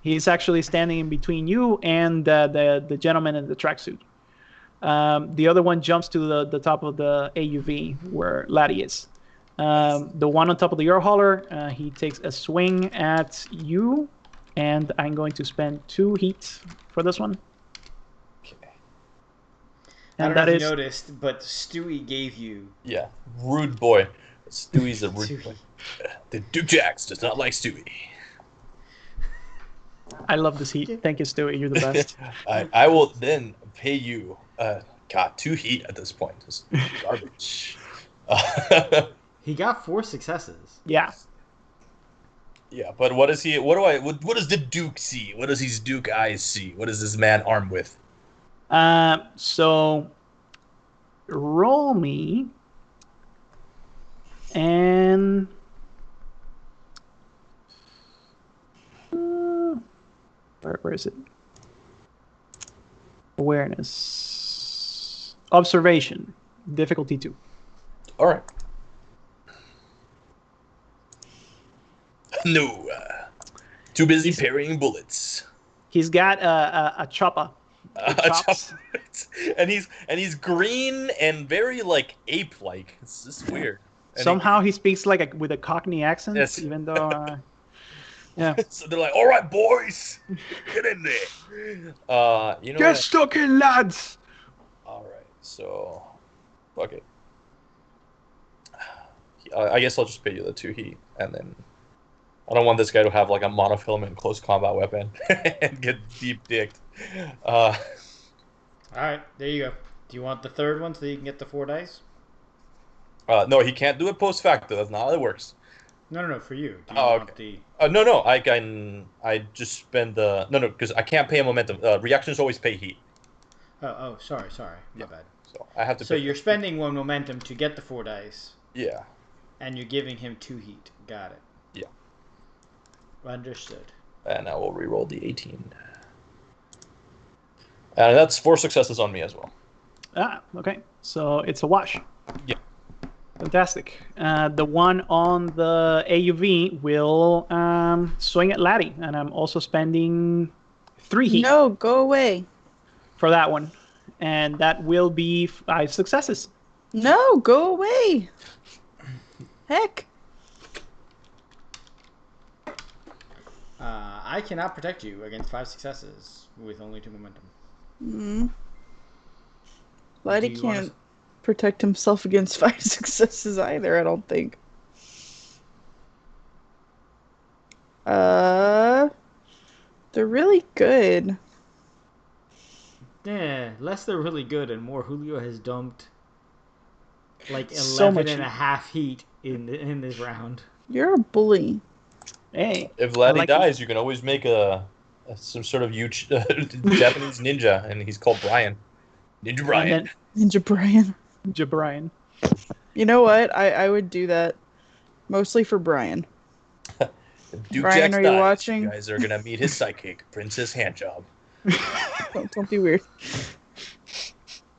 [SPEAKER 2] He's actually standing in between you and the gentleman in the tracksuit. The other one jumps to the top of the AUV where Laddie is. The one on top of the ore hauler, he takes a swing at you, and I'm going to spend 2 heat for this one.
[SPEAKER 5] Okay.
[SPEAKER 4] I
[SPEAKER 2] And
[SPEAKER 4] don't know
[SPEAKER 2] that
[SPEAKER 4] if
[SPEAKER 2] is
[SPEAKER 4] you noticed, but Stewie gave you
[SPEAKER 5] Yeah, rude boy. Stewie's a rude
[SPEAKER 4] Stewie.
[SPEAKER 5] boy. The Duke Jax does not like Stewie.
[SPEAKER 2] I love this heat. Thank you, Stewie. You're the best.
[SPEAKER 5] I will then pay you. God, 2 heat at this point. This is garbage.
[SPEAKER 4] He got 4 successes.
[SPEAKER 2] Yeah.
[SPEAKER 5] Yeah, but what is he? What does the Duke see? What does his Duke eyes see? What is this man armed with?
[SPEAKER 2] So roll me and where is it? Awareness. Observation. Difficulty 2.
[SPEAKER 5] All right. No. Too busy parrying bullets.
[SPEAKER 2] He's got a chopper. Chops.
[SPEAKER 5] and he's green and very like ape-like. It's just weird. And
[SPEAKER 2] Somehow he speaks like with a Cockney accent,
[SPEAKER 5] Yes.
[SPEAKER 2] even though Yeah.
[SPEAKER 5] So they're like, "All right, boys, get in there." You know
[SPEAKER 2] Get
[SPEAKER 5] what?
[SPEAKER 2] stuck in, lads.
[SPEAKER 5] All right, so fuck it. I guess I'll just pay you the 2 heat, and then I don't want this guy to have like a monofilament close combat weapon and get deep dicked. Uh,
[SPEAKER 1] All right, there you go. Do you want the third one so you can get the 4 dice?
[SPEAKER 5] no, he can't do it post facto. That's not how it works.
[SPEAKER 1] No, for you. Do you
[SPEAKER 5] Oh,
[SPEAKER 1] want the?
[SPEAKER 5] no. I just spend the no, because I can't pay a momentum. Reactions always pay heat,
[SPEAKER 1] Oh, sorry, my bad.
[SPEAKER 5] so I have to.
[SPEAKER 1] So
[SPEAKER 5] pay
[SPEAKER 1] you're spending 1 momentum to get the 4 dice,
[SPEAKER 5] Yeah.
[SPEAKER 1] and you're giving him 2 heat. Got it.
[SPEAKER 5] Yeah.
[SPEAKER 1] Understood.
[SPEAKER 5] And I will re-roll the 18. And that's 4 successes on me as well.
[SPEAKER 2] Okay. So it's a wash.
[SPEAKER 5] Yeah.
[SPEAKER 2] Fantastic. The one on the AUV will swing at Laddie, and I'm also spending 3 heat
[SPEAKER 3] No, go away.
[SPEAKER 2] for that one, and that will be 5 successes.
[SPEAKER 3] No, go away. Heck.
[SPEAKER 1] I cannot protect you against 5 successes with only 2 momentum.
[SPEAKER 3] Laddie
[SPEAKER 1] Do you wanna
[SPEAKER 3] can't protect himself against 5 successes either, I don't think. They're really good.
[SPEAKER 1] Yeah, less they're really good and more Julio has dumped like 11
[SPEAKER 2] So much
[SPEAKER 1] and a
[SPEAKER 2] heat.
[SPEAKER 1] half heat in this round.
[SPEAKER 3] You're a bully.
[SPEAKER 2] Hey,
[SPEAKER 5] If Laddie
[SPEAKER 2] like
[SPEAKER 5] dies, you can always make some sort of huge Japanese ninja, and he's called Brian. Ninja Brian.
[SPEAKER 2] and
[SPEAKER 3] Ninja Brian.
[SPEAKER 2] then Jabrian.
[SPEAKER 3] You know what? I would do that. Mostly for Brian.
[SPEAKER 5] If Duke
[SPEAKER 3] Brian,
[SPEAKER 5] Jax
[SPEAKER 3] are you
[SPEAKER 5] dies,
[SPEAKER 3] watching?
[SPEAKER 5] you guys are gonna meet his psychic, Princess Handjob.
[SPEAKER 3] Don't be weird.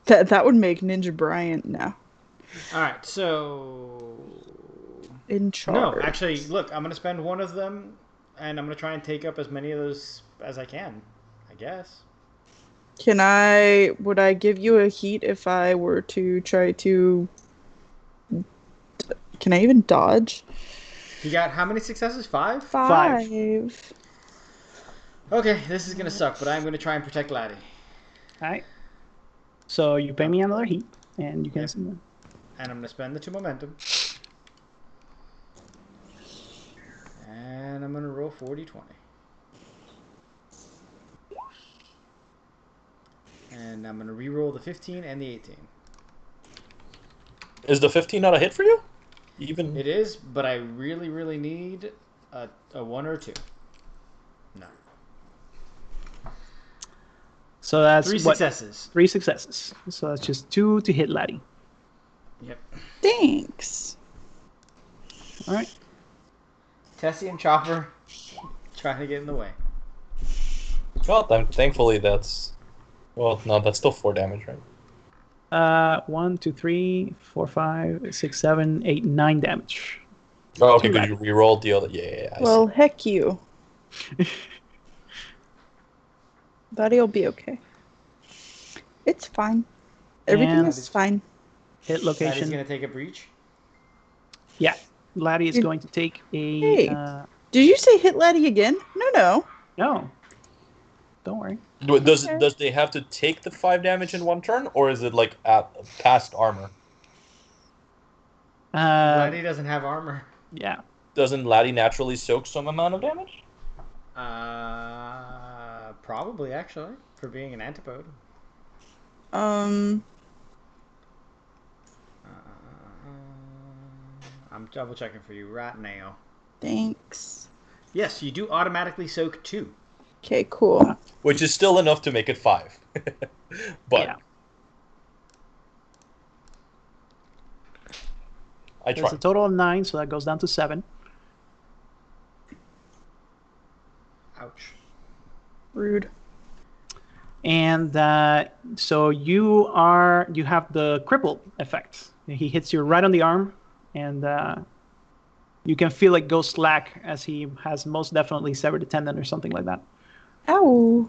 [SPEAKER 3] That would make Ninja Brian now
[SPEAKER 1] All right, so
[SPEAKER 3] in charge.
[SPEAKER 1] no, actually, look, I'm gonna spend 1 of them, and I'm gonna try and take up as many of those as I can. I guess.
[SPEAKER 3] Would I give you a heat if I were to try to... Can I even dodge?
[SPEAKER 1] You got how many successes? 5?
[SPEAKER 3] 5.
[SPEAKER 1] Okay, this is gonna suck, but I'm gonna try and protect Laddie.
[SPEAKER 2] All right. So you pay me another heat, and you can.
[SPEAKER 1] Yep. And I'm gonna spend the 2 momentum. And I'm gonna roll 40-20. And I'm gonna re-roll the 15 and the 18.
[SPEAKER 5] Is the 15 not a hit for you? Even
[SPEAKER 1] It is, but I really, really need a 1 or 2. No.
[SPEAKER 2] So that's
[SPEAKER 1] 3
[SPEAKER 2] what?
[SPEAKER 1] successes.
[SPEAKER 2] 3 successes. So that's just 2 to hit Laddie.
[SPEAKER 1] Yep.
[SPEAKER 3] Thanks.
[SPEAKER 2] All right.
[SPEAKER 1] Tessie and Chopper trying to get in the way.
[SPEAKER 5] well, thankfully that's no, that's still 4 damage, right?
[SPEAKER 2] 1, 2, 3, 4, 5, 6, 7, 8, 9 damage.
[SPEAKER 5] Oh, okay,
[SPEAKER 2] Two
[SPEAKER 5] because you re-rolled the other. Yeah, I
[SPEAKER 3] Well,
[SPEAKER 5] see.
[SPEAKER 3] heck you. Daddy'll be okay. It's fine. Everything
[SPEAKER 2] And-
[SPEAKER 3] is fine.
[SPEAKER 2] Hit
[SPEAKER 1] Laddie's
[SPEAKER 2] location.
[SPEAKER 1] gonna take a breach.
[SPEAKER 2] Yeah. Laddie is
[SPEAKER 3] Did-
[SPEAKER 2] going to take a.
[SPEAKER 3] Hey. Did you say hit Laddie again? No.
[SPEAKER 2] No. Don't worry.
[SPEAKER 5] Does they have to take the 5 damage in 1 turn, or is it like at past armor?
[SPEAKER 1] Laddie doesn't have armor.
[SPEAKER 2] Yeah.
[SPEAKER 5] Doesn't Laddie naturally soak some amount of damage?
[SPEAKER 1] Probably actually for being an antipode. I'm double checking for you right now.
[SPEAKER 3] Thanks.
[SPEAKER 1] Yes, you do automatically soak 2.
[SPEAKER 3] Okay, cool.
[SPEAKER 5] Which is still enough to make it 5. But
[SPEAKER 2] Yeah.
[SPEAKER 5] I
[SPEAKER 2] There's
[SPEAKER 5] tried.
[SPEAKER 2] a total of 9, so that goes down to 7.
[SPEAKER 1] Ouch.
[SPEAKER 3] Rude.
[SPEAKER 2] And so you have the cripple effect. He hits you right on the arm, and you can feel it go slack as he has most definitely severed a tendon or something like that.
[SPEAKER 3] Ow.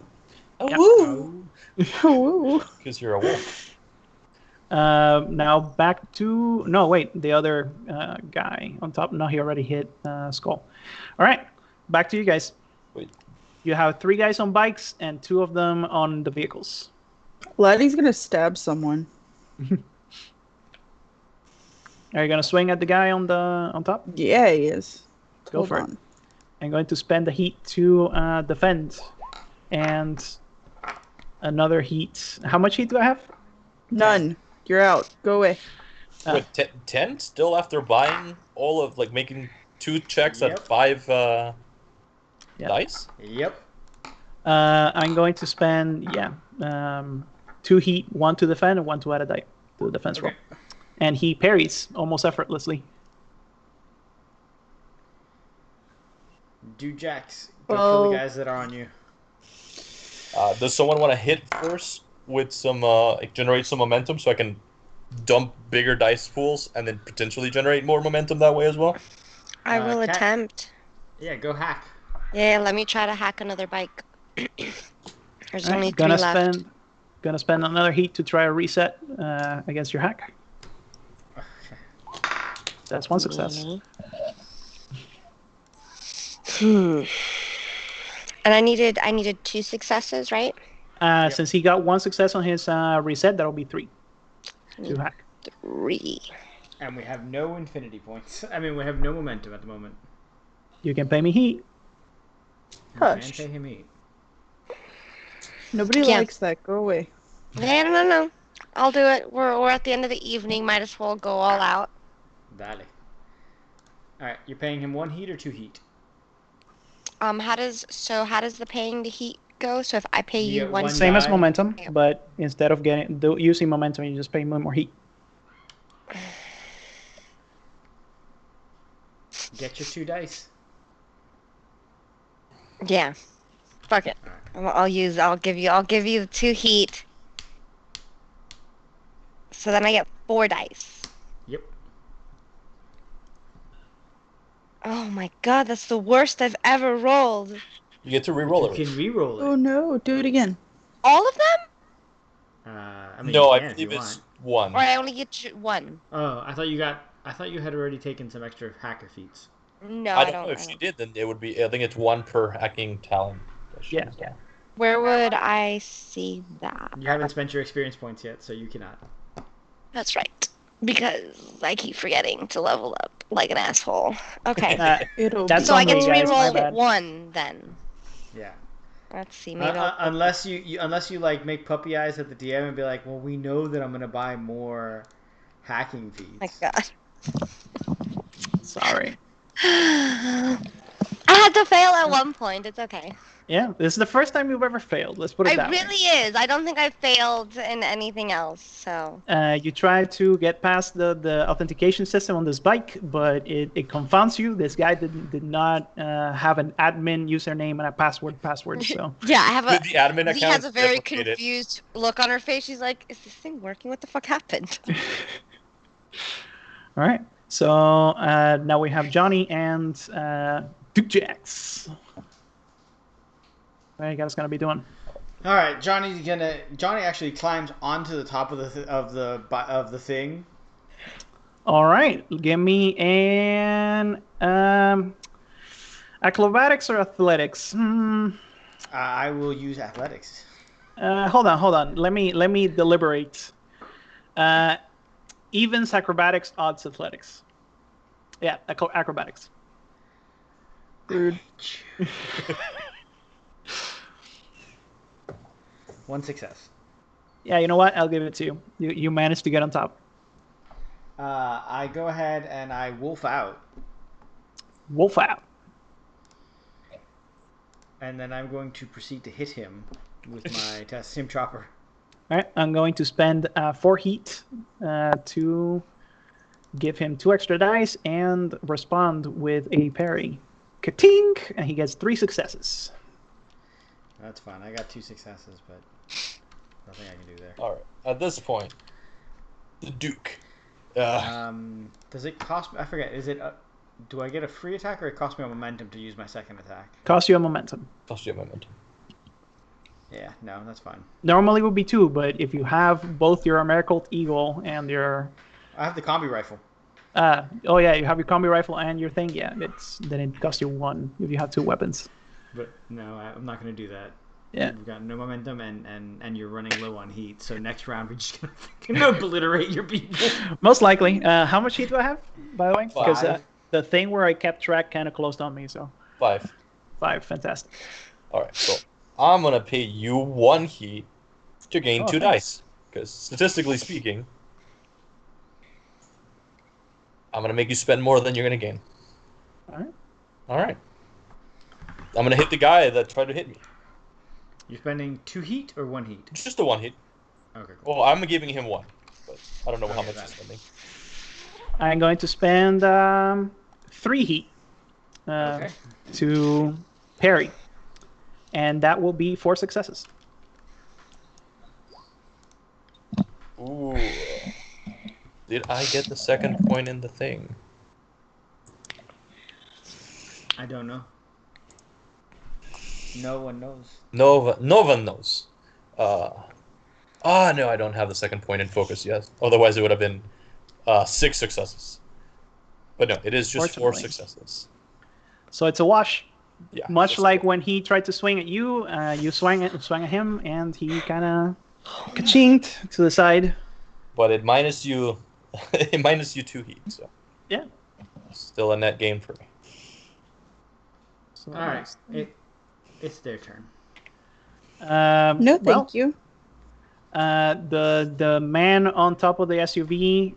[SPEAKER 2] Yeah.
[SPEAKER 3] Woo. Woo.
[SPEAKER 5] Because you're a wolf.
[SPEAKER 2] Now back to the other guy on top. No, he already hit Skull. All right. back to you guys.
[SPEAKER 5] Wait.
[SPEAKER 2] You have 3 guys on bikes and 2 of them on the vehicles.
[SPEAKER 3] Laddie's gonna stab someone.
[SPEAKER 2] Are you gonna swing at the guy on top?
[SPEAKER 3] Yeah, he is.
[SPEAKER 2] Go
[SPEAKER 3] Hold
[SPEAKER 2] for
[SPEAKER 3] on.
[SPEAKER 2] it. I'm going to spend the heat to defend, and another heat. How much heat do I have?
[SPEAKER 3] None. You're out. Go away.
[SPEAKER 5] Wait, 10 still after buying all of like making 2 checks
[SPEAKER 4] Yep.
[SPEAKER 5] at 5
[SPEAKER 2] Yeah.
[SPEAKER 5] dice?
[SPEAKER 4] Yep.
[SPEAKER 2] I'm going to spend 2 heat, 1 to defend and 1 to add a die to the defense roll. And he parries almost effortlessly.
[SPEAKER 4] Do jacks. Go
[SPEAKER 3] Well-
[SPEAKER 4] kill the guys that are on you.
[SPEAKER 5] Does someone want to hit first with some like generate some momentum so I can dump bigger dice pools and then potentially generate more momentum that way as well?
[SPEAKER 6] I will
[SPEAKER 4] Cat-
[SPEAKER 6] attempt.
[SPEAKER 4] Yeah, go hack.
[SPEAKER 6] Yeah, let me try to hack another bike. There's only 3
[SPEAKER 2] gonna
[SPEAKER 6] left.
[SPEAKER 2] spend another heat to try a reset against your hack. That's 1 success.
[SPEAKER 6] Really? And I needed 2 successes, right?
[SPEAKER 2] Since he got 1 success on his reset, that'll be 3 to hack.
[SPEAKER 6] 3.
[SPEAKER 4] And we have no infinity points. I mean, we have no momentum at the moment.
[SPEAKER 2] You can pay me heat.
[SPEAKER 4] You
[SPEAKER 3] Hush.
[SPEAKER 4] can pay him eat.
[SPEAKER 3] Nobody
[SPEAKER 6] Yeah.
[SPEAKER 3] likes that. Go away.
[SPEAKER 6] No. I'll do it. We're at the end of the evening. Might as well go all out.
[SPEAKER 4] Dale. Alright, you're paying him 1 heat or 2 heat?
[SPEAKER 6] How does the paying the heat go? So if I pay
[SPEAKER 4] You
[SPEAKER 6] you
[SPEAKER 4] get
[SPEAKER 6] 1
[SPEAKER 4] one
[SPEAKER 2] Same as
[SPEAKER 4] die.
[SPEAKER 2] momentum,
[SPEAKER 6] Yeah.
[SPEAKER 2] but instead of using momentum, you just pay more heat.
[SPEAKER 4] Get your 2 dice.
[SPEAKER 6] Yeah. Fuck it. I'll give you the 2 heat. So then I get 4 dice.
[SPEAKER 4] Yep.
[SPEAKER 6] Oh my god, that's the worst I've ever rolled.
[SPEAKER 5] You get to re-roll
[SPEAKER 4] You
[SPEAKER 5] it.
[SPEAKER 4] can re-roll
[SPEAKER 3] Oh
[SPEAKER 4] it.
[SPEAKER 3] no, do it again.
[SPEAKER 6] All of them?
[SPEAKER 4] I mean,
[SPEAKER 5] No,
[SPEAKER 4] you
[SPEAKER 5] I
[SPEAKER 4] can if
[SPEAKER 5] believe
[SPEAKER 4] you
[SPEAKER 5] it's
[SPEAKER 4] want.
[SPEAKER 5] 1.
[SPEAKER 6] Or I only get 1?
[SPEAKER 4] Oh, I thought you had already taken some extra hacker feats.
[SPEAKER 6] No,
[SPEAKER 5] I don't know if she did. Then it would be. I think it's 1 per hacking talent. that she
[SPEAKER 2] Yeah.
[SPEAKER 5] has done.
[SPEAKER 6] Where would I see that?
[SPEAKER 4] You haven't spent your experience points yet, so you cannot.
[SPEAKER 6] That's right. Because I keep forgetting to level up like an asshole. Okay.
[SPEAKER 3] It'll
[SPEAKER 2] That's
[SPEAKER 3] be
[SPEAKER 6] So I get
[SPEAKER 2] on
[SPEAKER 6] to
[SPEAKER 2] me, guys, my
[SPEAKER 6] reroll
[SPEAKER 2] bad.
[SPEAKER 6] 1 then.
[SPEAKER 4] Yeah.
[SPEAKER 6] Let's see. Maybe I'll...
[SPEAKER 4] Unless you like make puppy eyes at the DM and be like, well, we know that I'm gonna buy more hacking feats.
[SPEAKER 6] My god.
[SPEAKER 2] Sorry.
[SPEAKER 6] I had to fail at one point. It's okay.
[SPEAKER 2] Yeah, this is the first time you've ever failed. Let's put it
[SPEAKER 6] It
[SPEAKER 2] that
[SPEAKER 6] really is. I don't think I failed in anything else. So
[SPEAKER 2] way. You tried to get past the authentication system on this bike, but it confounds you. This guy did not have an admin username and a password. So
[SPEAKER 6] yeah, I have a.
[SPEAKER 5] The admin account.
[SPEAKER 6] Lee has a very
[SPEAKER 5] deprecated.
[SPEAKER 6] confused look on her face. She's like, "Is this thing working? What the fuck happened?"
[SPEAKER 2] all right. So now we have Johnny and Duke Jax. What are you guys gonna be doing?
[SPEAKER 4] All right, Johnny actually climbs onto the top of the thing.
[SPEAKER 2] All right, give me an acrobatics or athletics.
[SPEAKER 4] I will use athletics.
[SPEAKER 2] Hold on. Let me deliberate. Evens acrobatics, odds athletics. Yeah, acrobatics.
[SPEAKER 3] rude.
[SPEAKER 4] 1 success.
[SPEAKER 2] Yeah, you know what? I'll give it to you. You managed to get on top.
[SPEAKER 4] I go ahead and I wolf out,
[SPEAKER 2] Wolf out.
[SPEAKER 4] and then I'm going to proceed to hit him with my Sim Chopper.
[SPEAKER 2] All right, I'm going to spend 4 heat to give him 2 extra dice and respond with a parry. Ka-tink! And he gets 3 successes.
[SPEAKER 4] That's fine. I got 2 successes, but nothing I can do there.
[SPEAKER 5] All right. At this point, the Duke.
[SPEAKER 4] Does it cost me? I forget. Is it? Do I get a free attack or it costs me a momentum to use my second attack?
[SPEAKER 2] Cost you a momentum.
[SPEAKER 5] Cost you a momentum.
[SPEAKER 4] Yeah, no, that's fine.
[SPEAKER 2] Normally it would be 2, but if you have both your Americolt Eagle and your...
[SPEAKER 4] I have the combi rifle.
[SPEAKER 2] Oh yeah, you have your combi rifle and your thing. Yeah, then it costs you 1 if you have 2 weapons.
[SPEAKER 1] But no, I'm not going to do that.
[SPEAKER 2] Yeah.
[SPEAKER 1] We've got no momentum, and you're running low on heat. So next round, we're just going to fucking obliterate your people.
[SPEAKER 2] Most likely. How much heat do I have, by the way? Because
[SPEAKER 1] 5.
[SPEAKER 2] the thing where I kept track kind of closed on me. So
[SPEAKER 5] 5.
[SPEAKER 2] 5, fantastic.
[SPEAKER 5] All right, so I'm gonna pay you 1 heat to gain 2 dice, because statistically speaking, I'm gonna make you spend more than you're gonna gain.
[SPEAKER 2] All right.
[SPEAKER 5] All right. I'm gonna hit the guy that tried to hit me.
[SPEAKER 1] You're spending 2 heat or 1 heat?
[SPEAKER 5] Just the 1 hit.
[SPEAKER 1] Okay, cool.
[SPEAKER 5] Well, I'm giving him 1, but I don't know how
[SPEAKER 1] Okay,
[SPEAKER 5] much
[SPEAKER 1] got
[SPEAKER 5] he's
[SPEAKER 1] it.
[SPEAKER 5] spending.
[SPEAKER 2] I'm going to spend 3 heat
[SPEAKER 1] Okay.
[SPEAKER 2] to parry, and that will be 4 successes.
[SPEAKER 5] Ooh. Did I get the second point in the thing?
[SPEAKER 1] I don't know. No one knows.
[SPEAKER 5] No one knows. No, I don't have the second point in focus yet. Otherwise, it would have been 6 successes. But no, it is just 4
[SPEAKER 2] Fortunately.
[SPEAKER 5] successes.
[SPEAKER 2] So it's a wash.
[SPEAKER 5] Yeah.
[SPEAKER 2] Much
[SPEAKER 5] that's
[SPEAKER 2] like
[SPEAKER 5] cool.
[SPEAKER 2] when he tried to swing at you, you swang at him, and he kind of ka-chinked to the side.
[SPEAKER 5] But it minus you, it minus you 2 heat. So
[SPEAKER 2] Yeah.
[SPEAKER 5] still a net gain for me.
[SPEAKER 2] So
[SPEAKER 1] All right. It's their turn.
[SPEAKER 3] No, thank you.
[SPEAKER 2] The man on top of the SUV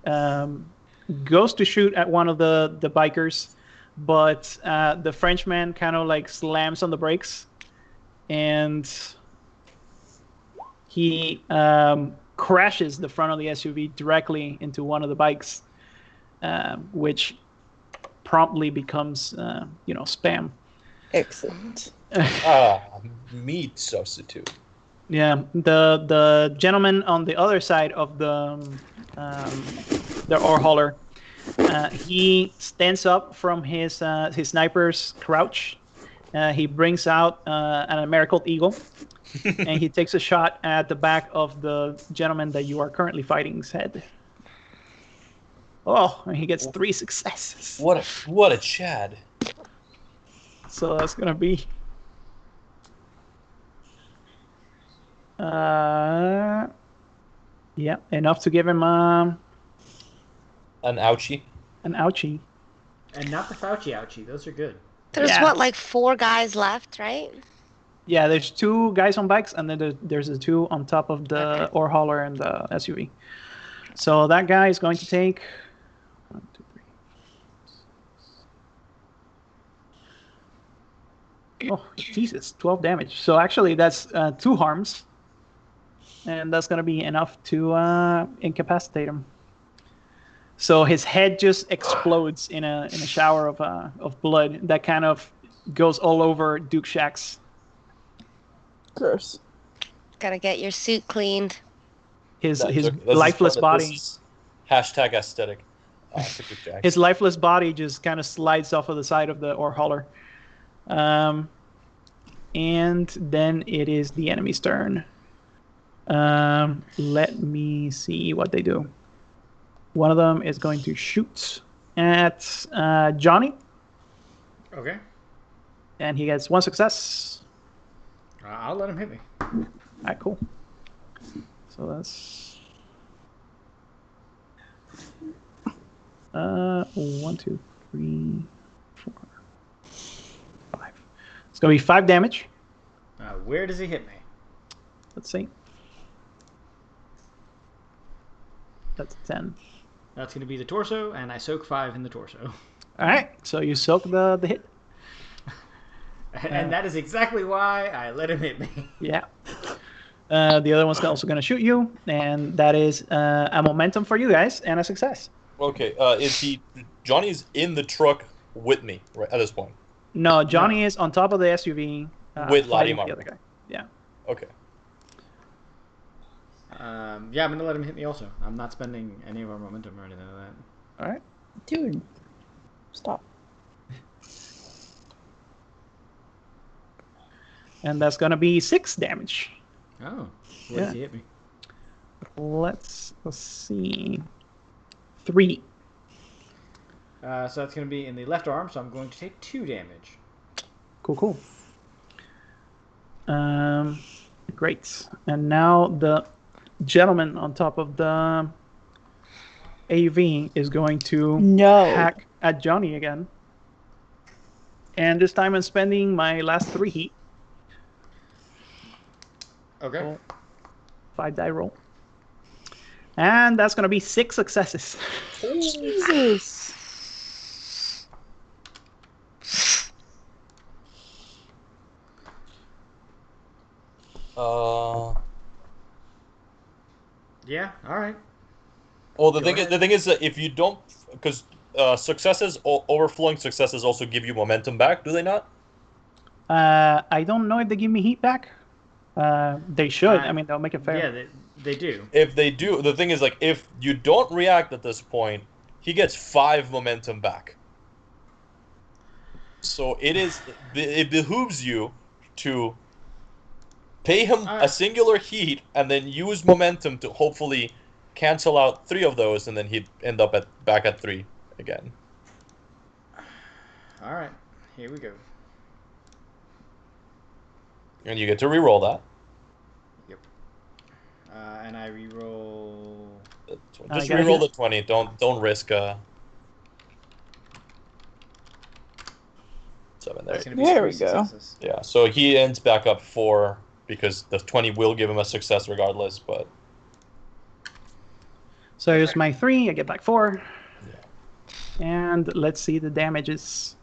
[SPEAKER 2] goes to shoot at one of the bikers, but the Frenchman kind of like slams on the brakes, and he crashes the front of the SUV directly into one of the bikes, which promptly becomes spam.
[SPEAKER 3] Excellent.
[SPEAKER 5] Meat substitute.
[SPEAKER 2] Yeah, the gentleman on the other side of the ore hauler, he stands up from his sniper's crouch. He brings out an American Eagle, and he takes a shot at the back of the gentleman that you are currently fighting's head. Oh, and he gets 3 successes.
[SPEAKER 5] What a Chad.
[SPEAKER 2] So that's gonna be. Yeah, enough to give him
[SPEAKER 5] An ouchie.
[SPEAKER 2] an ouchie.
[SPEAKER 1] And not the Fauci ouchie. Those are good.
[SPEAKER 6] There's
[SPEAKER 2] Yeah.
[SPEAKER 6] what, like 4 guys left, right?
[SPEAKER 2] Yeah, there's 2 guys on bikes, and then there's the 2 on top of the
[SPEAKER 6] Okay.
[SPEAKER 2] ore hauler and the SUV. So that guy is going to take 1, 2, 3. Oh, Jesus, 12 damage. So actually, that's 2 harms, and that's gonna be enough to incapacitate him. So his head just explodes in a shower of blood that kind of goes all over Duke Shack's.
[SPEAKER 3] Gross.
[SPEAKER 6] Gotta get your suit cleaned.
[SPEAKER 2] His
[SPEAKER 5] That's
[SPEAKER 2] lifeless
[SPEAKER 5] this
[SPEAKER 2] body.
[SPEAKER 5] is hashtag aesthetic. For Duke Jack.
[SPEAKER 2] His lifeless body just kind of slides off of the side of the ore hauler. And then it is the enemy's turn. Let me see what they do. One of them is going to shoot at Johnny,
[SPEAKER 1] Okay.
[SPEAKER 2] and he gets 1 success.
[SPEAKER 1] I'll let him hit me.
[SPEAKER 2] Alright, cool. So that's 1, 2, 3, 4, 5. It's gonna be 5 damage.
[SPEAKER 1] Where does he hit me?
[SPEAKER 2] Let's see. That's 10.
[SPEAKER 1] That's going to be the torso, and I soak 5 in the torso.
[SPEAKER 2] All right, so you soak the hit.
[SPEAKER 1] And that is exactly why I let him hit me.
[SPEAKER 2] Yeah. The other one's also going to shoot you, and that is a momentum for you guys and a success.
[SPEAKER 5] Okay, Johnny's in the truck with me right at this point.
[SPEAKER 2] No, Johnny is on top of the SUV
[SPEAKER 5] With
[SPEAKER 2] fighting
[SPEAKER 5] Lottie
[SPEAKER 2] the other guy. Yeah.
[SPEAKER 5] Okay.
[SPEAKER 1] Yeah, I'm going to let him hit me also. I'm not spending any of our momentum or anything like that.
[SPEAKER 2] All right.
[SPEAKER 3] Dude, stop.
[SPEAKER 2] And that's going to be 6 damage.
[SPEAKER 1] Oh, where does he hit me?
[SPEAKER 2] Let's see. 3.
[SPEAKER 1] So that's going to be in the left arm, so I'm going to take 2 damage.
[SPEAKER 2] Cool. Great. And now the gentleman on top of the AV is going to hack at Johnny again. And this time I'm spending my last 3 heat.
[SPEAKER 1] Okay.
[SPEAKER 2] Roll. 5 die roll. And that's going to be 6 successes.
[SPEAKER 3] Jesus.
[SPEAKER 1] Yeah, alright.
[SPEAKER 5] Well, the thing is that if you don't, because overflowing successes also give you momentum back, do they not?
[SPEAKER 2] I don't know if they give me heat back. They should. I mean, they'll make it fair.
[SPEAKER 1] Yeah, they do.
[SPEAKER 5] If they do, the thing is, like, if you don't react at this point, he gets 5 momentum back. So it behooves you to pay him a singular heat and then use momentum to hopefully cancel out 3 of those, and then he'd end up back at 3 again.
[SPEAKER 1] All right, here we go.
[SPEAKER 5] And you get to re-roll that.
[SPEAKER 1] Yep. And I re-roll.
[SPEAKER 5] Just re-roll the 20. Don't risk 7 there.
[SPEAKER 3] There we go.
[SPEAKER 5] Yeah, so he ends back up 4 because the 20 will give him a success regardless, but.
[SPEAKER 2] So here's my 3. I get back 4. Yeah. And let's see the damages.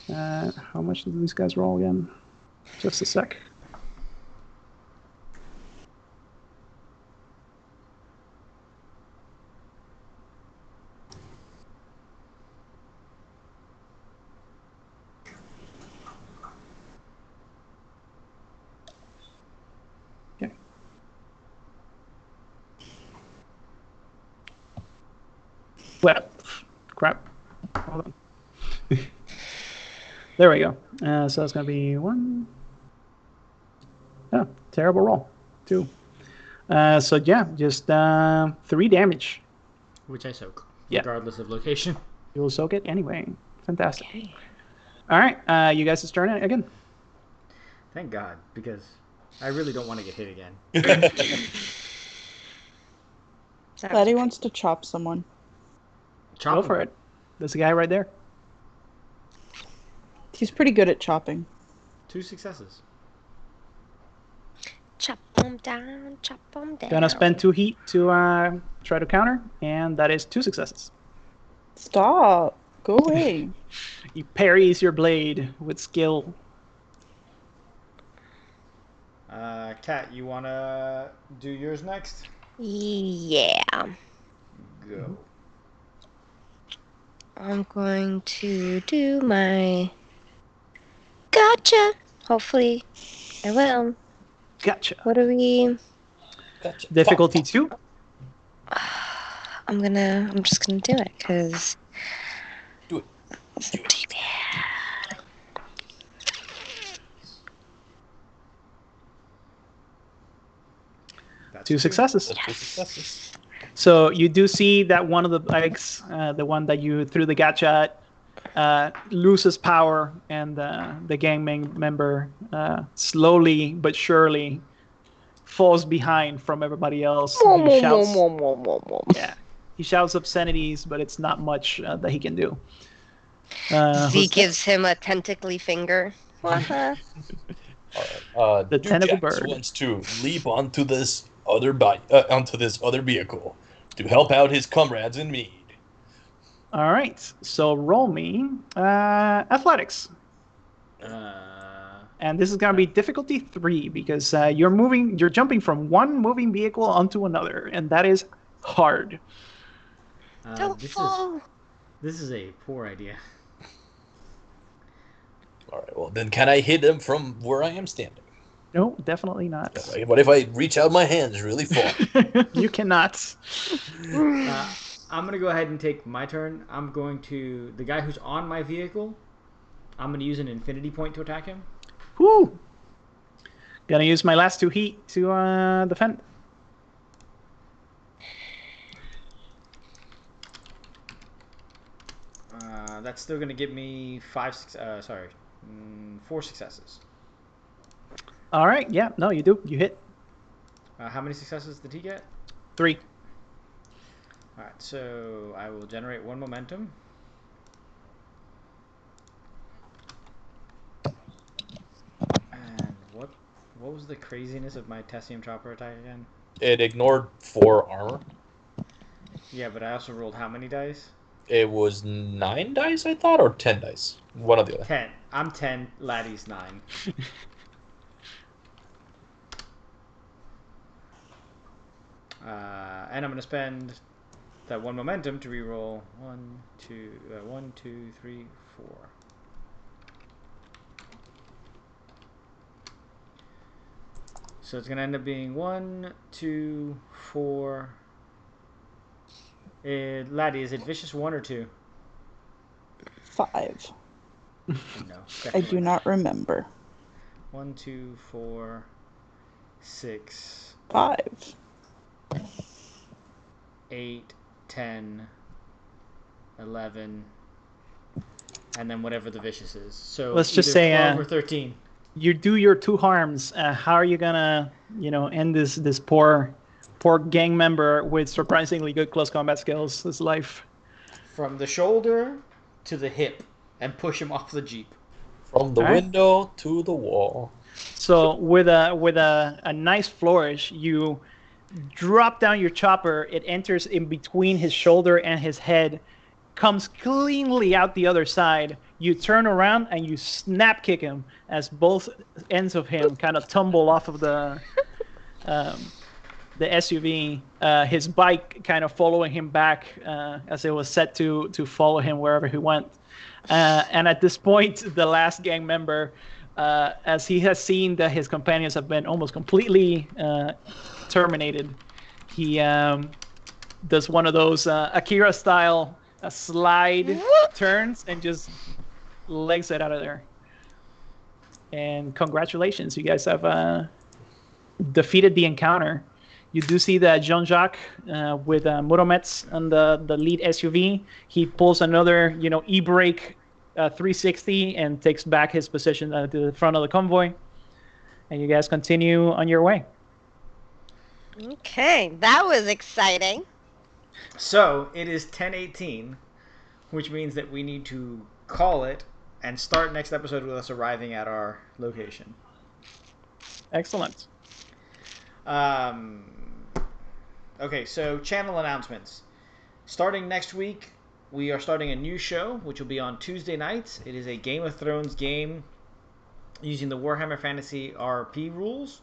[SPEAKER 2] How much do these guys roll again? Just a sec. Okay. Well, crap. Hold on. There we go. So that's going to be 1. Oh, terrible roll. 2. So yeah, just 3 damage.
[SPEAKER 1] Which I soak,
[SPEAKER 2] Yeah.
[SPEAKER 1] regardless of location.
[SPEAKER 2] You'll soak it anyway. Fantastic. Okay. All right, you guys' turn again.
[SPEAKER 1] Thank God, because I really don't want to get hit again.
[SPEAKER 3] Laddie wants to chop someone.
[SPEAKER 2] Go for it. There's a guy right there.
[SPEAKER 3] He's pretty good at chopping.
[SPEAKER 1] 2 successes.
[SPEAKER 6] Chop them down, chop them down.
[SPEAKER 2] Gonna spend 2 heat to try to counter, and that is 2 successes.
[SPEAKER 3] Stop. Go away.
[SPEAKER 2] He parries your blade with skill.
[SPEAKER 1] Kat, you wanna do yours next?
[SPEAKER 6] Yeah.
[SPEAKER 1] Go.
[SPEAKER 6] I'm going to do my gotcha. Hopefully, I will.
[SPEAKER 2] Gotcha.
[SPEAKER 6] What are we?
[SPEAKER 5] Gotcha.
[SPEAKER 2] Difficulty 2.
[SPEAKER 6] I'm just gonna do it because.
[SPEAKER 5] Do it.
[SPEAKER 6] Too bad.
[SPEAKER 1] That's
[SPEAKER 2] 2 successes.
[SPEAKER 5] That's 2 successes.
[SPEAKER 2] So you do see that one of the bikes, the one that you threw the gotcha at, loses power, and the gang member slowly but surely falls behind from everybody else. He shouts, yeah, he shouts obscenities, but it's not much that he can do.
[SPEAKER 6] Z gives him a tentacly finger.
[SPEAKER 5] The
[SPEAKER 2] tentacle bird
[SPEAKER 5] wants to leap onto this other vehicle to help out his comrades in need.
[SPEAKER 2] All right, so roll me athletics. And this is going to be difficulty 3 because you're jumping from one moving vehicle onto another, and that is hard.
[SPEAKER 6] Don't fall.
[SPEAKER 1] This is a poor idea.
[SPEAKER 5] All right, well, then can I hit him from where I am standing?
[SPEAKER 2] No, definitely not.
[SPEAKER 5] What if I reach out my hands really far?
[SPEAKER 2] You cannot.
[SPEAKER 1] I'm going to go ahead and take my turn. I'm going to... The guy who's on my vehicle, I'm going to use an infinity point to attack him.
[SPEAKER 2] Woo! Gonna use my last 2 heat to defend.
[SPEAKER 1] That's still going to give me 4 successes.
[SPEAKER 2] All right. Yeah. No, you do. You hit.
[SPEAKER 1] How many successes did he get?
[SPEAKER 2] 3.
[SPEAKER 1] All right, so I will generate 1 momentum. And what was the craziness of my Tessium Chopper attack again?
[SPEAKER 5] It ignored 4 armor.
[SPEAKER 1] Yeah, but I also rolled how many dice?
[SPEAKER 5] It was 9 dice, I thought, or 10 dice. One or the other.
[SPEAKER 1] 10. I'm 10. Laddie's 9. And I'm going to spend that 1 momentum to reroll 1, 2, 3, 4. So it's going to end up being 1, 2, 4. Laddie, is it vicious 1 or 2?
[SPEAKER 3] 5.
[SPEAKER 1] No.
[SPEAKER 3] I do not remember.
[SPEAKER 1] 1, 2, 4, 6,
[SPEAKER 3] 5.
[SPEAKER 1] 8, 10, 11, and then whatever the vicious is. So
[SPEAKER 2] Let's just
[SPEAKER 1] either
[SPEAKER 2] say
[SPEAKER 1] 12 or 13.
[SPEAKER 2] You do your 2 harms. How are you gonna, end this poor gang member with surprisingly good close combat skills? His life.
[SPEAKER 1] From the shoulder to the hip, and push him off the jeep.
[SPEAKER 5] From the
[SPEAKER 2] All right.
[SPEAKER 5] window to the wall.
[SPEAKER 2] So with a nice flourish, you drop down your chopper. It enters in between his shoulder and his head, comes cleanly out the other side. You turn around and you snap kick him as both ends of him kind of tumble off of the SUV. His bike kind of following him back as it was set to follow him wherever he went. And at this point, the last gang member, as he has seen that his companions have been almost completely terminated, he does one of those Akira style slide turns and just legs it out of there. And congratulations, you guys have defeated the encounter. You do see that Jean-Jacques with Muromets on the lead SUV. He pulls another, e-brake 360 and takes back his position to the front of the convoy. And you guys continue on your way.
[SPEAKER 6] Okay, that was exciting.
[SPEAKER 1] So it is 10:18, which means that we need to call it and start next episode with us arriving at our location.
[SPEAKER 2] Excellent.
[SPEAKER 1] Okay, so channel announcements. Starting next week, we are starting a new show, which will be on Tuesday nights. It is a Game of Thrones game using the Warhammer Fantasy RP rules.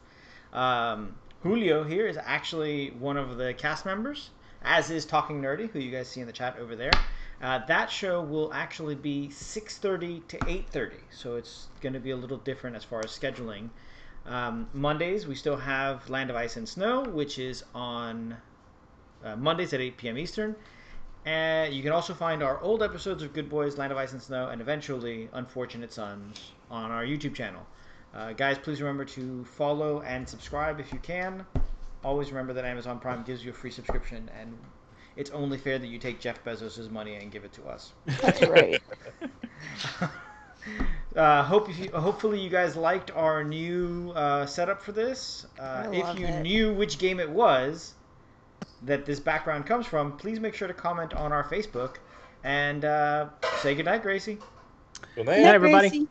[SPEAKER 1] Julio here is actually one of the cast members, as is Talking Nerdy, who you guys see in the chat over there. That show will actually be 6:30 to 8:30, so it's going to be a little different as far as scheduling. Mondays, we still have Land of Ice and Snow, which is on Mondays at 8 p.m. Eastern. And you can also find our old episodes of Good Boys, Land of Ice and Snow, and eventually Unfortunate Sons on our YouTube channel. Guys, please remember to follow and subscribe if you can. Always remember that Amazon Prime gives you a free subscription, and it's only fair that you take Jeff Bezos' money and give it to us.
[SPEAKER 3] That's right.
[SPEAKER 1] Hopefully you guys liked our new setup for this. If you knew which game it was that this background comes from, please make sure to comment on our Facebook and say goodnight, Gracie.
[SPEAKER 5] Good
[SPEAKER 2] Good night,
[SPEAKER 5] night.
[SPEAKER 2] everybody.
[SPEAKER 3] Gracie.